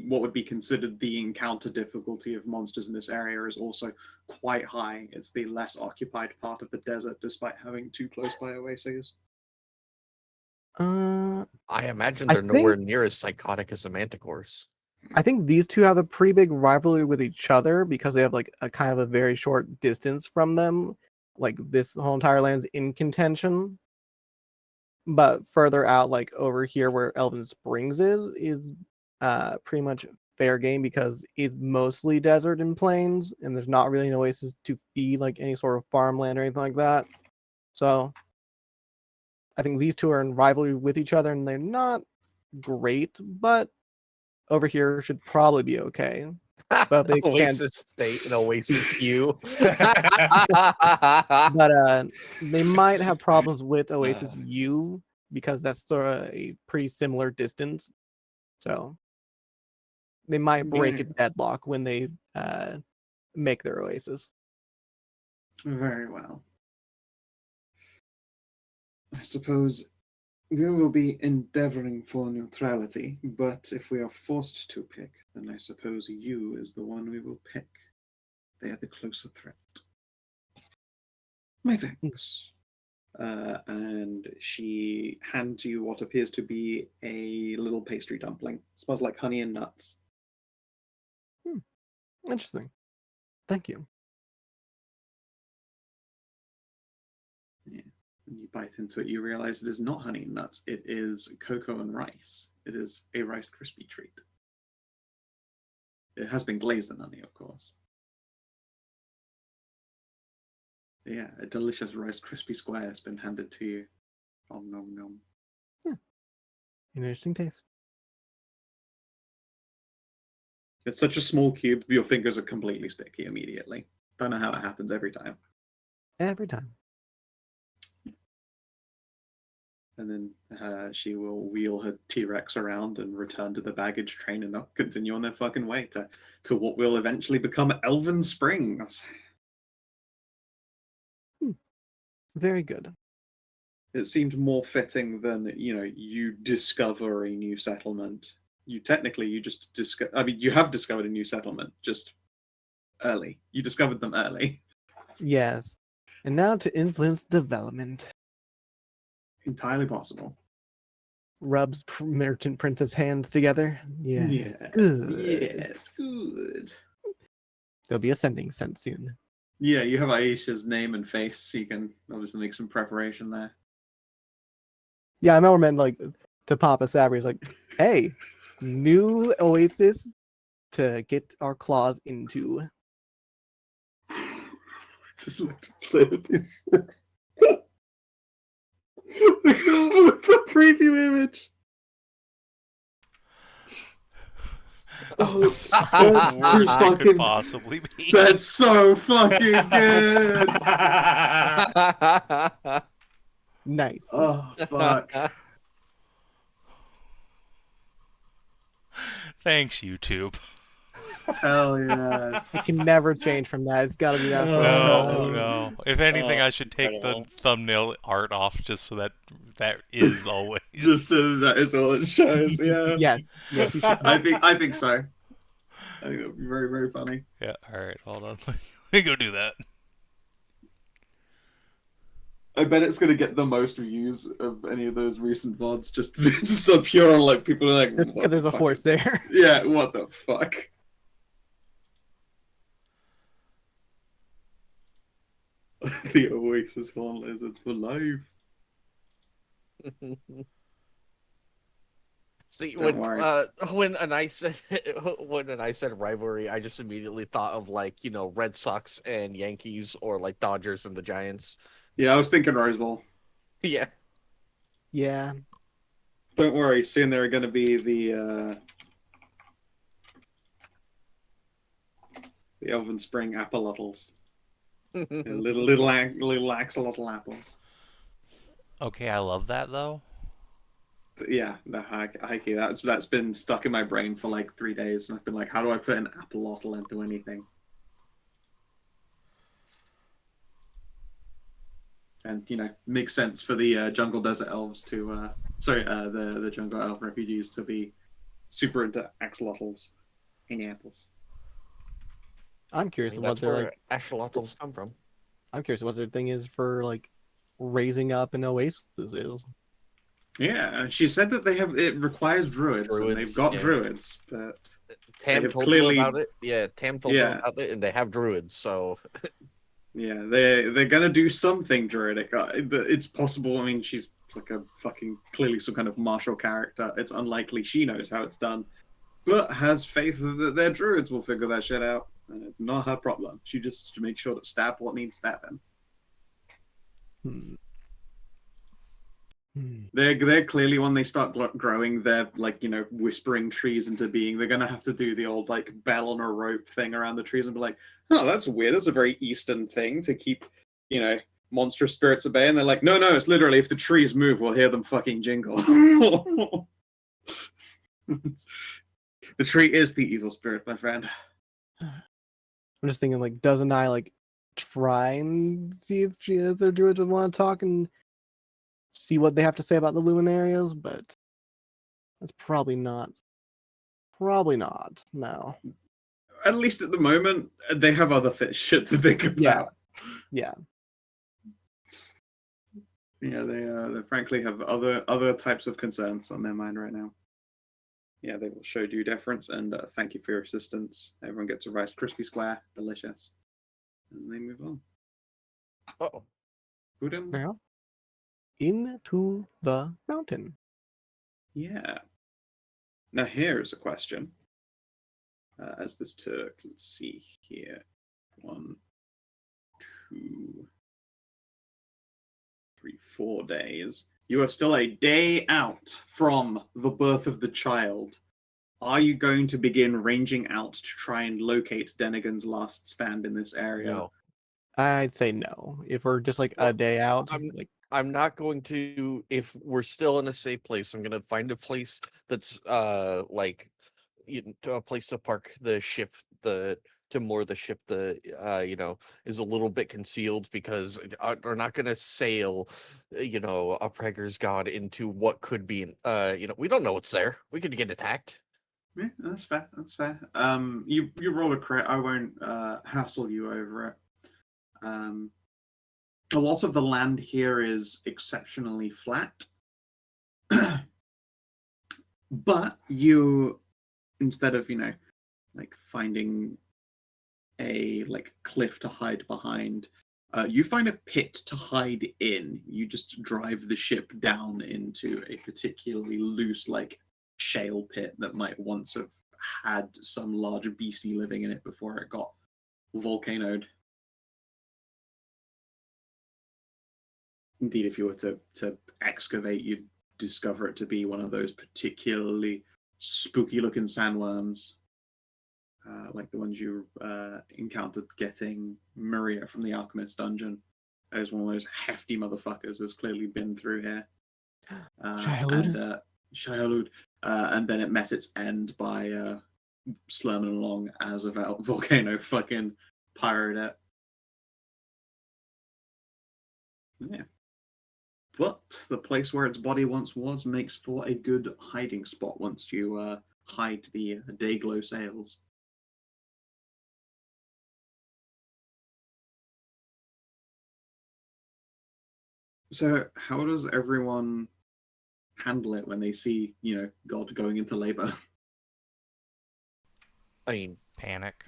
what would be considered the encounter difficulty of monsters in this area is also quite high. It's the less occupied part of the desert, despite having two close by oases. Uh, I imagine I they're nowhere think- near as psychotic as the Manticores. I think these two have a pretty big rivalry with each other because they have like a kind of a very short distance from them. Like this whole entire land's in contention. But further out, like over here where Elven Springs is pretty much fair game because it's mostly desert and plains, and there's not really an oasis to feed like any sort of farmland or anything like that. So I think these two are in rivalry with each other, and they're not great, but over here should probably be okay. But they expand, Oasis State and Oasis U. but they might have problems with Oasis U because that's sort of a pretty similar distance. So they might break a deadlock when they make their Oasis. Very well. I suppose we will be endeavoring for neutrality, but if we are forced to pick, then I suppose you is the one we will pick. They are the closer threat. My thanks. And she hands you what appears to be a little pastry dumpling. It smells like honey and nuts. Interesting. Thank you. Yeah. When you bite into it, you realize it is not honey and nuts. It is cocoa and rice. It is a Rice Krispie treat. It has been glazed in honey, of course. Yeah, a delicious Rice Krispie square has been handed to you. Nom nom nom. An interesting taste. It's such a small cube, your fingers are completely sticky immediately. Don't know how it happens every time. Every time. And then she will wheel her T-Rex around and return to the baggage train and they'll continue on their fucking way to what will eventually become Elven Springs. Very good. It seemed more fitting than, you discover a new settlement. You just discover, you have discovered a new settlement, just early. You discovered them early. Yes. And now to influence development. Entirely possible. Rubs Merchant Princess hands together. Yeah. Yes. Good. Yes, good. They'll be ascending sent soon. Yeah, you have Aisha's name and face, so you can obviously make some preparation there. Yeah, I remember meant like to Papa Sabri. He's like, hey, new oasis to get our claws into. Just looked at 76. The preview image. Oh, that's too Worse it could fucking. possibly be. That's so fucking good. Nice. Oh fuck. Thanks, YouTube. Hell yes. It can never change from that. It's got to be that. No, no. If anything, I should take the incredible. thumbnail art off just so that is always. Just so that is all it shows. Yeah. Yes. Yes, you should. I think so. I think that would be very, very funny. Yeah. All right. Hold on. Let me go do that. I bet it's gonna get the most views of any of those recent VODs. Just so pure, like people are like, Just what because there's the a fuck? force there. Yeah, what the fuck? The Oasis Horn Lizards for life. See, Don't worry. when Anai said rivalry, I just immediately thought of Red Sox and Yankees, or like Dodgers and the Giants. Yeah, I was thinking Rose Bowl. Yeah. Yeah. Don't worry, soon there are going to be the Elven Spring Apolotls. little axolotl apples. Okay, I love that though. Yeah, the hikey. That's been stuck in my brain for like 3 days, and I've been like, how do I put an apolotl into anything? And makes sense for the jungle desert elves to the jungle elf refugees to be super into axolotls and apples. I'm curious what That's they're where like. axolotls come from. I'm curious what their thing is for like raising up an oasis is. Yeah, she said that it requires druids, and they've got druids, but Tam told them about it. Yeah, Tam told them about it, and they have druids, so yeah, they're gonna do something druidic. It's possible. I mean, she's like a fucking clearly some kind of martial character. It's unlikely she knows how it's done, but has faith that their druids will figure that shit out, and it's not her problem. She just to make sure to stab what needs stabbing. They're clearly, when they start growing, they're like whispering trees into being. They're gonna have to do the old like bell on a rope thing around the trees and be like, oh, that's weird. That's a very Eastern thing to keep monstrous spirits at bay. And they're like, no, it's literally if the trees move, we'll hear them fucking jingle. The tree is the evil spirit, my friend. I'm just thinking, like, does Anai like try and see if their druids would want to talk and see what they have to say about the luminarias, but that's probably not. Probably not. No. At least at the moment, they have other shit to think about. Yeah. Yeah, they frankly have other types of concerns on their mind right now. Yeah, they will show due deference and thank you for your assistance. Everyone gets a Rice Krispie Square, delicious, and they move on. Uh-oh. Now, into the mountain. Yeah. Now here's a question. As this took, let's see here, 1, 2, 3, 4 days. You are still a day out from the birth of the child. Are you going to begin ranging out to try and locate Denigan's last stand in this area? No. I'd say no. If we're just like a day out, I'm not going to. If we're still in a safe place, I'm gonna find a place that's a place to park the ship, to moor the ship, is a little bit concealed, because we're not gonna sail, a Prager's god into what could be, we don't know what's there. We could get attacked. Yeah, that's fair. That's fair. You roll a crit. I won't hassle you over it. A lot of the land here is exceptionally flat, but you, instead of finding a cliff to hide behind, you find a pit to hide in. You just drive the ship down into a particularly loose shale pit that might once have had some large beastie living in it before it got volcanoed. Indeed, if you were to excavate, you'd discover it to be one of those particularly spooky-looking sandworms, like the ones you encountered getting Maria from the Alchemist dungeon. As one of those hefty motherfuckers has clearly been through here. Shai-Hulud. And then it met its end by slurming along as a volcano fucking pyroed it. Yeah. But the place where its body once was makes for a good hiding spot once you hide the day-glow sails. So how does everyone handle it when they see, God going into labor? I mean, Panic.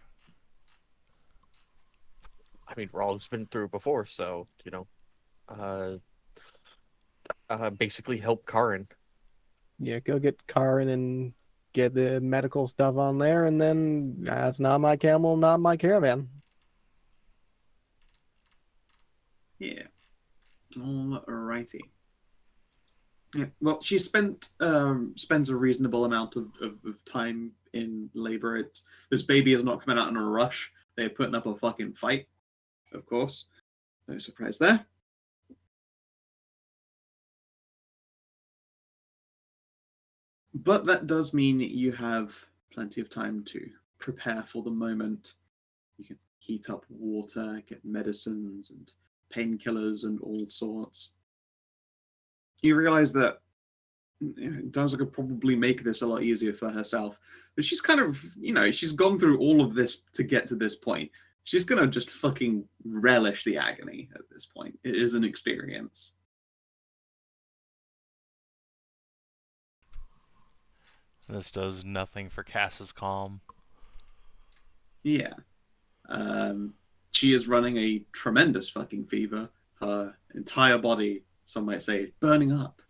Ralu's been through before, so, basically help Karin. Yeah, go get Karin and get the medical stuff on there, and then that's not my camel, not my caravan. Yeah. Alrighty. Yeah. Well, she spends a reasonable amount of time in labor. This baby is not coming out in a rush. They're putting up a fucking fight, of course. No surprise there. But that does mean you have plenty of time to prepare for the moment. You can heat up water, get medicines and painkillers and all sorts. You realize that Damsel could probably make this a lot easier for herself, but she's kind of, she's gone through all of this to get to this point. She's gonna just fucking relish the agony at this point. It is an experience. This does nothing for Cass's calm. Yeah. She is running a tremendous fucking fever. Her entire body, some might say, burning up.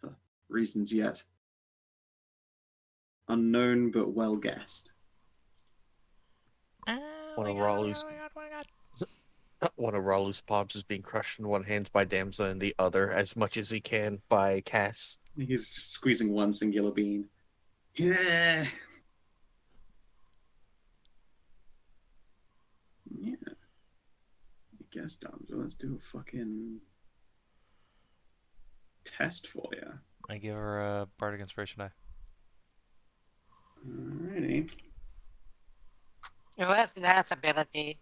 For reasons yet unknown but well guessed. One of Ralu's palms is being crushed in one hand by Damsel and the other as much as he can by Cass. He's squeezing one singular bean. Yeah. Yeah. I guess, Damsel, let's do a fucking test for you. I give her a Bardic Inspiration die. Alrighty. Who has enhanced ability?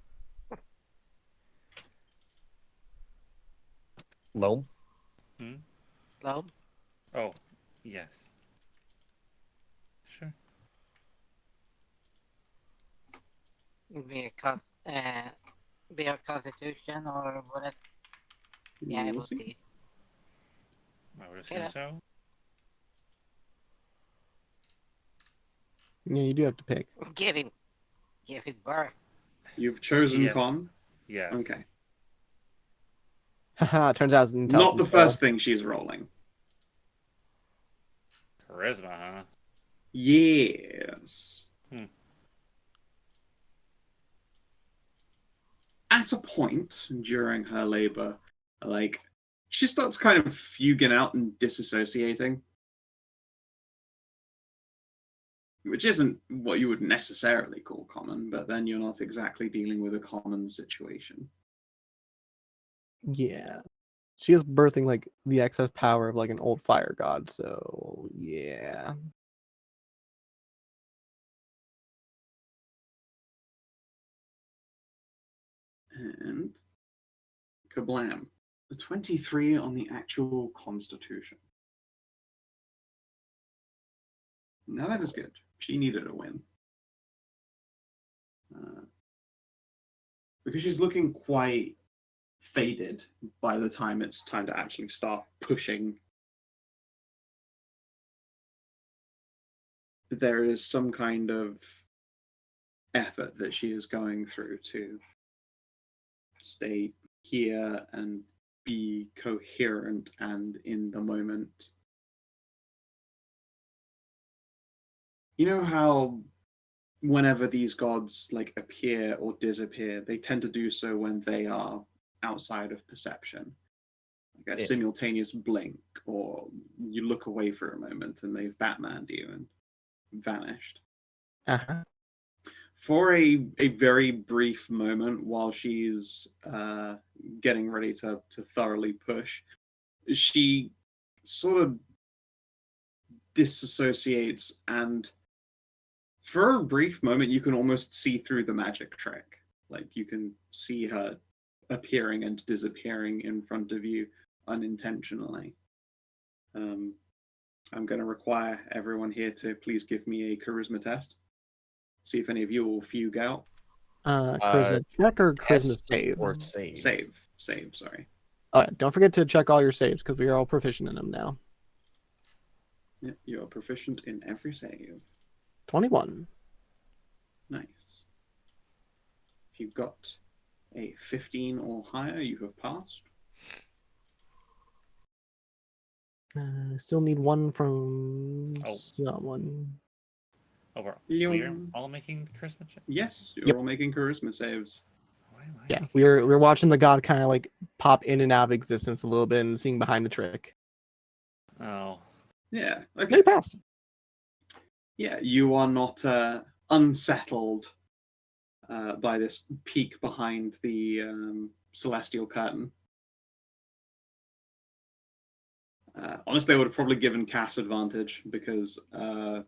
Loam? Loam? Oh, yes. Sure. Be a constitution or whatever. Yeah, it We'll will see. be. I would assume Yeah. so. Yeah, you do have to pick. Giving birth. You've chosen Yes. con. Yes. Okay. Haha, turns out it's Not intelligence. the first thing she's rolling. Charisma, huh? Yes. Hmm. At a point during her labor, she starts kind of fuging out and disassociating. Which isn't what you would necessarily call common, but then you're not exactly dealing with a common situation. Yeah. She is birthing like the excess power of like an old fire god, so yeah. And kablam. A 23 on the actual constitution. Now that is good. She needed a win. Because she's looking quite faded by the time it's time to actually start pushing. There is some kind of effort that she is going through to stay here and be coherent and in the moment. You know how whenever these gods appear or disappear, they tend to do so when they are outside of perception. Like a simultaneous blink, or you look away for a moment and they've Batmaned you and vanished. Uh-huh. For a very brief moment while she's getting ready to thoroughly push, she sort of disassociates, and for a brief moment you can almost see through the magic trick. You can see her appearing and disappearing in front of you unintentionally. I'm going to require everyone here to please give me a charisma test. See if any of you will fugue out. Charisma check or charisma Test save? or save. Save, sorry. Alright, don't forget to check all your saves because we are all proficient in them now. Yep, you are proficient in every save. 21. Nice. If you've got a 15 or higher, you have passed. Still need one from Oh. someone. Oh, we're Leon. all making charisma check? Yes, you're Yep. all making charisma saves. Why Yeah, we're watching the god kind of like pop in and out of existence a little bit and seeing behind the trick. Oh. Yeah. They Okay. passed. Yeah, you are not unsettled by this peek behind the celestial curtain. Honestly, I would have probably given Cass advantage because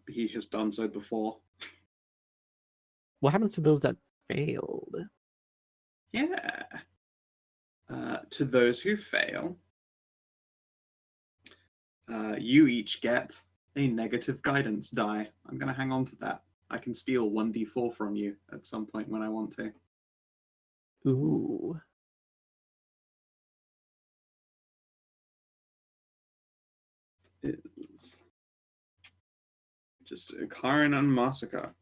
he has done so before. What happens to those that failed? Yeah. To those who fail, you each get a negative guidance die. I'm going to hang on to that. I can steal 1d4 from you at some point when I want to. Ooh. Is just Karin and Masika.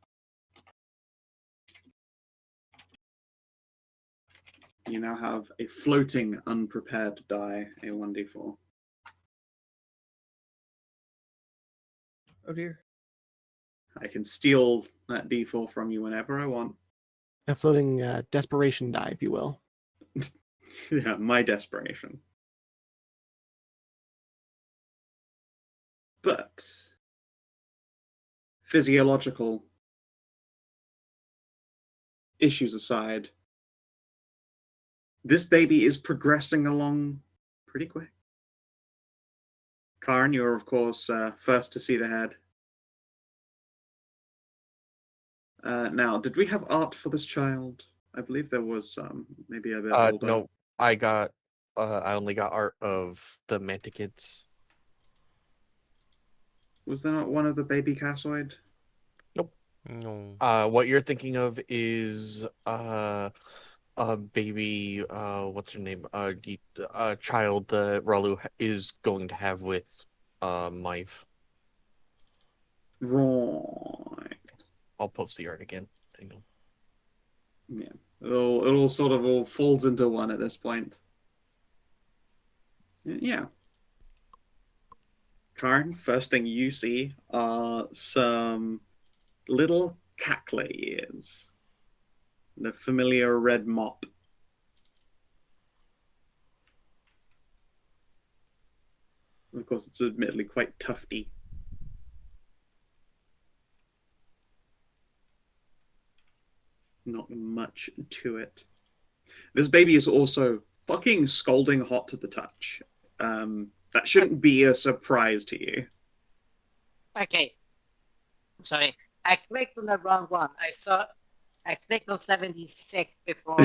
You now have a floating unprepared die, a 1d4. Oh dear. I can steal that d4 from you whenever I want. A floating desperation die, if you will. Yeah, my desperation. But physiological issues aside, this baby is progressing along pretty quick. Karin, you're of course first to see the head. Now, did we have art for this child? I believe there was some, maybe a bit older. No, I only got art of the mantikids. Was there not one of the baby cassoid? No. What you're thinking of is a baby, what's her name? Child that Ralu is going to have with Mive. Right. I'll post the art again. Hang on. Yeah. It all sort of all falls into one at this point. Yeah. Karin, first thing you see are some little cackler ears. The familiar red mop. Of course, it's admittedly quite tufty. Not much to it. This baby is also fucking scalding hot to the touch. That shouldn't be a surprise to you. Okay. Sorry. I clicked on the wrong one. I clicked on 76 before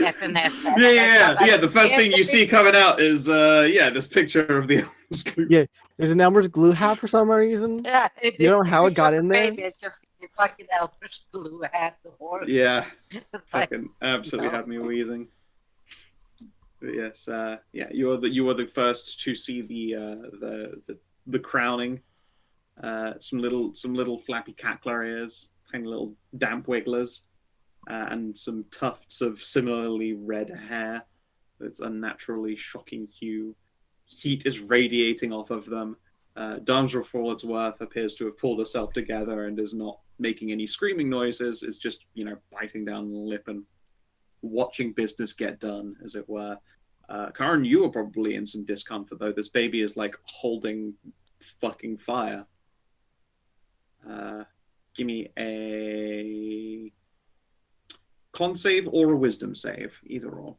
SNS. Yeah. The first thing you see coming out is this picture of the Elmer's glue. Yeah, there's an Elmer's glue hat for some reason. Yeah, You know how it got in there? Baby, it's just the fucking Elmer's glue hat, the horse. Yeah, It's like, fucking absolutely no. had me wheezing. But yes, you are the first to see the crowning. Some little flappy cackler ears, tiny little damp wigglers, and some tufts of similarly red hair. That's unnaturally shocking hue. Heat is radiating off of them. Darmsdorf, for all it's worth, appears to have pulled herself together and is not making any screaming noises. Is just biting down the lip and watching business get done, as it were. Karin, you are probably in some discomfort though. This baby is like holding fucking fire. Give me a con save or a wisdom save, either or.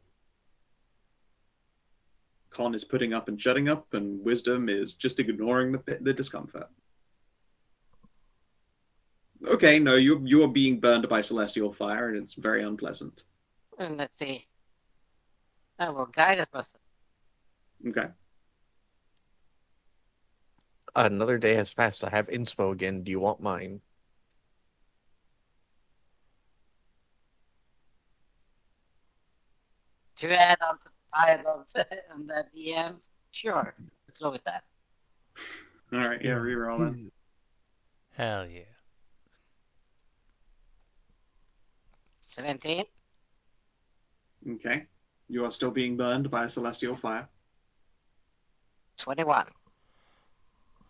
Con is putting up and shutting up, and wisdom is just ignoring the discomfort. Okay, no, you are being burned by celestial fire, and it's very unpleasant. And let's see. I will guide it first. Okay. Another day has passed. I have inspo again. Do you want mine? To add on to the pile of and the DMs, sure. Let's go with that. All right, yeah, reroll then. Hell yeah. 17. Okay. You are still being burned by a celestial fire. 21.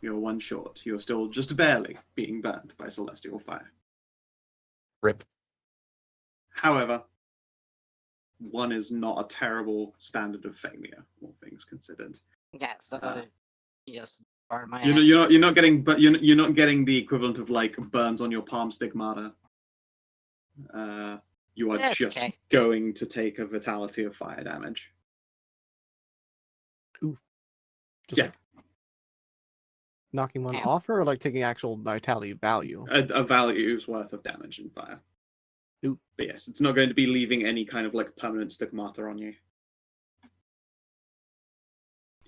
You're one short. You're still just barely being burned by celestial fire. Rip. However, 1 is not a terrible standard of failure, all things considered. Yeah, so you just burn my You're not getting, but you're not getting the equivalent of like burns on your palm stigmata. You are That's just okay. going to take a vitality of fire damage. Just Yeah. like knocking one Yeah. off her, or like taking actual vitality value? A value's worth of damage in fire. Ooh. But yes, it's not going to be leaving any kind of like permanent stigmata on you.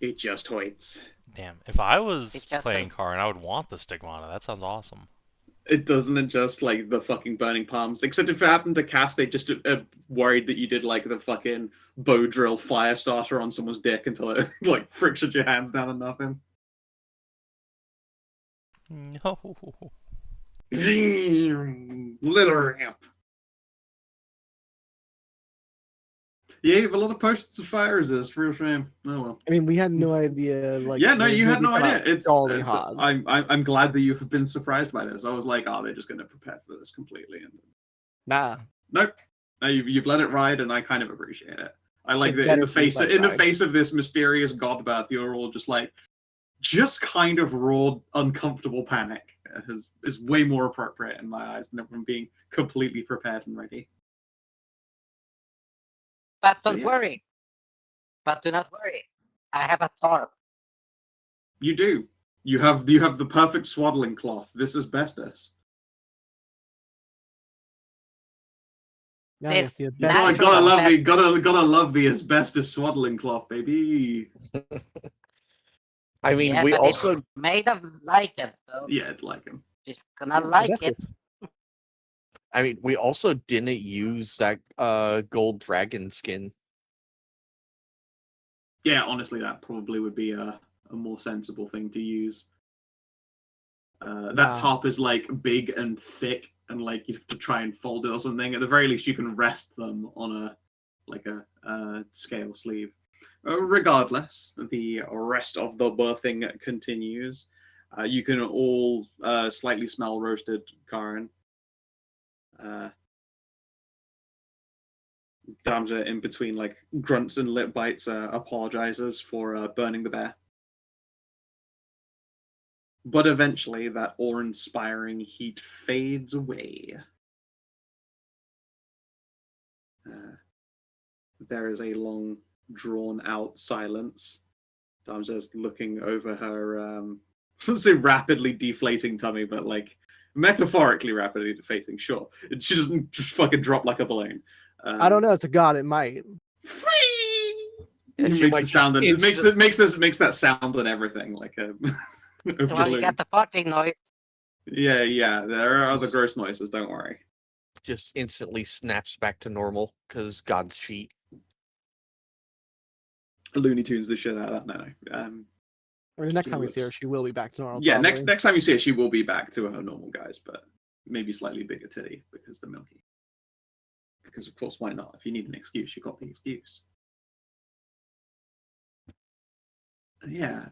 It just waits. Damn, if I was It's just playing Karin, I would want the Stigmata. That sounds awesome. It doesn't adjust like the fucking burning palms. Except if it happened to cast, they just worried that you did like the fucking bow drill fire starter on someone's dick until it like frictioned your hands down and nothing. No. Little ramp. Yeah, you have a lot of potions of fire resist. Real shame. Oh well. I mean, we had no idea. Like, Yeah, no, they you had really no come idea. out It's scalding hot. I'm glad that you have been surprised by this. I was like, oh, they're just going to prepare for this completely, and Nah. nope. No, you've let it ride, and I kind of appreciate it. I like It's that in better the if you face let it ride. of this mysterious god birth, you're all just kind of raw, uncomfortable panic is way more appropriate in my eyes than everyone being completely prepared and ready. But So, don't yeah. worry. But do not worry. I have a tarp. You do. You have the perfect swaddling cloth. This is bestest. Now This- you see a that- better. Oh, Natural gotta love the asbestos swaddling cloth, baby. I mean, Yeah, we but also it's made of lichen, so Yeah, it's like him. you're gonna like it. Asbestos. I mean, we also didn't use that gold dragon skin. Yeah, honestly, that probably would be a more sensible thing to use. That Nah. top is like big and thick, and like you have to try and fold it or something. At the very least, you can rest them on a scale sleeve. Regardless, the rest of the birthing continues. You can all slightly smell roasted Karin. Damja, in between like grunts and lip bites, apologizes for burning the bear. But eventually, that awe-inspiring heat fades away. There is a long, drawn-out silence. Damja's looking over her, I wouldn't say rapidly deflating tummy, but like metaphorically rapidly deflating. Sure, she doesn't just fucking drop like a balloon. I don't know. It's a god. It might. And It she makes might the sound and just it makes that sound and everything like a, a Well, you balloon. got the farting noise. Yeah. There are other Yes. gross noises. Don't worry. just instantly snaps back to normal because God's cheat. Looney Tunes the shit out of that. No. I mean, the next She time we see her, looks- she will be back to normal. Yeah. probably. Next time you see her, she will be back to her normal guys, but maybe slightly bigger titty because they're milky. Because of course, why not? If you need an excuse, you got the excuse. Yeah.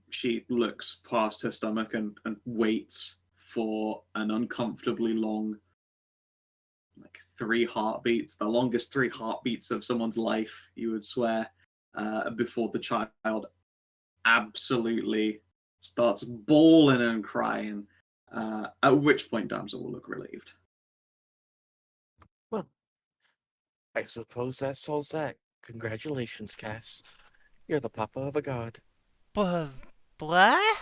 She looks past her stomach and waits for an uncomfortably long, like 3 heartbeats, the longest 3 heartbeats of someone's life, you would swear, before the child absolutely starts bawling and crying. At which point, Damsel will look relieved. I suppose that solves that. Congratulations, Cass. You're the papa of a god. What? What?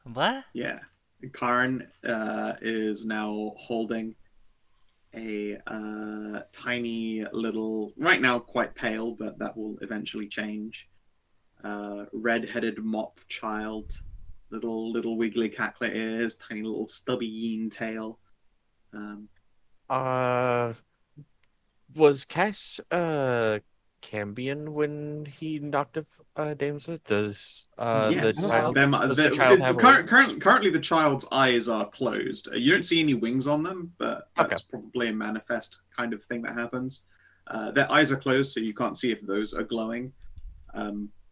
What? Yeah. Karin is now holding a tiny little, right now quite pale, but that will eventually change. Red-headed mop child, little wiggly cackler ears, tiny little stubby yeen tail. Was Cass Cambion when he knocked up Damsel? Does Yes, the child, does the the- child it's have currently the child's eyes are closed. You don't see any wings on them, but that's probably a manifest kind of thing that happens. Their eyes are closed, so you can't see if those are glowing.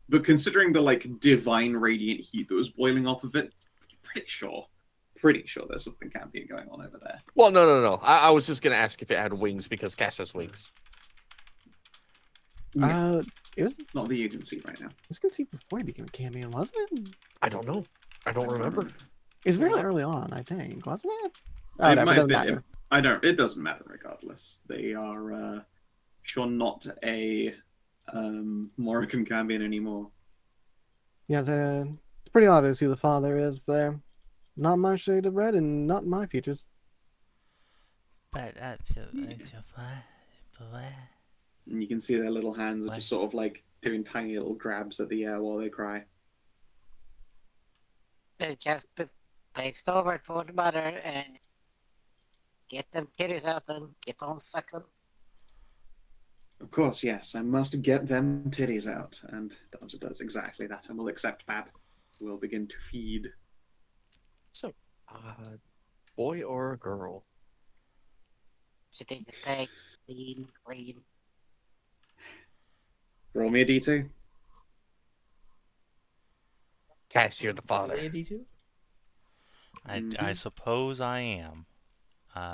But considering the like divine radiant heat that was boiling off of it, I'm pretty sure pretty sure there's something campy going on over there. Well, no. I was just gonna ask if it had wings because Cass has wings. No, It was not that you can see right now. conceived before he became a champion, wasn't it? I don't know. I don't remember. It was very early on, I think, wasn't it? Oh, It no, it might doesn't be- matter. I don't. It doesn't matter regardless. They are sure not a Morrigan campion anymore. Yeah, it's pretty obvious who the father is there. Not my shade of red and not my features. But And you can see their little hands are What? just sort of like doing tiny little grabs at the air while they cry. They just paste over for the mother and get them titties out and get on sucking. Of course, yes, I must get them titties out, and Damsel does exactly that, and will accept Bab. We'll begin to feed. So, boy or a girl? She take the take, clean, green. Roll me a d2. Cass, you're the father. D2? I suppose I am.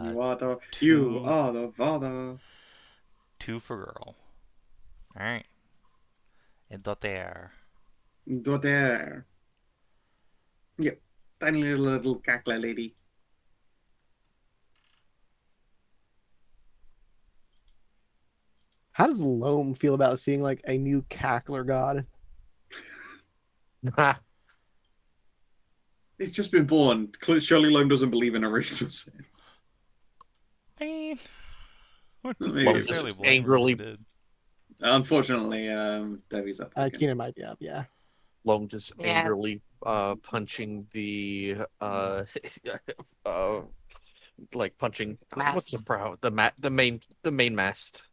You are the two- father. 2 for girl. Alright. And there. Daughter. Yep, tiny little cackler lady. How does Loam feel about seeing like a new cackler god? It's just been born. Surely Loam doesn't believe in original sin. I mean, Maybe Loam it's just necessarily blame her if angrily- it did. Unfortunately, Debbie's up. again. Kina might be up, yeah. Loam just Yeah. angrily punching the like punching what's the Mast. brow the main mast.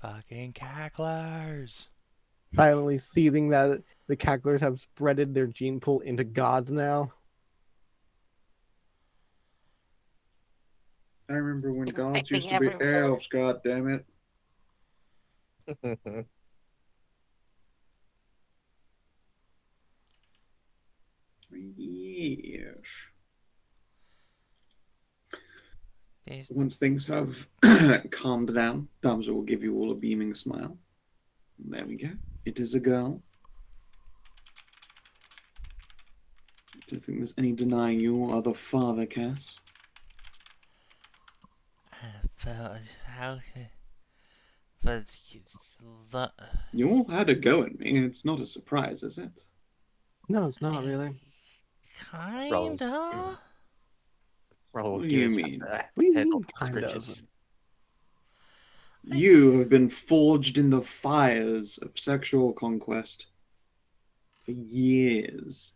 Fucking cacklers. Silently seething that the cacklers have spreaded their gene pool into gods now. I remember when gods Infecting used to be everywhere. elves, god damn it. Yes. There's- Once things have calmed down, Damsel will give you all a beaming smile. There we go. It is a girl. I don't think there's any denying you are the father, Cass. But how? But the You all had a go at me. It's not a surprise, is it? No, it's not really. kinda. Ralu What do you gives mean? a What do you head mean, on his kind of? britches. You have been forged in the fires of sexual conquest for years.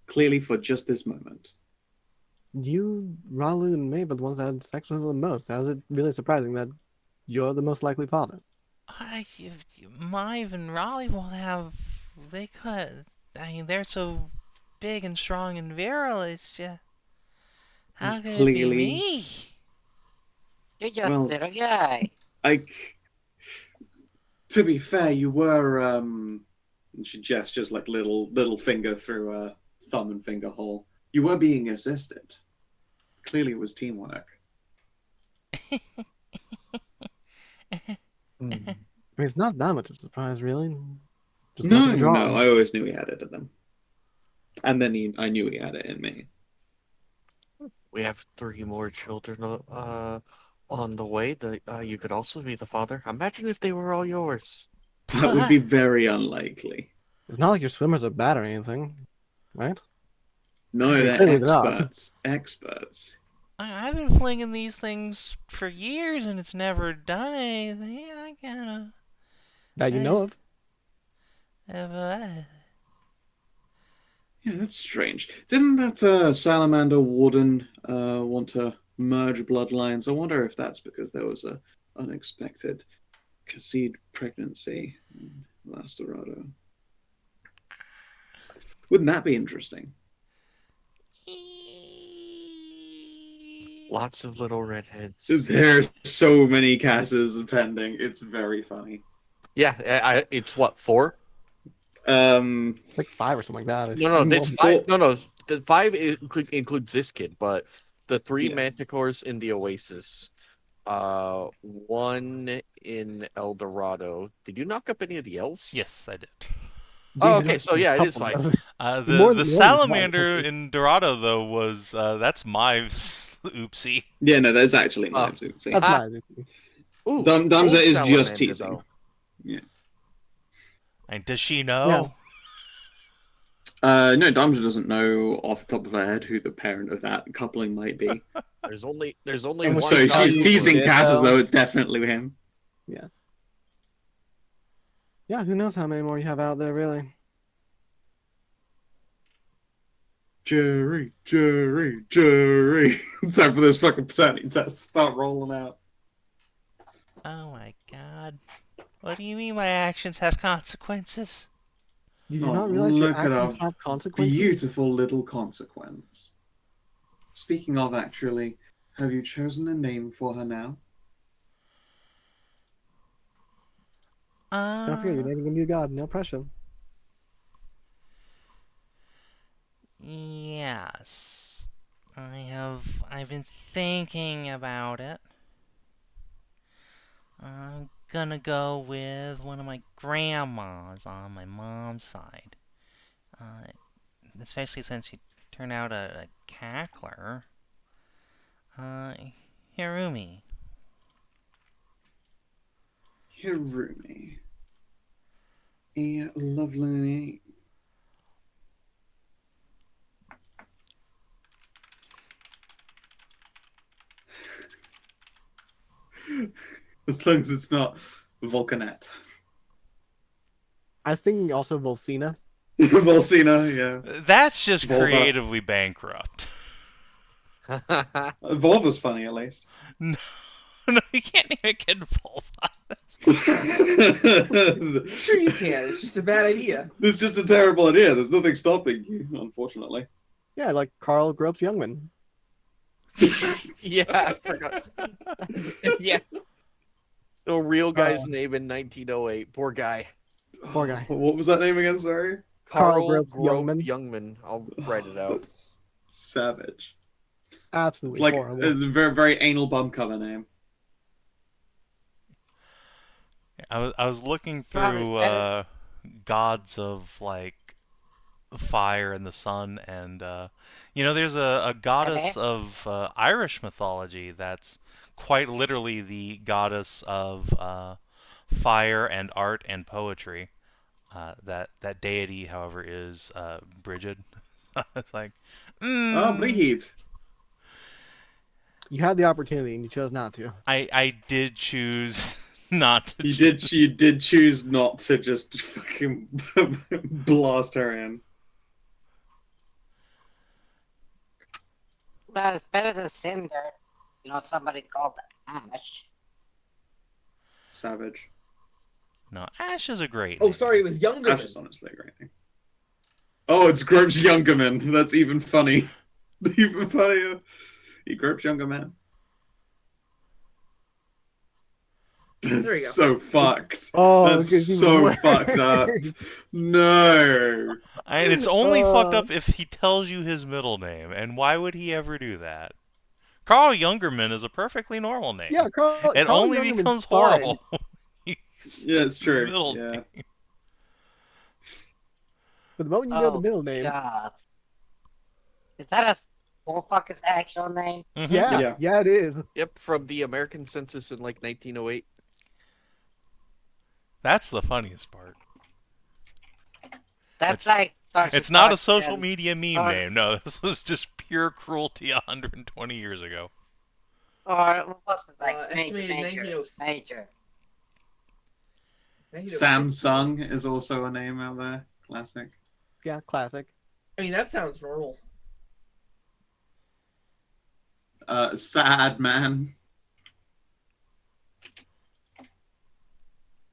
Clearly for just this moment. You, Ralu, and Maeve are the ones that had sex with her the most. How is it really surprising that you're the most likely father? Maeve and Raleigh will have. They could. I mean, they're so big and strong and virile. It's just. How could it be Clearly. me? You're just Well- a little guy. To be fair, you were and she gestures like little finger through a thumb and finger hole. You were being assisted. Clearly it was teamwork. Hmm. I mean, it's not that much of a surprise, really. Just No, look at the drawing. I always knew he had it in him. And then I knew he had it in me. We have 3 more children on the way. You could also be the father. Imagine if they were all yours. That would be very unlikely. It's not like your swimmers are bad or anything, right? No, they're Clearly they're not. experts. Experts. I've been flinging these things for years and it's never done anything. I kinda. That you know of. Uh, Yeah, that's strange. Didn't that salamander warden want to merge bloodlines? I wonder if that's because there was a unexpected Khassid pregnancy in Last Dorado. Wouldn't that be interesting? Lots of little redheads. There's so many cases pending. It's very funny. Yeah, it's what 4? Like 5 or something like that. No, More it's than- 5. No, the 5 includes this kid, but the 3 Yeah. Manticores in the Oasis, 1 in El Dorado. Did you knock up any of the elves? Yes, I did. Oh, Yeah, okay, just so a yeah, it is couple 5. of- The More the than- more than five, salamander actually. in Dorado though was that's my oopsie. Yeah, no, that's actually Oh. my oopsie. That's Ah. nice. Ooh, Damza gold is just salamander, teasing. though. And does she know? No, Damja doesn't know off the top of her head who the parent of that coupling might be. There's only And one. So Why she's not? teasing Yeah, Cass as though. though it's definitely him. Yeah, who knows how many more you have out there, really. Jury. It's time for those fucking paternity tests to start rolling out. Oh my god. What do you mean my actions have consequences? Did you Oh, not realize your look at actions our have consequences? Beautiful little consequence. Speaking of, actually, have you chosen a name for her now? Don't forget, you're naming a new god. No pressure. Yes. I've been thinking about it. I'm gonna go with one of my grandmas on my mom's side. Especially since she turned out a cackler. Hirumi. Hirumi. A lovely name. As long as it's not Vulcanet. I was thinking also Volcina. Volcina, yeah. That's just Volva. creatively bankrupt. Volva's funny, at least. No, you can't name a kid Volva. Sure you can. It's just a bad idea. It's just a terrible idea. There's nothing stopping you, unfortunately. Yeah, like Carl Groves Youngman. Yeah, I forgot. Yeah. The real guy's name in 1908. Poor guy. Poor guy. What was that name again, sorry? Carl Carl Groves Grope Youngman. Youngman. I'll write it out. That's savage. Absolutely It's like horrible. it's a very, very anal bum cover name. I was looking Probably through better. gods of like fire and the sun, and there's a goddess of Irish mythology that's quite literally the goddess of fire and art and poetry. That deity, however, is Brigid. It's like, Oh, Brigid. You had the opportunity and you chose not to. I did choose not to. You did choose not to just fucking blast her in. Well, it's better than Cinder. Somebody called Ash. Savage. No, Ash is a great Oh, name. sorry, it was younger. Ash is honestly a great name. Oh, it's Gropes Youngerman. That's even funny. Even funnier. He Gropes Younger Man. There you That's go. so fucked. Oh, That's it gets even so worse. fucked up. No. And it's only fucked up if he tells you his middle name. And why would he ever do that? Carl Youngerman is a perftly normal name. Yeah, Carl. It Carl only Youngerman's becomes fine. horrible. Yeah, it's true. Middle Yeah. name. But the moment you know the middle name, God. Is that a motherfucker's actual name? Mhm. yeah, it is. Yep, from the American census in like 1908. That's the funniest part. That's It's- like. It's not a Sarcastic social and- media meme name. No, this was just pure cruelty 120 years ago. Or what was it like? Estimated Major. 1906. Major. Samsung is also a name out there. Classic. Yeah, classic. I mean, that sounds normal. Sad Man.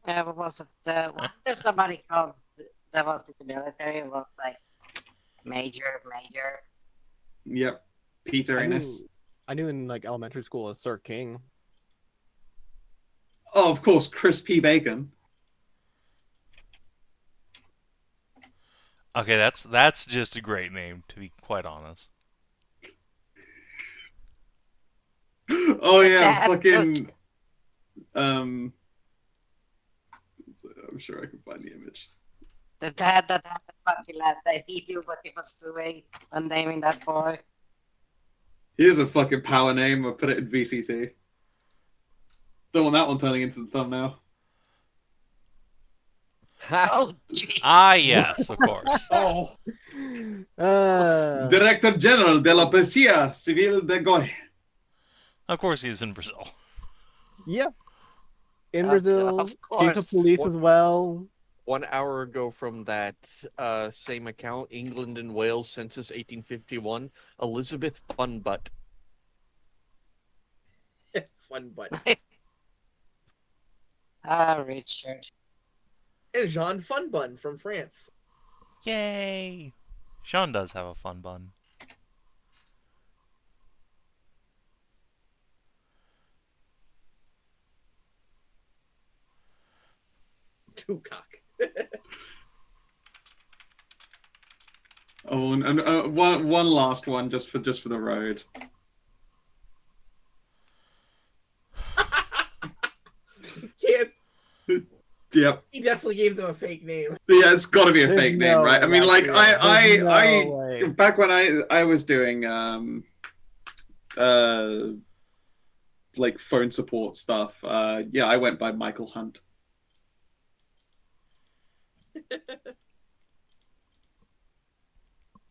Yeah, what was it? Wasn't there somebody called that was in the military? It was like Major. Yep. Peter Ennis. I knew in like elementary school as Sir King. Oh, of course, Chris P. Bacon. Okay, that's just a great name, to be quite honest. Oh yeah, That fucking. I'm sure I can find the image. The dad that had the puppy lad that he knew what he was doing when naming that boy. Here's a fucking power name. I'll put it in VCT. Don't want that one turning into the thumbnail. Oh, gee. Ah, yes, of course. Oh, Director General de la Policía Civil de Goy. Of course, he's in Brazil. Yeah. In Of Brazil, chief of course. police as well. 1 hour ago from that same account, England and Wales, census 1851, Elizabeth Funbutt. fun button. Richard. And Jean Funbun from France. Yay! Sean does have a fun bun. Tucock. Oh, and one last one just for the road. Can't. Yep. He definitely gave them a fake name. Yeah, it's got to be a There's fake no name, right? I mean, way like that's real. There's no way. back when I was doing like phone support stuff. Yeah, I went by Michael Hunt.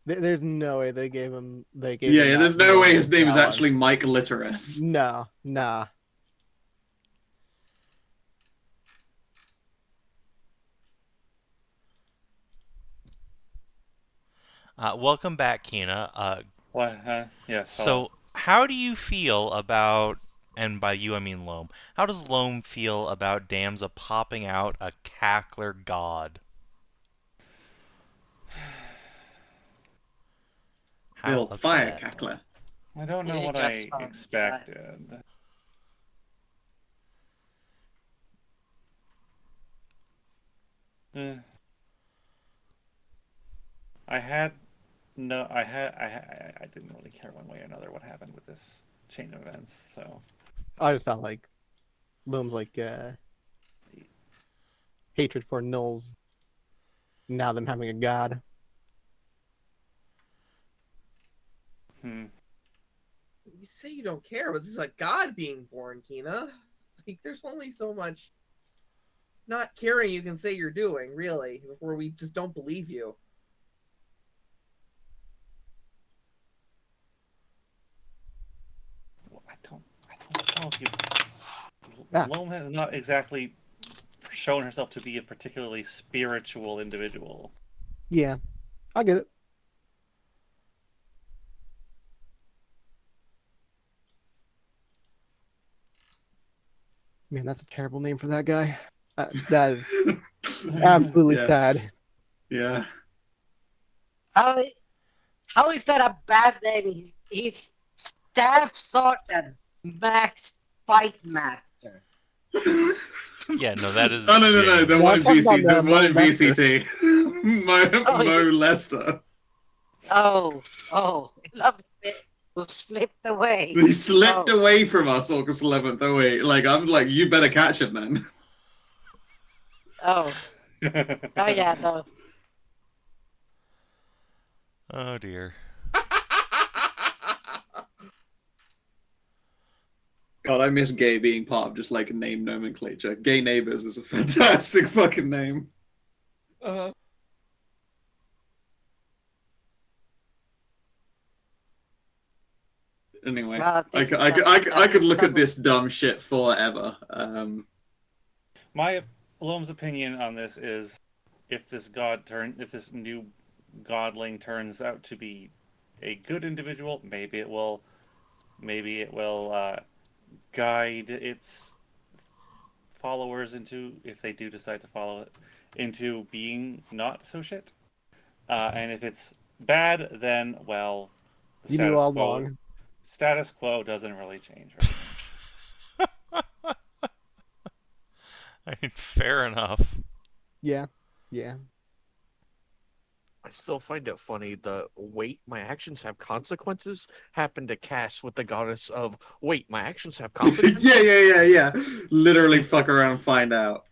There's no way they gave him. Yeah, there's no way his name is Alan. actually Mike Litteris. No, nah. Welcome back, Kina. What? Yes. So, how do you feel about, and by you I mean Loam, how does Loam feel about Damsa popping out a cackler god? How Little fire upset? cackler. I don't know He what just I found expected. Eh. I didn't really care one way or another what happened with this chain of events, so I just thought like Loam's like hatred for Nulls. Now them having a god. You say you don't care, but this is a god being born, Kina. Like, there's only so much not caring you can say you're doing, really, before we just don't believe you. I don't know if you. Ah. Loam has not exactly shown herself to be a particularly spiritual individual. Yeah, I get it. Man, that's a terrible name for that guy. That is absolutely Yeah. sad. Yeah. How is that a bad name? He's Staff Sergeant Max Fight Master. Yeah, no, that is. Oh no! The Yeah, one in talk about VCT, the the one in Lester. VCT. Mo Oh, yes. Lester. Oh, I love it. Who slipped away. He slipped Oh. away from us August 11th. Oh wait, like I'm like, you better catch him then. Oh, yeah, no. Oh dear. God, I miss gay being part of just like a name nomenclature. Gay Neighbors is a fantastic fucking name. Uh-huh. Anyway, Well, I this could look at is- this dumb shit forever. My Loam's opinion on this is, if this new godling turns out to be a good individual, maybe it will guide its followers into, if they do decide to follow it, into being not so shit. And if it's bad, then well, the You knew all along. status quo doesn't really change. Right? I mean, fair enough. Yeah. I I still find it funny the wait, my actions have consequences happened to cast with the goddess of wait, my actions have consequences. yeah. Literally fuck around and find out.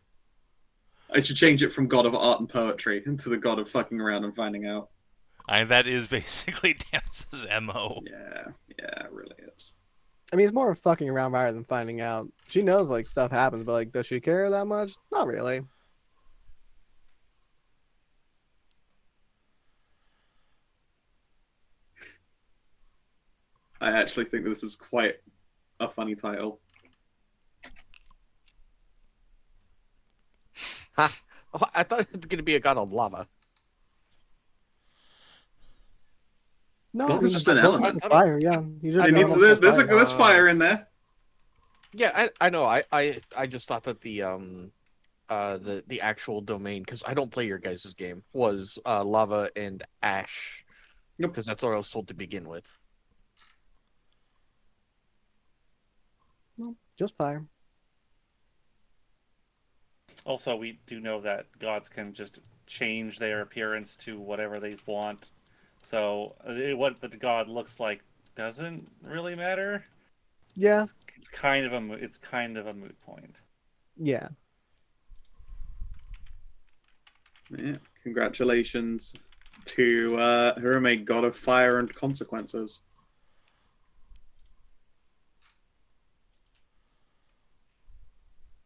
I should change it from God of Art and Poetry into the God of fucking around and finding out. That is basically Dams's MO. Yeah, it really is. I mean, it's more of fucking around rather than finding out. She knows like stuff happens, but like, does she care that much? Not really. I actually think this is quite a funny title. Huh? Oh, I thought it was going to be a god of lava. No, Lava's I mean, just an both element. have Fire, yeah. You just I It know. needs, got there's, fire. there's fire in there. Yeah, I know. I just thought that the actual domain, because I don't play your guys' game, was lava and ash. Yep. Because that's what I was told to begin with. No, just fire. Also, we do know that gods can just change their appearance to whatever they want. So what the god looks like doesn't really matter. Yeah, It's kind of a moot point. yeah. Yeah, congratulations to Hirume, God of Fire and Consequences.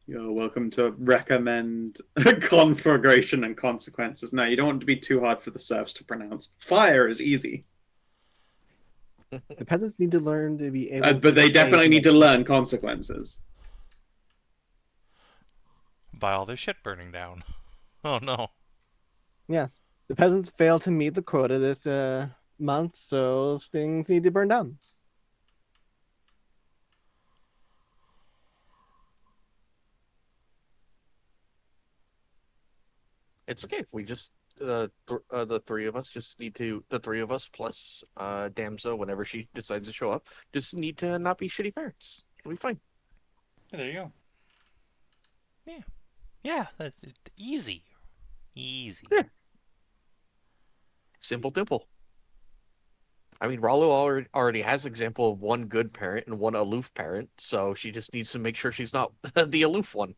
You're welcome to recommend Conflagration and Consequences. No, you don't want it to be too hard for the serfs to pronounce. Fire is easy. The peasants need to learn to be able. But they say definitely need to things. learn Consequences. By all their shit burning down. Oh no. Yes, the peasants failed to meet the quota this month, so things need to burn down. It's okay. We just the three of us just need to the three of us plus Damso whenever she decides to show up just need to not be shitty parents. It'll be fine. Yeah, there you go. Yeah, that's easy. Easy. Yeah. Simple dimple. I mean, Ralu already has example of one good parent and one aloof parent, so she just needs to make sure she's not the aloof one.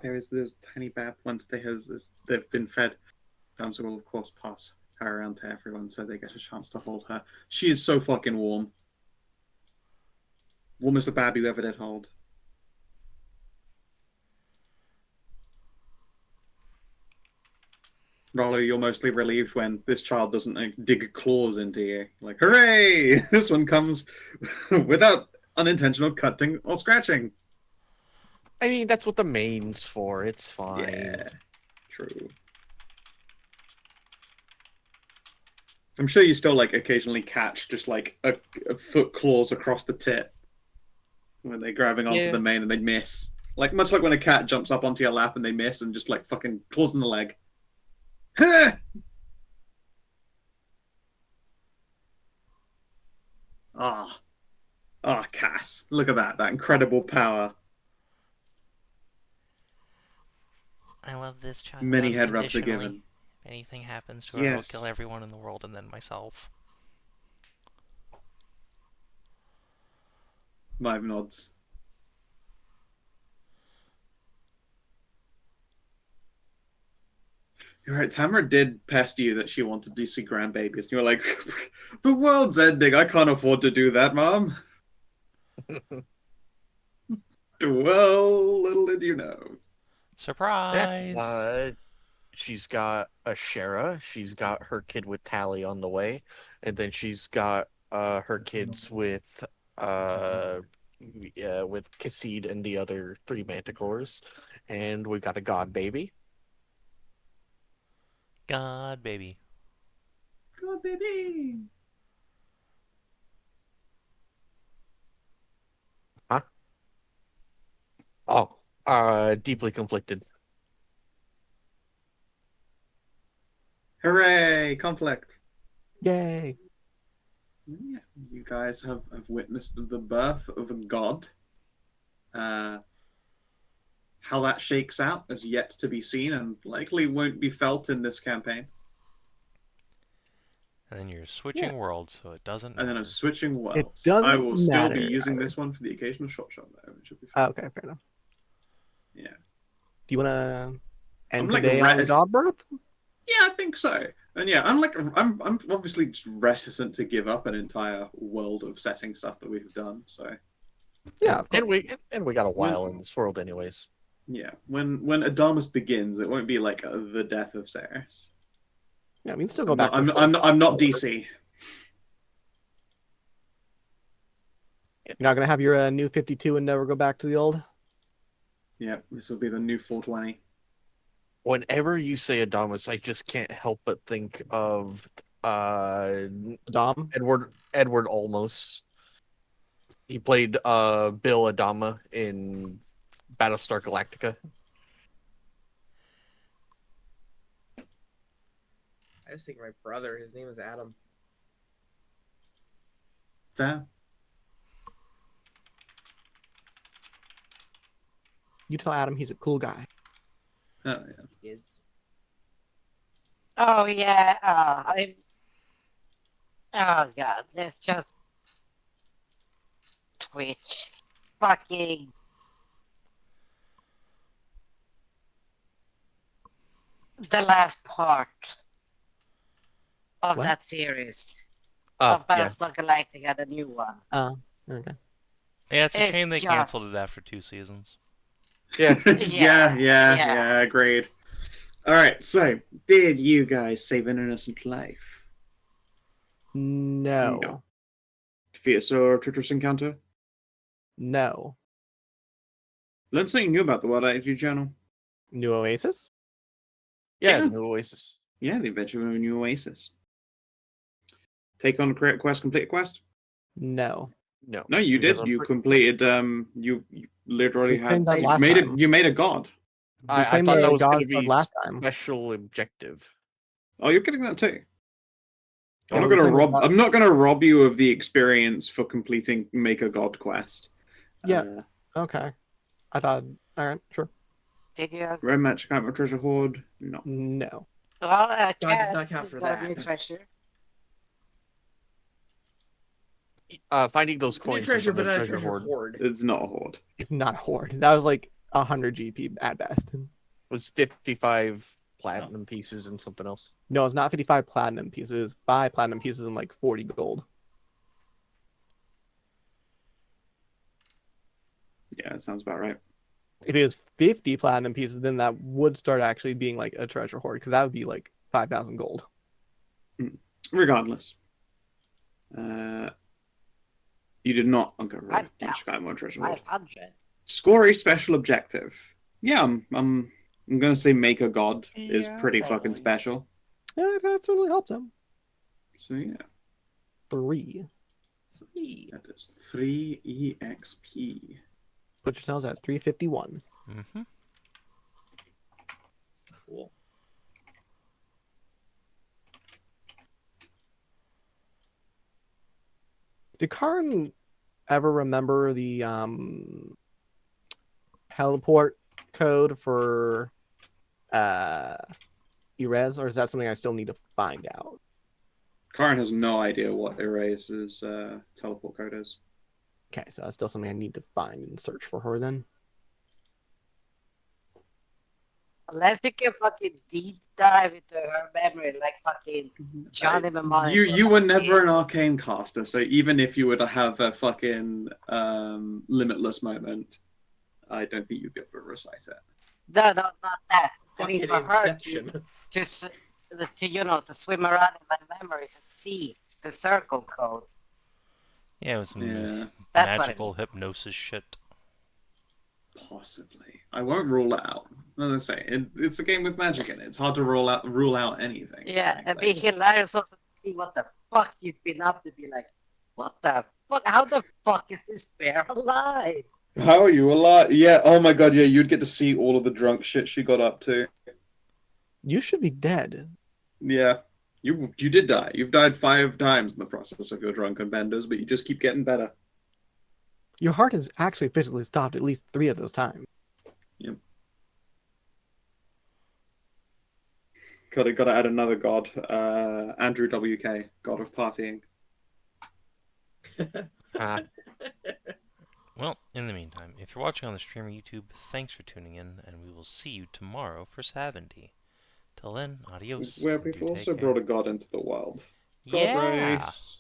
There's tiny bad once they've been fed. Damsel will of course pass her around to everyone so they get a chance to hold her. She is so fucking warm. Warm as a baby you ever did hold. Ralu, you're mostly relieved when this child doesn't dig claws into you. Like, hooray! This one comes without unintentional cutting or scratching. I mean, that's what the main's for. It's fine. Yeah, true. I'm sure you still occasionally catch just a foot claws across the tit when they're grabbing onto the mane and they miss. Much like when a cat jumps up onto your lap and they miss and just fucking claws in the leg. Cass. Look at that incredible power. I love this child. Many head rubs are unconditionally. given. If anything happens to her, Yes. I'll kill everyone in the world and then myself. 5 nods. You're right, Tamara did pest you that she wanted to see grandbabies. And you were like, the world's ending. I can't afford to do that, Mom. Well, little did you know. Surprise! Yeah, she's got a Shara. She's got her kid with Tally on the way, and then she's got her kids with Khassid and the other 3 manticores, and we got a god baby. God, baby. God, baby. Huh? Oh, deeply conflicted. Hooray, conflict. Yay! Yeah, you guys have witnessed the birth of a god. How that shakes out is yet to be seen and likely won't be felt in this campaign. And then you're switching worlds, so it doesn't And matter. then I'm switching worlds. doesn't I will still be matter, using Ira. this one for the occasional shot though. It should be fine. Okay, fair enough. Yeah. Do you want to end like today on God birth? Yeah, I think so. And yeah, I'm obviously just reticent to give up an entire world of setting stuff that we've done. So Yeah, of course. and we got a while in this world, anyways. yeah, when Adamus begins, it won't be like the death of Ceres. Yeah, we can still go I'm back. not, to I'm not DC. You're not gonna have your new 52 and never go back to the old. Yeah, this will be the new 420. Whenever you say Adamus, I just can't help but think of Dom. Edward Olmos. He played Bill Adama in Battlestar Galactica. I just think of my brother. His name is Adam. Fair. You tell Adam he's a cool guy. Oh yeah. He is. Oh yeah. Oh god, it's just Twitch. Fucking. The last part of What? that series. Yeah. Battlestar Galactica, the new one. Oh, okay. Yeah, it's a It's shame they just- canceled it after 2 seasons. Yeah. yeah, agreed. All right, so did you guys save an innocent life? No. No. Defeat a solo treacherous encounter? No. Learn something new about the World Attitude Journal. New Oasis? Yeah, Yeah. New Oasis. Yeah, the adventure of a new oasis. Take on a create quest, complete a quest? No. No. No, you because did. I'm You pretty- completed you literally We had claimed that you last made time. it you made a god. We I claimed thought the that was God going to card be last time. special objective. Oh, you're getting that too. Yeah, I'm not we gonna claimed rob. the God- I'm not gonna rob you of the experience for completing Make a God quest. Yeah. Okay. I thought. All right. Sure. Did you? Red Magic Item Treasure Hoard. No. No. Well, God does not Cass count for got a new that. treasure. Finding those New coins treasure, from but the not a treasure treasure hoard hoard. It's not a hoard. It's not a horde. That was like 100 GP at best. was 55 platinum pieces and something else. No, it's not 55 platinum pieces. 5 platinum pieces and like 40 gold. Yeah, that sounds about right. If it was 50 platinum pieces, then that would start actually being like a treasure hoard because that would be like 5,000 gold. Regardless, you did not uncover Red 5,000. Magic Item Treasure Hoard. 500. Score a special objective. Yeah, I'm gonna say Make a God is Yeah, pretty fucking probably. special. Yeah, that certainly helps him. So yeah, 3. that is 3 EXP. Put yourselves at 351. Mm-hmm. Cool. Did Karin ever remember the teleport code for Erez, or is that something I still need to find out? Karin has no idea what Erase's teleport code is. Okay, so that's still something I need to find and search for her then. Unless we can fucking deep dive into her memory like fucking Johnny Mnemonic. You were never an arcane caster, so even if you were to have a fucking limitless moment, I don't think you'd be able to recite it. No, not that. I mean, Fucking for her Inception. to swim around in my memories and see the circle code. Yeah, it was some Yeah, That's what I magical hypnosis shit. possibly. I won't rule it out. As I say, it's a game with magic in it. It's hard to rule out anything. Yeah, and frankly. be hilarious also to see what the fuck you've been up to. Be like, what the fuck? How the fuck is this bear alive? How are you alive? Yeah. Oh my god. Yeah, you'd get to see all of the drunk shit she got up to. You should be dead. Yeah. You did die. You've died 5 times in the process of your drunken benders, but you just keep getting better. Your heart has actually physically stopped at least 3 of those times. Yep. Gotta add another god. Andrew WK, god of partying. Well, in the meantime, if you're watching on the stream or YouTube, thanks for tuning in, and we will see you tomorrow for Savin. Till then, adios. Where and do we've also take care. brought a god into the world. God Yeah. race.